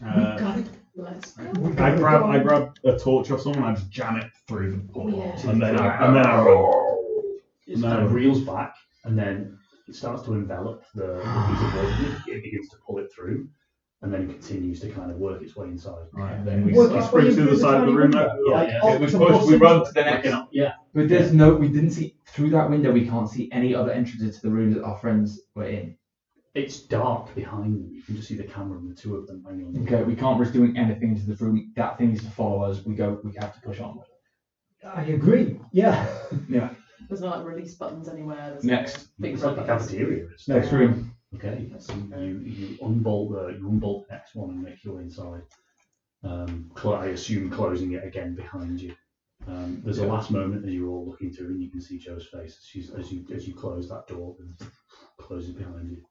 Got it. Let's go. I grab a torch or something and I just jam it through the portal. Yeah. And then I run. It kind of reels back, and then it starts to envelop the piece of wood. It begins to pull it through, and then continues to kind of work its way inside. right, then we Work start. its way Sprint to the through side of the tiny room window. now. Yeah, Like, yeah. oh, We to push. We bust run into- to the next. Yeah. But we didn't see through that window. We can't see any other entrances to the rooms that our friends were in. It's dark behind them. You can just see the camera and the two of them hanging on the Okay, we can't risk doing anything into the room. That thing needs to follow us. We have to push on. I agree. Yeah. There's no like release buttons anywhere. There's Next. no big It's like a buttons. cafeteria. It's Next room. Okay, so you unbolt the next one and make your way inside. I assume closing it again behind you. There's a last moment as you're all looking through, and you can see Joe's face as you close that door and closes behind you.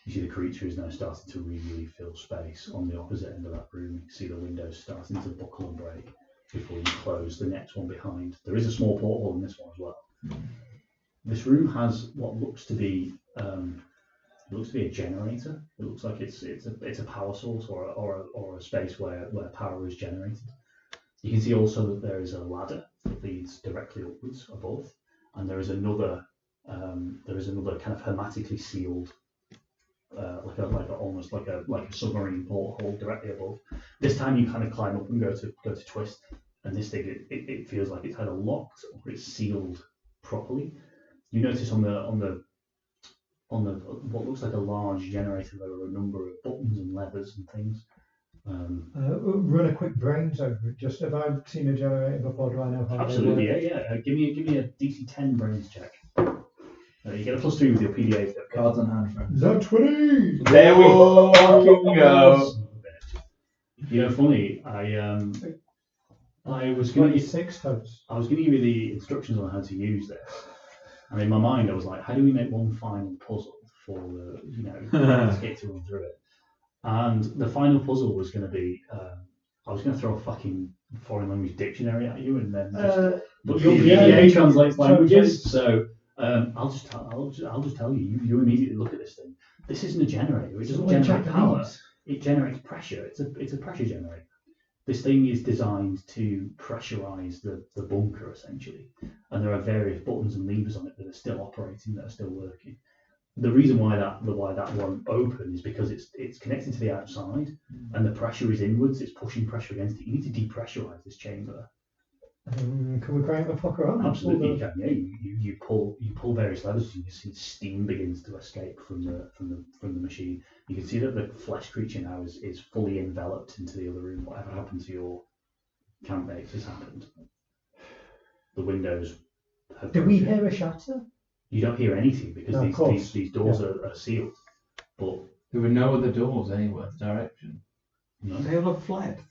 You see the creature is now starting to really fill space on the opposite end of that room. You can see the windows starting to buckle and break before you close the next one behind. There is a small porthole in this one as well. This room has what looks to be a generator. It looks like it's a power source or a space where power is generated. You can see also that there is a ladder that leads directly upwards above, and there is another kind of hermetically sealed, almost like a submarine porthole directly above. This time you kind of climb up and go to twist, and this thing it feels like it's either locked or it's sealed properly. You notice on the what looks like a large generator, there are a number of buttons and levers and things. Run a quick brains over it. Just if I've seen a generator before, do I know how Absolutely, they work? yeah. Give me a DC 10 brains check. You get a +3 with your PDA. Cards on hand, friends. Is that 20? There we fucking go. You know, funny. I was going to 26 totes. give you the instructions on how to use this, and in my mind I was like, how do we make one final puzzle for let's get to run through it. And the final puzzle was going to be, I was going to throw a fucking foreign language dictionary at you, and then but your PDA translates languages, so I'll just tell you. You immediately look at this thing. This isn't a generator. It doesn't generate power. It generates pressure. It's a pressure generator. This thing is designed to pressurize the bunker essentially, and there are various buttons and levers on it that are still operating, that are still working. the reason why that won't open is because it's connected to the outside, and the pressure is inwards. It's pushing pressure against it. You need to depressurize this chamber. Can we crank the fucker on? Absolutely, you can. Yeah, you pull various levers. You can see steam begins to escape from the machine. You can see that the flesh creature now is fully enveloped into the other room. Whatever happened to your campmates has happened. The windows have. Do we broken. hear a shatter? You don't hear anything because No, of course. these doors are sealed. But There were no other doors anywhere the direction. no, They all have fled.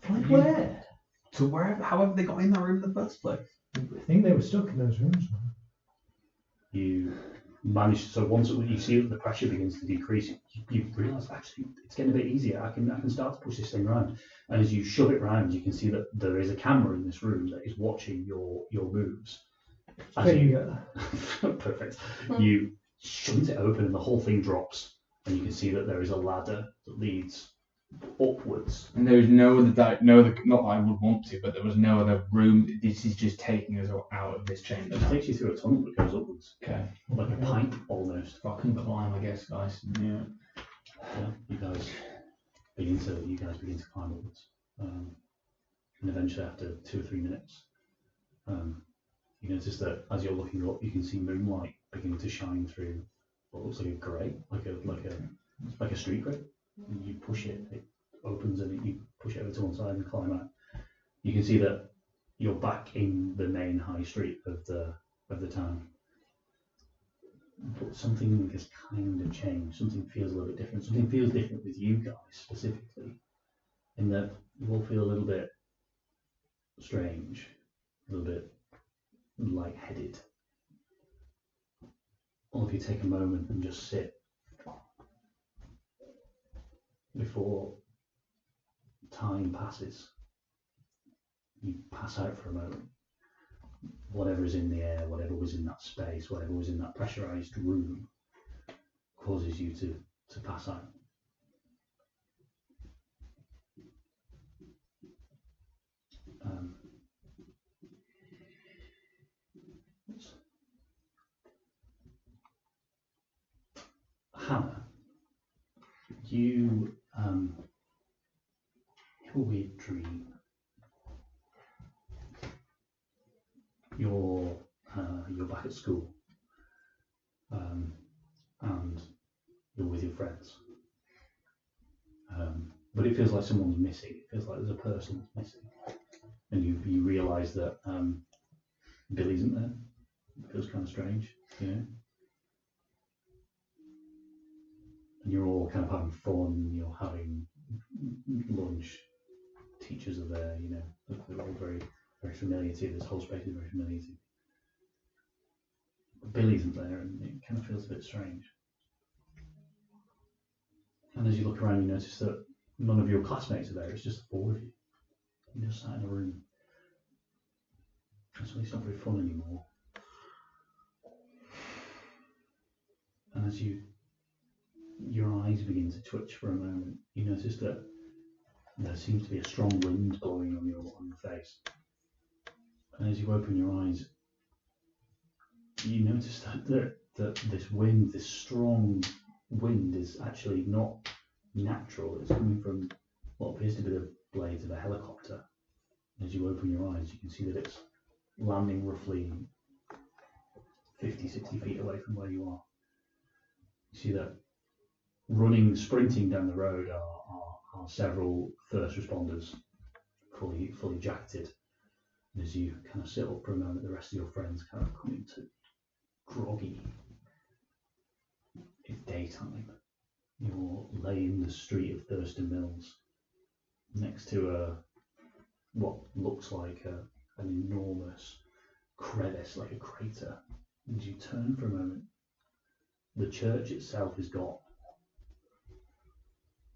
Like where? To wherever, however they got in that room in the first place. I think they were stuck in those rooms. you manage. So once you see that the pressure begins to decrease, you realise actually it's getting a bit easier. I can start to push this thing around. And as you shove it round, you can see that there is a camera in this room that is watching your moves. Perfect. You shunt it open and the whole thing drops, and you can see that there is a ladder that leads upwards. And there was no other, not that I would want to, but there was no other room. This is just taking us out of this chamber. It takes you through a tunnel that goes upwards, Okay. like a pipe almost. Fucking climb, I guess, guys. Yeah. Yeah, you guys begin to climb upwards, and eventually after 2 or 3 minutes, you notice that as you're looking up, you can see moonlight beginning to shine through what looks like a grate, like a street grate. And you push it, it opens, and you push it over to one side and climb out. You can see that you're back in the main high street of the town. But something has kind of changed. Something feels a little bit different. Something feels different with you guys specifically, in that you all feel a little bit strange, a little bit lightheaded. All of you take a moment and just sit before time passes. You pass out for a moment. Whatever is in the air, whatever was in that space, whatever was in that pressurized room causes you to pass out. Hannah, you have a weird dream. You're back at school, and you're with your friends. But it feels like someone's missing. It feels like there's a person that's missing, and you realise that Billy isn't there. It feels kind of strange, you know. And you're all kind of having fun. You're having lunch. Teachers are there, you know. They're all very, very familiar to you. This whole space is very familiar to you. But Billy isn't there, and it kind of feels a bit strange. And as you look around, you notice that none of your classmates are there. It's just the 4 of you. You just sat in a room. And so it's not very fun anymore. And as your eyes begin to twitch for a moment, you notice that there seems to be a strong wind blowing on your face. And as you open your eyes, you notice that this wind, this strong wind, is actually not natural. It's coming from what appears to be the blades of a helicopter. As you open your eyes, you can see that it's landing roughly 50, 60 feet away from where you are. You see that sprinting down the road are several first responders, fully jacketed. And as you kind of sit up for a moment, the rest of your friends kind of come into groggy. It's daytime. You're laying in the street of Thurston Mills, next to what looks like an enormous crevice, like a crater. And as you turn for a moment, the church itself is gone.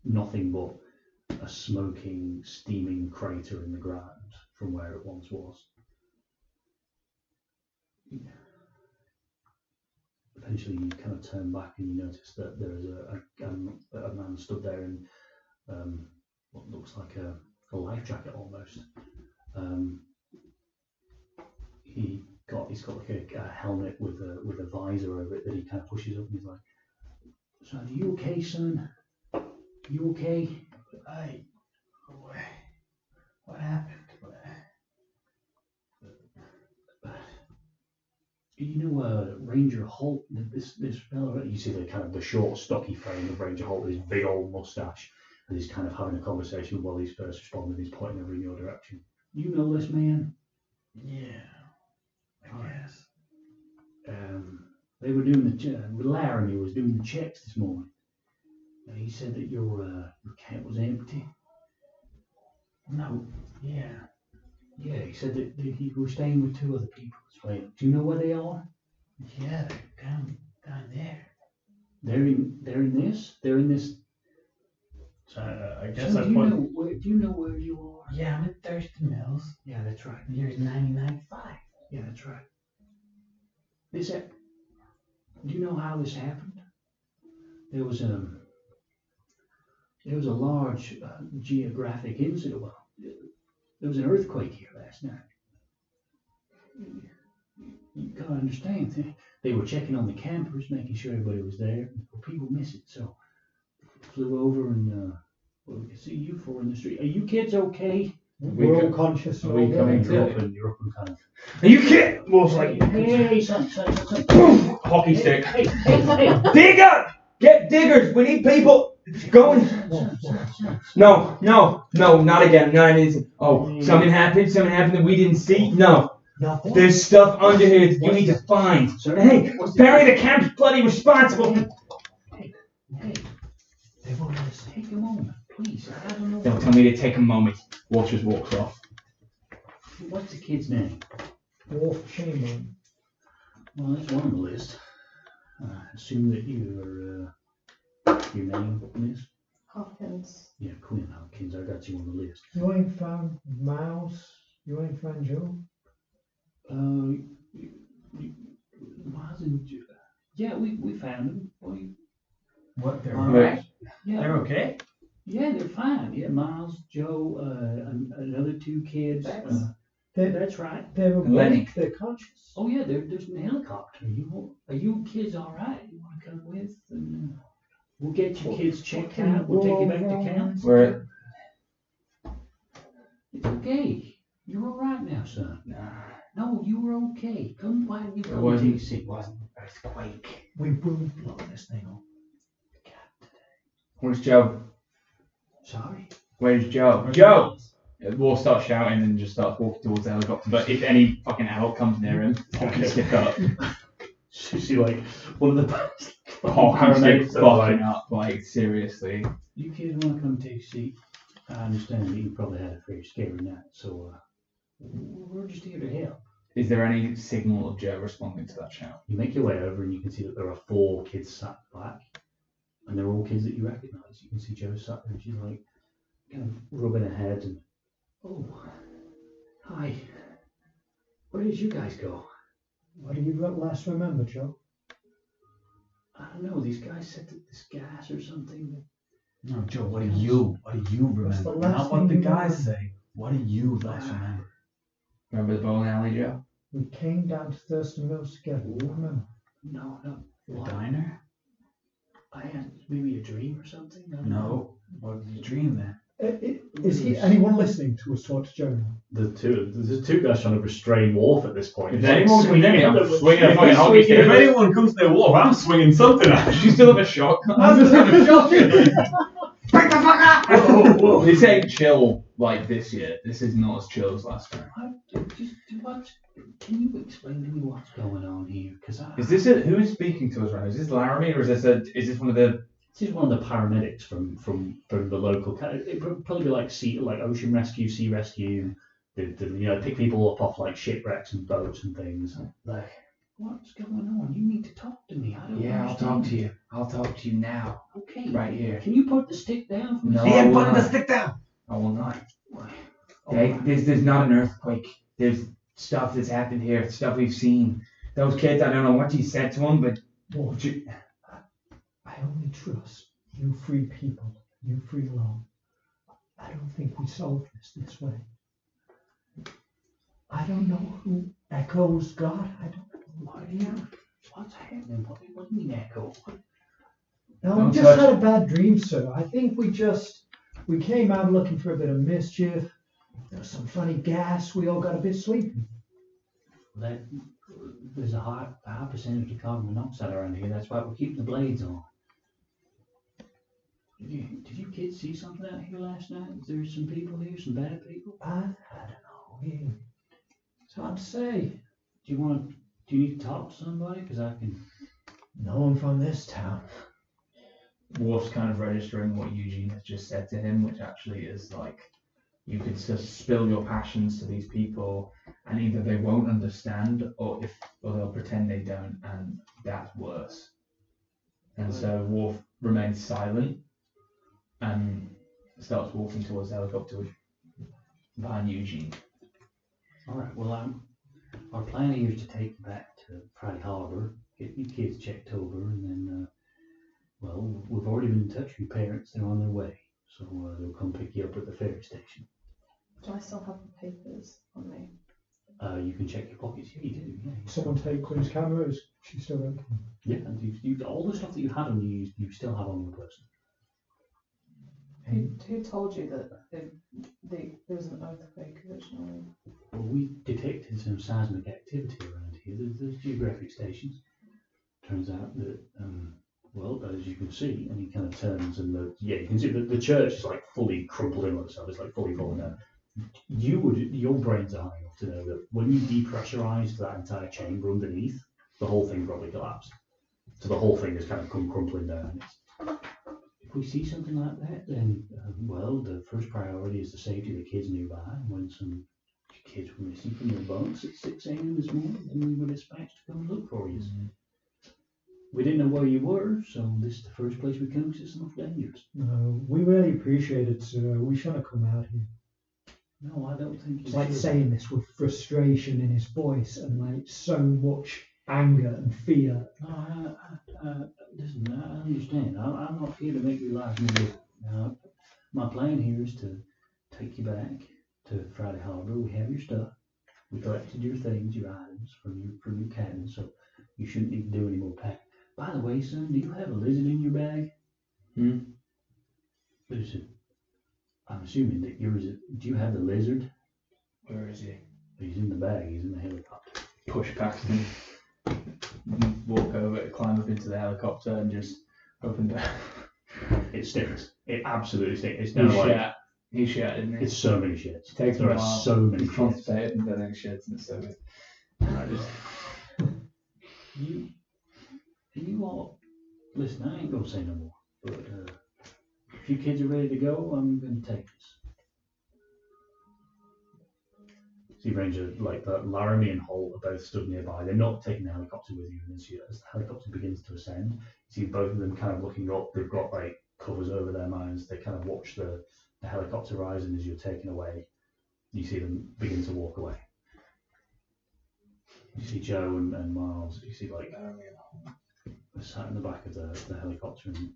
Nothing but a smoking, steaming crater in the ground from where it once was. Eventually you kind of turn back and you notice that there is a man stood there in what looks like a life jacket almost. He he's got like a helmet with a visor over it that he kind of pushes up, and he's like, "Son, are you okay, son? You okay?" What happened? You know, Ranger Holt, this fellow, you see the short, stocky frame of Ranger Holt with his big old mustache, and he's kind of having a conversation with Wally's first responder. He's pointing over in your direction. You know this man? Yeah, I guess. They were doing Laramie was doing the checks this morning. He said that your camp was empty. No, yeah. Yeah, he said that you were staying with 2 other people as well. Do you know where they are? Yeah, they're down there. They're in this. They're in this. I guess So I do put. you know where you are? Yeah, I'm at Thurston Mills. Yeah, that's right. Here's 99.5. Yeah, that's right. Do you know how this happened? There was a large geographic incident. Well, there was an earthquake here last night. You gotta understand. They were checking on the campers, making sure everybody was there. People miss it, so flew over and we could see you 4 in the street. Are you kids okay? We're all conscious. Are we coming You're to? up and kind of. Are you kidding? Wolf's like, Hey, son. hockey stick. Hey. Dig up! Get diggers! We need people going. No, not again. Not anything. Oh, something happened that we didn't see? No. Nothing. There's stuff under here that you need to find. Hey, Barry the camp's bloody responsible. Hey, they won't let us take a moment, please. I don't know. Don't tell me to take a moment. Wolf just walks off. What's the kid's name? Wharf Chamberlain. Well, that's one on the list. I assume that your name, Miss? Hopkins. Yeah, Quinn Hopkins. I got you on the list. You ain't found Miles? You ain't found Joe? Miles and yeah, we found them. What? They're All right? Yeah, They're okay? yeah, they're fine. Yeah, Miles, Joe, another 2 kids. That's right. They're Lenny. awake. They're conscious. Oh yeah, there's an helicopter. Are you kids all right? You want to come with? And, we'll get you kids checked out. We'll take you back to camp. Where? It's okay. You're all right now, son. No, you were okay. Come, why don't you come take a seat? Wasn't earthquake. We will blow this thing up. Where's Joe? Sorry. Where's Joe? Joe! Wolf starts shouting and just starts walking towards the helicopter. But if any fucking adult comes near him, hockey stick up. She like one of the Hockey stick paramedics are fucking up, like seriously. You kids want to come take a seat? I understand that you probably had a very scary night, so we're just here to help. Is there any signal of Joe responding to that shout? You make your way over and you can see that there are 4 kids sat back, and they're all kids that you recognise. You can see Joe sat there and she's like kind of rubbing her head and, oh, hi. Where did you guys go? What do you last remember, Joe? I don't know. These guys said that this gas or something. No, Joe, what do you What's the remember? last Not what thing the you guys remember? say. What do you last remember? Remember the bowling alley, Joe? We came down to Thurston Mills together. You remember? No. The What? diner? I had maybe a dream or something. I don't know. No. What did you dream then? Is anyone listening to us talk to Joe now? There's 2 guys trying to restrain Wharf at this point. If anyone comes in, I'm Swinging swinging a fucking If hockey stick. If anyone comes to their wall, I'm swinging something at Do you still have a shotgun? I just have a shotgun. Break the fuck up! Whoa. This ain't chill like this year. This is not as chill as last time. Can you explain to me what's going on here? Because Is this who is speaking to us right now? Is this Laramie or is this one of the? this is one of the paramedics from the local. It would probably be like ocean rescue, sea rescue. Pick people up off like shipwrecks and boats and things. Like, what's going on? You need to talk to me. I don't understand. I'll talk to you now. Okay. Right here. Can you put the stick down for me? No. He ain't putting not. the stick down. I will not. Oh, There's not an earthquake. There's stuff that's happened here. Stuff we've seen. Those kids, I don't know what you said to them, but Wharf, I only trust you 3 people. You 3 alone. I don't think we solve this way. I don't know who Echoes, God, I don't know. What's happening? What do you mean echo? No, Don't we just touch had a bad dream, sir. I think we came out looking for a bit of mischief. There was some funny gas. We all got a bit sleepy. There's a high percentage of carbon monoxide around here. That's why we're keeping the blades on. Did you kids see something out here last night? Is there some people here, some bad people? I don't know. It's hard to say. Do you need to talk to somebody? Because I can. No one from this town. Wharf's kind of registering what Eugene has just said to him, which actually is like, you could just spill your passions to these people, and either they won't understand, or they'll pretend they don't, and that's worse. And so Wharf remains silent and starts walking towards the helicopter behind Eugene. All right. Well, our plan here is to take you back to Friday Harbour, get your kids checked over, and then, we've already been in touch with your parents. They're on their way, so they'll come pick you up at the ferry station. Do I still have the papers on me? You can check your pockets. Yeah, you do. Yeah. Someone take Quinn's camera. Is she still there? Yeah, and you've all the stuff that you had on you still have on your person. Who told you that there was an earthquake originally? Well, we detected some seismic activity around here. There's geographic stations. Turns out that, as you can see, and he kind of turns and you can see that the church is like fully crumpled in on itself. It's like fully falling down. Your brains are high enough to know that when you depressurized that entire chamber underneath, the whole thing probably collapsed. So the whole thing has kind of come crumpling down. If we see something like that, then, the first priority is the safety of the kids nearby. When some kids were missing from their bunks at 6 a.m. this morning, then we were dispatched to come look for you. Mm-hmm. We didn't know where you were, so this is the first place we come because it's not dangerous. No, we really appreciate it, sir. We shouldn't have come out here. No, I don't think it's like saying this with frustration in his voice and like so much anger and fear. No, listen, I understand. I'm not here to make your life miserable. My plan here is to take you back to Friday Harbour. We have your stuff. We collected your things, your items from your cabin, so you shouldn't need to do any more packing. By the way, son, do you have a lizard in your bag? Listen, I'm assuming that yours is. Do you have the lizard? Where is he? He's in the bag. He's in the helicopter. Push past him. Walk over, climb up into the helicopter, and just open down. It stinks. It absolutely stinks. It's He shit, didn't he? It's so many shits. There are so many shits. Constipated and then shits, and so You all listen. I ain't gonna say no more. But if you kids are ready to go, I'm gonna take this. See, Ranger, Laramie and Holt are both stood nearby. They're not taking the helicopter with you. And as the helicopter begins to ascend, you see both of them kind of looking up. They've got covers over their minds. They kind of watch the helicopter rise, and as you're taken away, you see them begin to walk away. You see Joe and Miles. You see they're sat in the back of the helicopter, and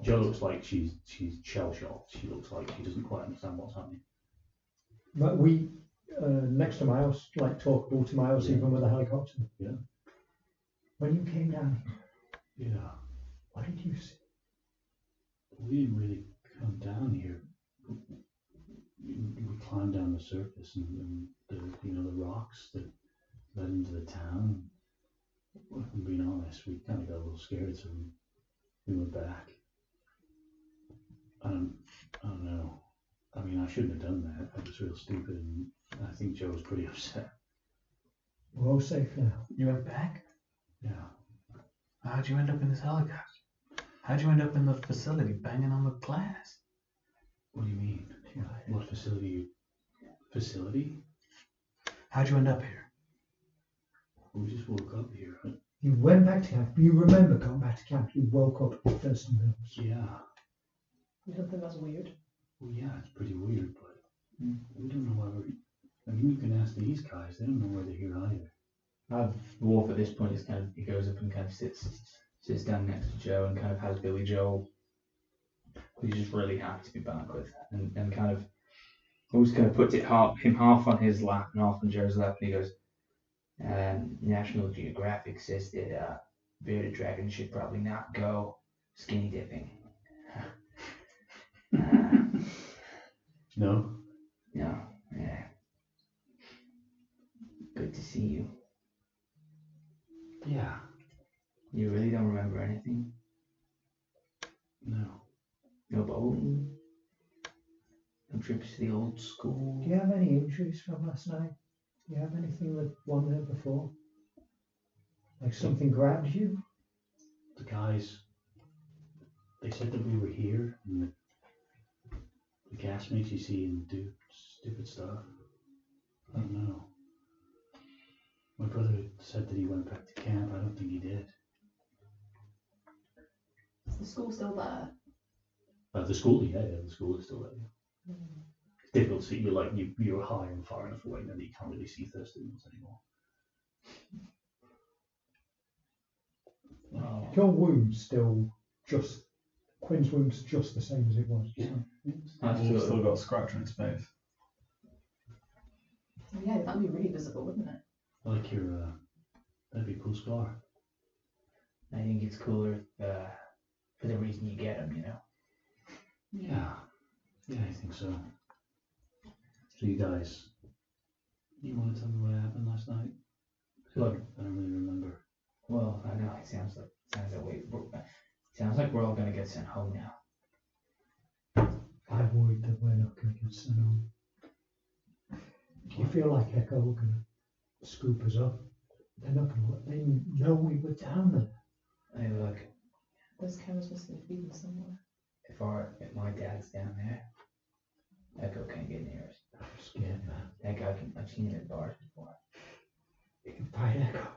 Joe looks like she's shell shocked. She looks like she doesn't quite understand what's happening. But we next to Miles, talkable to Miles, even with a helicopter. Yeah. When you came down here, What did you see? We didn't really come down here. We climbed down the surface and the rocks that led into the town. Well, if I'm being honest, we kind of got a little scared, so we went back. I don't know. I mean, I shouldn't have done that. I was real stupid, and I think Joe was pretty upset. we're all safe now. You went back? Yeah. How'd you end up in this helicopter? How'd you end up in the facility banging on the glass? What do you mean? What facility? Facility? How'd you end up here? We just woke up here. You went back to camp. You remember going back to camp. You woke up at Thurston Mills. Yeah. You don't think that's weird? Well, yeah, it's pretty weird, but we don't know why I mean, you can ask these guys. They don't know why they're here either. Wharf at this point is he goes up and kind of sits down next to Joe and kind of has Billy Joel, who he's just really happy to be back with, and kind of almost kind of puts him half on his lap and half on Joe's lap, and he goes, National Geographic says that bearded dragons should probably not go skinny dipping. No. No, yeah. Good to see you. Yeah. You really don't remember anything? No. No boating? No trips to the old school? Do you have any injuries from last night? Do you have anything that wasn't there before? Like something grabbed you? The guys, they said that we were here, and the gas makes you see and do stupid stuff. I don't know. My brother said that he went back to camp. I don't think he did. Is the school still there? The school, yeah, the school is still there. It's difficult to see. You're high and far enough away now that you can't really see Thurston Mills anymore. Your wound's still just, Quinn's wound's just the same as it was. Yeah. Wolf's still got a scratch on his face. Yeah, that'd be really visible, wouldn't it? Like that'd be a cool scar. I think it's cooler for the reason you get them, you know? Yeah, I think so. So you guys, you want to tell me what happened last night? Look, I don't really remember. well, I know it sounds like we're all gonna get sent home now. I'm worried that we're not going to get sent home. Do you feel like Echo are going to scoop us up? They're not going to let, they know we were down there. Hey, look, Those cameras must be feeding somewhere. if my dad's down there, Echo can't get near us. I'm scared, man. That guy I've seen him in bars before. We can fight Echo.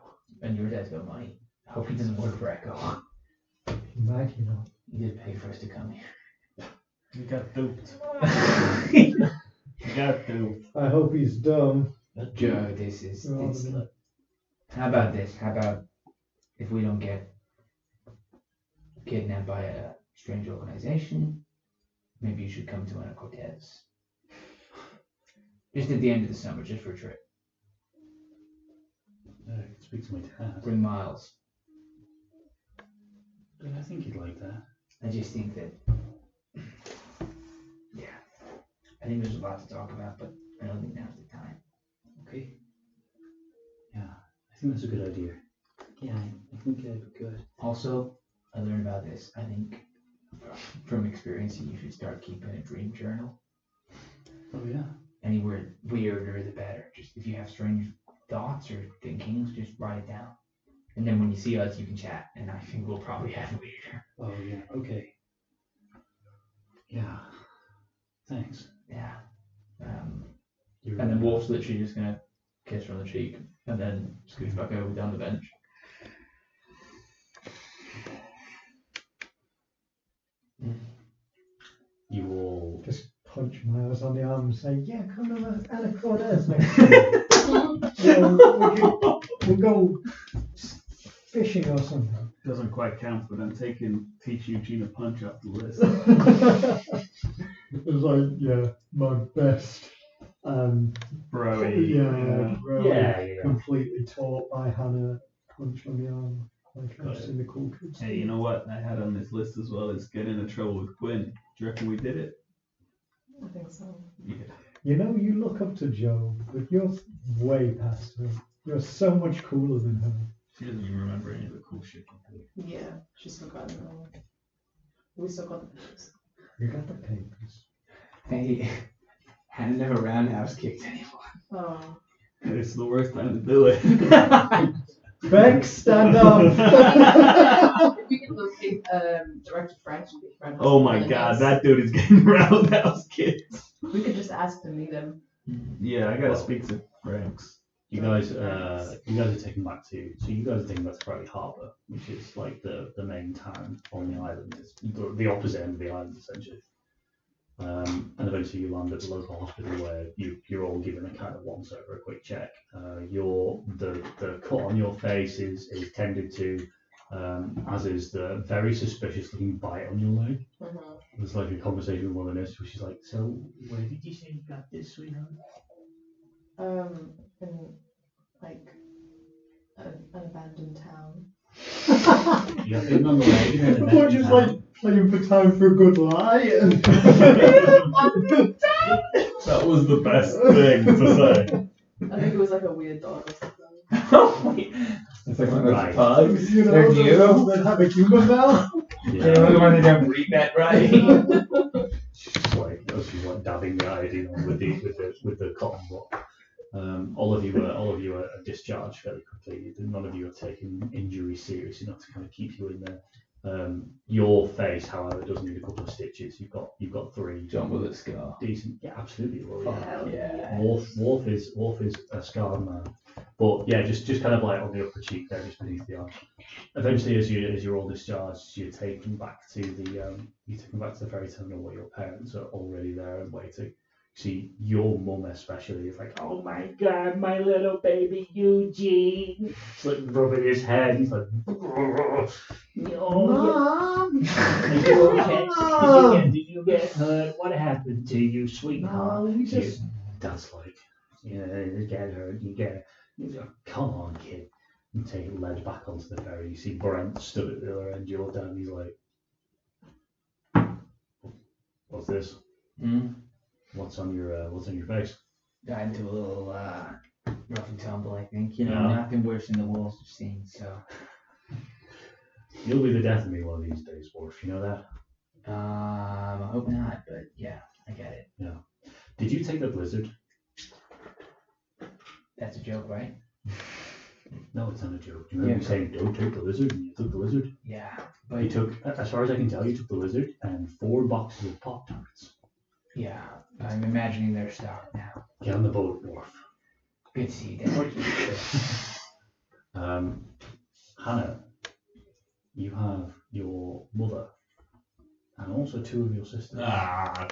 And your dad's got money. I hope he doesn't work for Echo. He might, you know. He did pay for us to come here. You got duped. You got duped. I hope he's dumb. Joe, how about this? How about if we don't get kidnapped by a strange organization, maybe you should come to one of Cortez. Just at the end of the summer, just for a trip. I can speak to my dad. Bring Miles. But I think he'd like that. I just think that, yeah, I think there's a lot to talk about, but I don't think now's the time. Okay. Yeah, I think that's a good idea. Yeah, I think it'd be good. Also, I learned about this. I think from experience, you should start keeping a dream journal. Oh yeah. Anywhere weirder, the better. Just if you have strange thoughts or thinkings, just write it down. And then when you see us, you can chat, and I think we'll probably have it later. Oh yeah. Okay. Yeah. Thanks. Yeah. You're, And then Wharf's literally just gonna kiss her on the cheek and then scooch back over down the bench. You all. Just punch Miles on the arm and say, yeah, come to Anna Cortez next year. We'll go fishing or something. Doesn't quite count, but then teach Eugene a punch after this. It was like, yeah, my best. Bro, Yeah. Completely taught by Hannah, punch on the arm. Like I've seen the cool kids. Hey, you know what I had on this list as well is get into trouble with Quinn. Do you reckon we did it? I think so. Yeah. You know, you look up to Jo, but you're way past her. You're so much cooler than her. She doesn't even remember any of the cool shit we did. Yeah, she's forgotten it all. We still got the pictures. You got the papers. Hey, Hannah never roundhouse kicked anyone. Oh. It's the worst time to do it. Bex, stand up! If we could locate Director French, Oh my god, that dude is getting roundhouse kicked. We could just ask to meet him. Yeah, I gotta speak to Franks. You guys are taken back to. So you guys are taken back to Bradley Harbour, which is like the main town on the island. It's the opposite end of the island essentially. And eventually you land at the local hospital where you're all given a kind of once over a quick check. The cut on your face is tended to, as is the very suspicious looking bite on your leg. There's like a conversation with one of the nurses where she's like, so where did you say you got this, sweetheart? In like an abandoned town. You've been on the way. You've been We're just like playing for time for a good lie. And That was the best thing to say. I think it was like a weird dog or something. It's like one of Right. those pugs. you know, They're the new. ones that have a human bell. You know, the one that don't breed that right. She's like dabbing the iodine on with the cotton ball. All of you are discharged fairly quickly. None of you are taking injury serious enough to kind of keep you in there. Your face, however, does need a couple of stitches. You've got 3. John with a scar. Decent, yeah, absolutely. Well, yeah. Hell yeah. Wharf is a scarred man, but yeah, just kind of like on the upper cheek there, just beneath the arm. Eventually, as you're all discharged, you're taken back to the ferry terminal where your parents are already there and waiting. See, your mum especially is like, oh my god, my little baby Eugene. He's like rubbing his head. He's like, oh, Mom! Did you okay? Did you get hurt? What happened to you, sweetheart? No, we just- Dad's like, you get hurt, you get. He's like, come on, kid. And take it led back onto the ferry. You see Brent stood at the other end. You're down. He's like, what's this? What's on your face? Got into a little rough and tumble, I think. You know, Yeah. nothing worse than the walls have seen. So You'll be the death of me one of these days, Wharf. You know that? I hope not, but yeah, I get it. Did you take the blizzard? That's a joke, right? No, it's not a joke. Do you remember me saying don't take the lizard? And you took the lizard. Yeah, But you took, as far as I can tell, you took the lizard and 4 boxes of Pop-Tarts. yeah. I'm imagining their stock now. Get on the boat, Wharf. Good to see you, Dad. Hannah, you have your mother and also 2 of your sisters.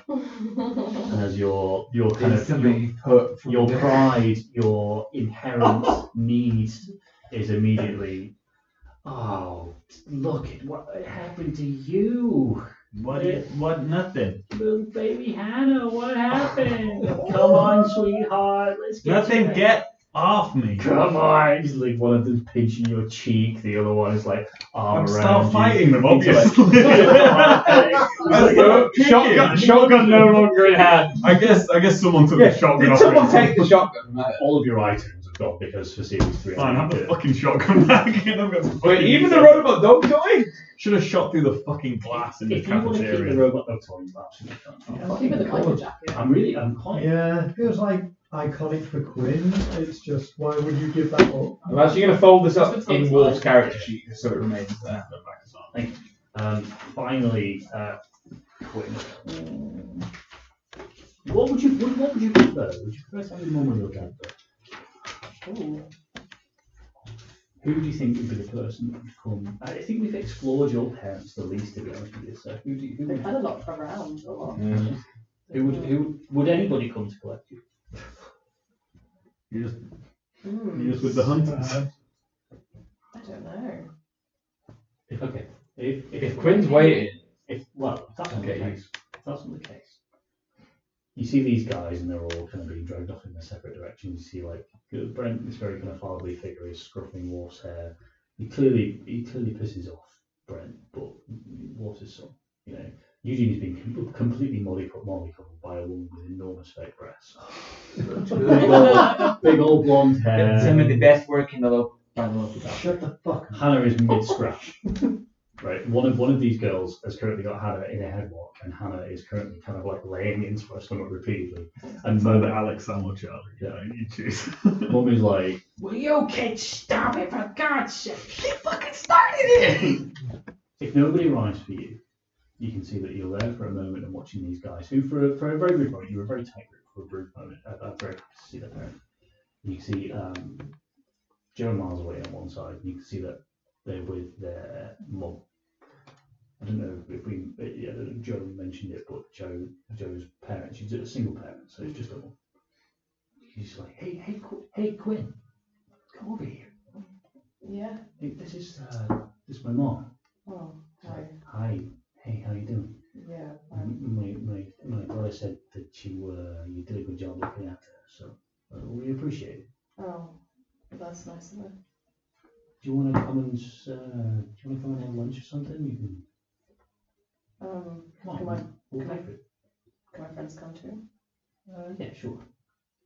And as your kind of your pride, your inherent need is immediately, oh, look at what happened to you. What? Nothing. Little baby Hannah, what happened? Come on, sweetheart, let's get Nothing. you a- Get off me. Come on. He's like, one of them's pinching your cheek, the other one is like arm I'm around still you. fighting them, He's like, obviously. Shotgun no longer in hand. I guess someone took the shotgun Did off someone me. take the shotgun from that? all of your items have gone because for series 3. Fine, have the fucking shotgun back. I've got to Wait, fucking even use the it. robot dog toy? Should have shot through the fucking glass in the If you want to keep the cafeteria. robot dog toy, you absolutely can. I'll keep it in the biker jacket. I'm quite. Yeah, it feels like iconic for Quinn. It's just, why would you give that up? I'm actually going to fold this up in Wolf's character sheet so it remains there. Finally, Quinn. What would you prefer? Would you prefer to have your mum or your dad there? Ooh. Who do you think would be the person that would come? I think we've explored your parents the least, to be honest with you. So who They're would, kind of not around a lot. who would anybody come to collect you? You're Mm. just with the hunters. I don't know. If Quinn's waiting. if that's not the Okay. case. If that's not the case. You see these guys and they're all kind of being dragged off in their separate directions. You see like Brent, this very kind of fatherly figure, is scruffing Wharf's hair. He clearly pisses off Brent, but Wharf's his son. You know, Eugene has been completely mollycoddled by a woman with enormous fake breasts. big old blonde hair. Some of the best work in the local. Shut the fuck up. Hannah is mid-scratch. Right, one of these girls has currently got Hannah in a headlock, and Hannah is currently kind of like laying into her stomach repeatedly. And So the Mum, Alex Salmo Charlie. Yeah, you choose. Mum is like, Will you kids stop it for God's sake? She fucking started it! if nobody arrives for you, you can see that you're there for a moment and watching these guys, who for a very brief moment, you were a very tight group for a brief moment. I'm very happy to see that there. You can see Joe miles away on one side, and you can see that they're with their mum. I don't know if Joe mentioned it, but Joe's parents, she's a single parent, so it's just a mum. She's like, hey, Quinn, come over here. Yeah. Hey, this is my mom. Oh, hi. Hi. Hey, how you doing? Yeah. My brother said that you did a good job looking after her, so we appreciate it. Oh, that's nice of her. Do you want to come and have lunch or something? You can come on. Can We'll my- pay for it. Can my friends come too? Yeah, sure.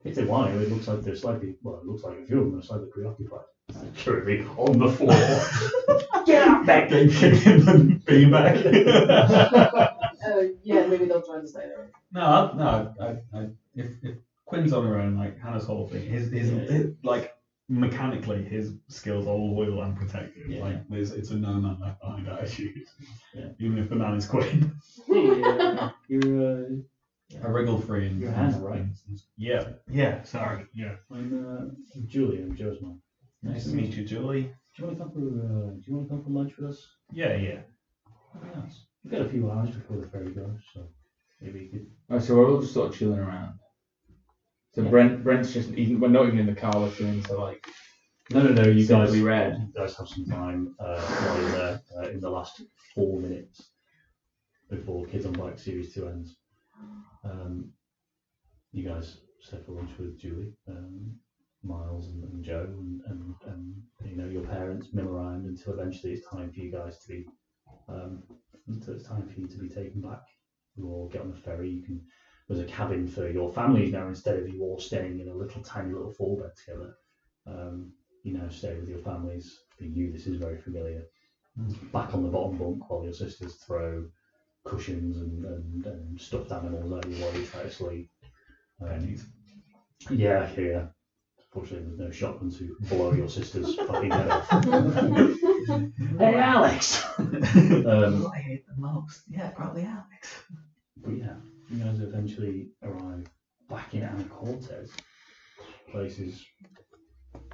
If they want to, it looks like they're slightly. Well, it looks like a few of them are slightly preoccupied. Currently on the floor. Get out back! Getting kicked in the beanbag. Yeah, maybe they'll join us later. If Quinn's on her own, like Hannah's whole thing, his like mechanically his skills are all loyal and protective. Yeah. Like it's a no man left behind attitude. Yeah. Even if the man is Quinn. Hey, you're A wriggle free and You're Hannah, right? Yeah. Sorry. Yeah. I'm Julie. I'm Joe's mom. Nice to meet you, Julie. Do you want to come for lunch with us? Yeah. Oh, nice. We've got a few hours before the ferry goes, so maybe you could. Oh, so we're all just sort of chilling around. So Yeah. Brent's just we're not even in the car listening to like. No. You guys, Simply Red. you guys have some time while you're there in the last 4 minutes before Kids on Bike Series 2 ends. You guys stay for lunch with Julie, Miles, and Joe, and your parents mill around until eventually it's time for you guys to be taken back. You all get on the ferry. There's a cabin for your families now instead of you all staying in a tiny little 4-bed together. You now stay with your families. For you, this is very familiar. Back on the bottom bunk while your sisters throw cushions and stuffed animals at you while you try to sleep. Yeah. Unfortunately, there's no shotguns who blow your sister's fucking head off. Hey, Alex! Who I hate the most? Yeah, probably Alex. But yeah, you guys eventually arrive back in Anacortes. Place is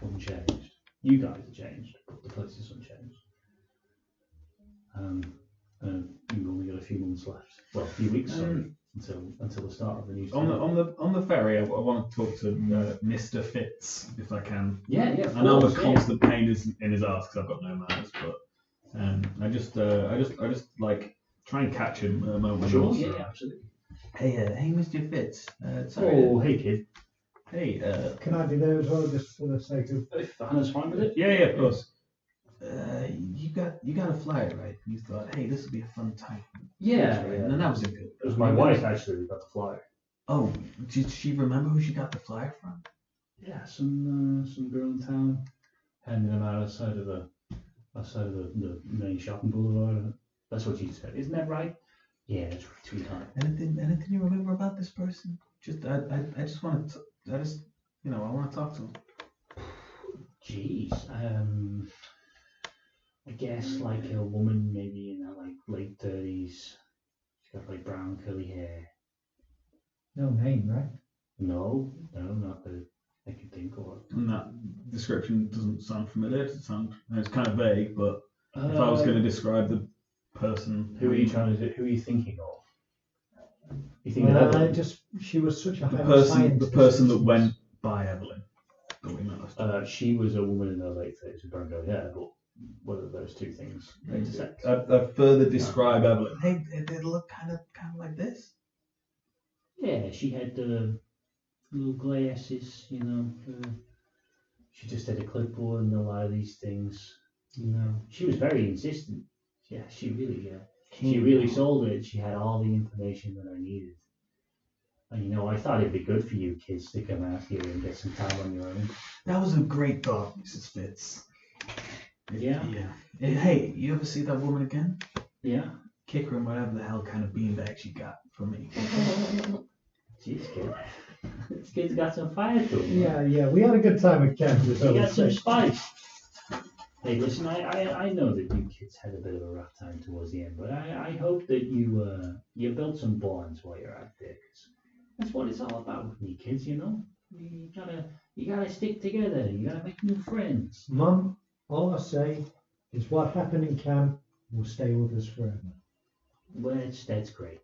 unchanged. You guys are changed, but the place is unchanged. You've only got a few months left. Well, a few weeks, sorry, until the start of the new season. On the ferry, I want to talk to Mr. Fitz if I can. Yeah. I know the constant pain is in his ass because I've got no manners, but I just like try and catch him at a moment. Sure. Yeah, absolutely. Hey, Mr. Fitz. Oh, hey, kid. Hey, Can I be there as well, just for the sake of? If Hannah's fine with it. Yeah, of course. you got a flyer, right? You thought, hey, this would be a fun time. Yeah. Right? And then that was a good. It was my wife actually who got the flyer. Oh, did she remember who she got the flyer from? Yeah, some girl in town handing them out outside of the main shopping boulevard. That's what she said. Isn't that right? Yeah, that's right, sweetheart. Anything you remember about this person? I just want to I want to talk to him. Jeez. I guess like a woman maybe in her like late 30s. She's got like brown curly hair. No name, right? No, not that I can think of. And that description doesn't sound familiar. It's kind of vague, but if I was going to describe the person, Who are you thinking of? You thinking of she was such a the high person that went by Evelyn that we met. she was a woman in her late 30s with brown curly hair, but whether those two things intersect. I'd further describe Evelyn. Hey, they look kind of like this. Yeah, she had little glasses, she just had a clipboard and a lot of these things. She was very insistent. Yeah, she really sold it. She had all the information that I needed. And I thought it'd be good for you kids to come out here and get some time on your own. That was a great thought, Mrs. Fitz. Yeah? Yeah. Hey, you ever see that woman again? Yeah. Kick her in whatever the hell kind of beanbag she got from me. Jeez, kid. This kid's got some fire to him. Yeah, we had a good time at camp. You got some spice. Hey, listen, I know that you kids had a bit of a rough time towards the end, but I hope that you built some bonds while you're out there, 'cause that's what it's all about with me kids, You gotta stick together. You gotta make new friends. Mum, all I say is what happened in camp will stay with us forever. Well, that's great.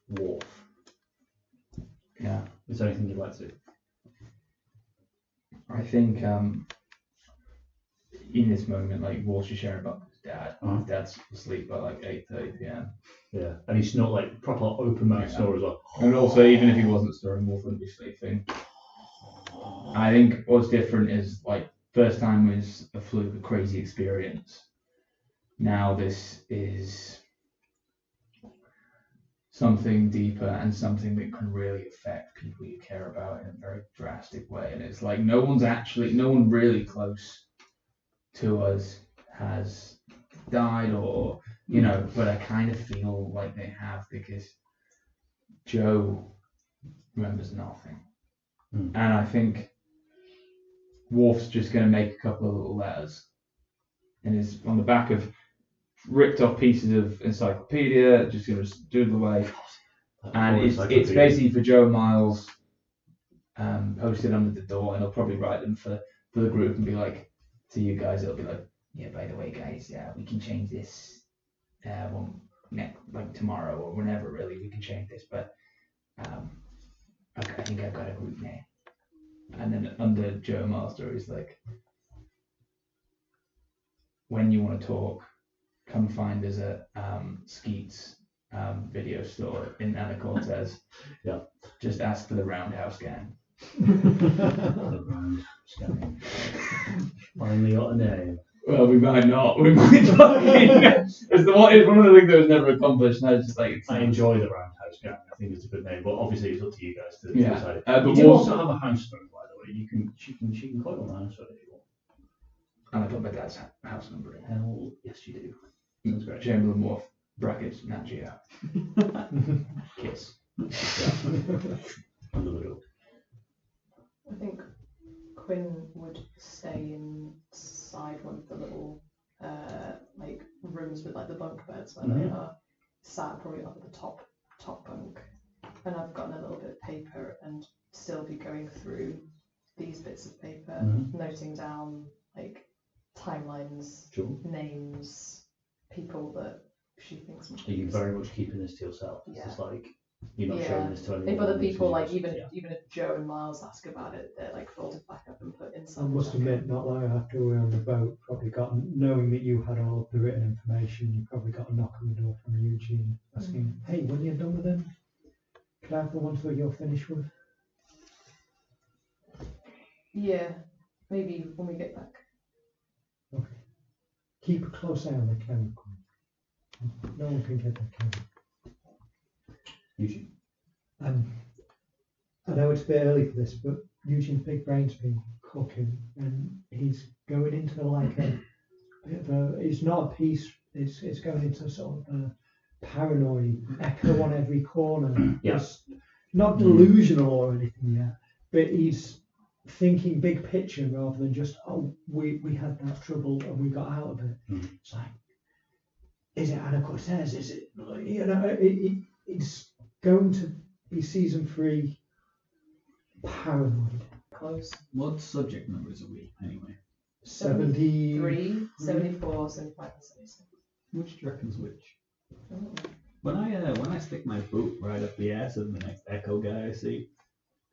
Wharf. Yeah. Is there anything you'd like to do? I think in this moment, like Wharf is sharing about his dad. His dad's asleep by like 8:30 p.m. Yeah, and he's not like proper open mouth snore as well. And also, even if he wasn't snoring, Wharf wouldn't be sleeping. I think what's different is like first time was a fluke, a crazy experience. Now this is something deeper and something that can really affect people you care about in a very drastic way. And it's like no one really close to us has died or, but I kind of feel like they have because Joe remembers nothing. And I think Wharf's just going to make a couple of little letters and is on the back of ripped off pieces of encyclopedia, just going to doodle away. And it's basically for Joe Miles, posted under the door, and he'll probably write them for the group and be like, to you guys, it'll be like, yeah, by the way, guys, we can change this like tomorrow or whenever, really, we can change this, but I think I've got a group name. And then under Joe Miles' story is like, when you want to talk, come find us at Skeet's video store in Anacortes. Yeah. Just ask for the Roundhouse Gang. The Roundhouse Gang. Finally got a name. Well, we might not. We might fucking. It's one of the things that was never accomplished. And I was just like, I enjoy the Roundhouse Gang. I think it's a good name, but obviously it's up to you guys to Yeah. decide. But You do also have a house phone, by the way. She can call on the house phone if you want. and I got my dad's house number in. Hell, yes, you do. Sounds great. Chamberlain Wharf, brackets, Nat Geo. Kiss. Under the door. I think Quinn would stay inside one of the little like rooms with like the bunk beds where they are, sat probably up at the top bunk, and I've gotten a little bit of paper and still be going through these bits of paper, noting down like timelines, Sure. names, people that she thinks might Are you be very much keeping this to yourself? It's Yeah. just like you're not Yeah. showing this to anyone. If other this people, is like just- even yeah. if Joe and Miles ask about it, they're like folded back up and put inside. I the must jacket. admit, not long after we were on the boat, probably knowing that you had all of the written information, you probably got a knock on the door from Eugene asking, hey, when you're done with them, could I have the ones that you're finished with? Yeah, maybe when we get back. Okay. Keep a close eye on the camera, Quinn. No one can get the camera. Eugene. I know it's a bit early for this, but Eugene's big brain's been cooking, and he's going into like a bit of a. It's not a piece. It's going into sort of a paranoid echo on every corner. Yeah. It's not delusional or anything yet, but he's thinking big picture rather than just we had that trouble and we got out of it. It's like, is it Anna Cortez? Is it it's going to be season 3 paranoid. Close. What subject numbers are we, anyway? 73, 74, 75, and 76. Which do you reckon's which? Oh. When I stick my boot right up the ass of the next Echo guy I see,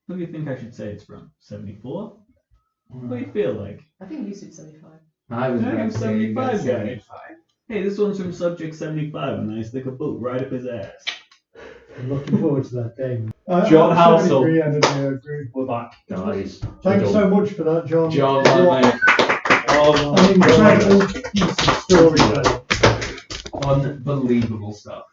who do you think I should say it's from? 74? What do you feel like? I think you said 75. I was Yeah, about to say you got 75 guy. 75. Hey, this one's from Subject 75, and I stick a boot right up his ass. I'm looking forward to that day. John I Halsell. agree, and I agree. We're back, guys. Thanks so much for that, John. John, What mate. an incredible piece of storytelling. Unbelievable stuff.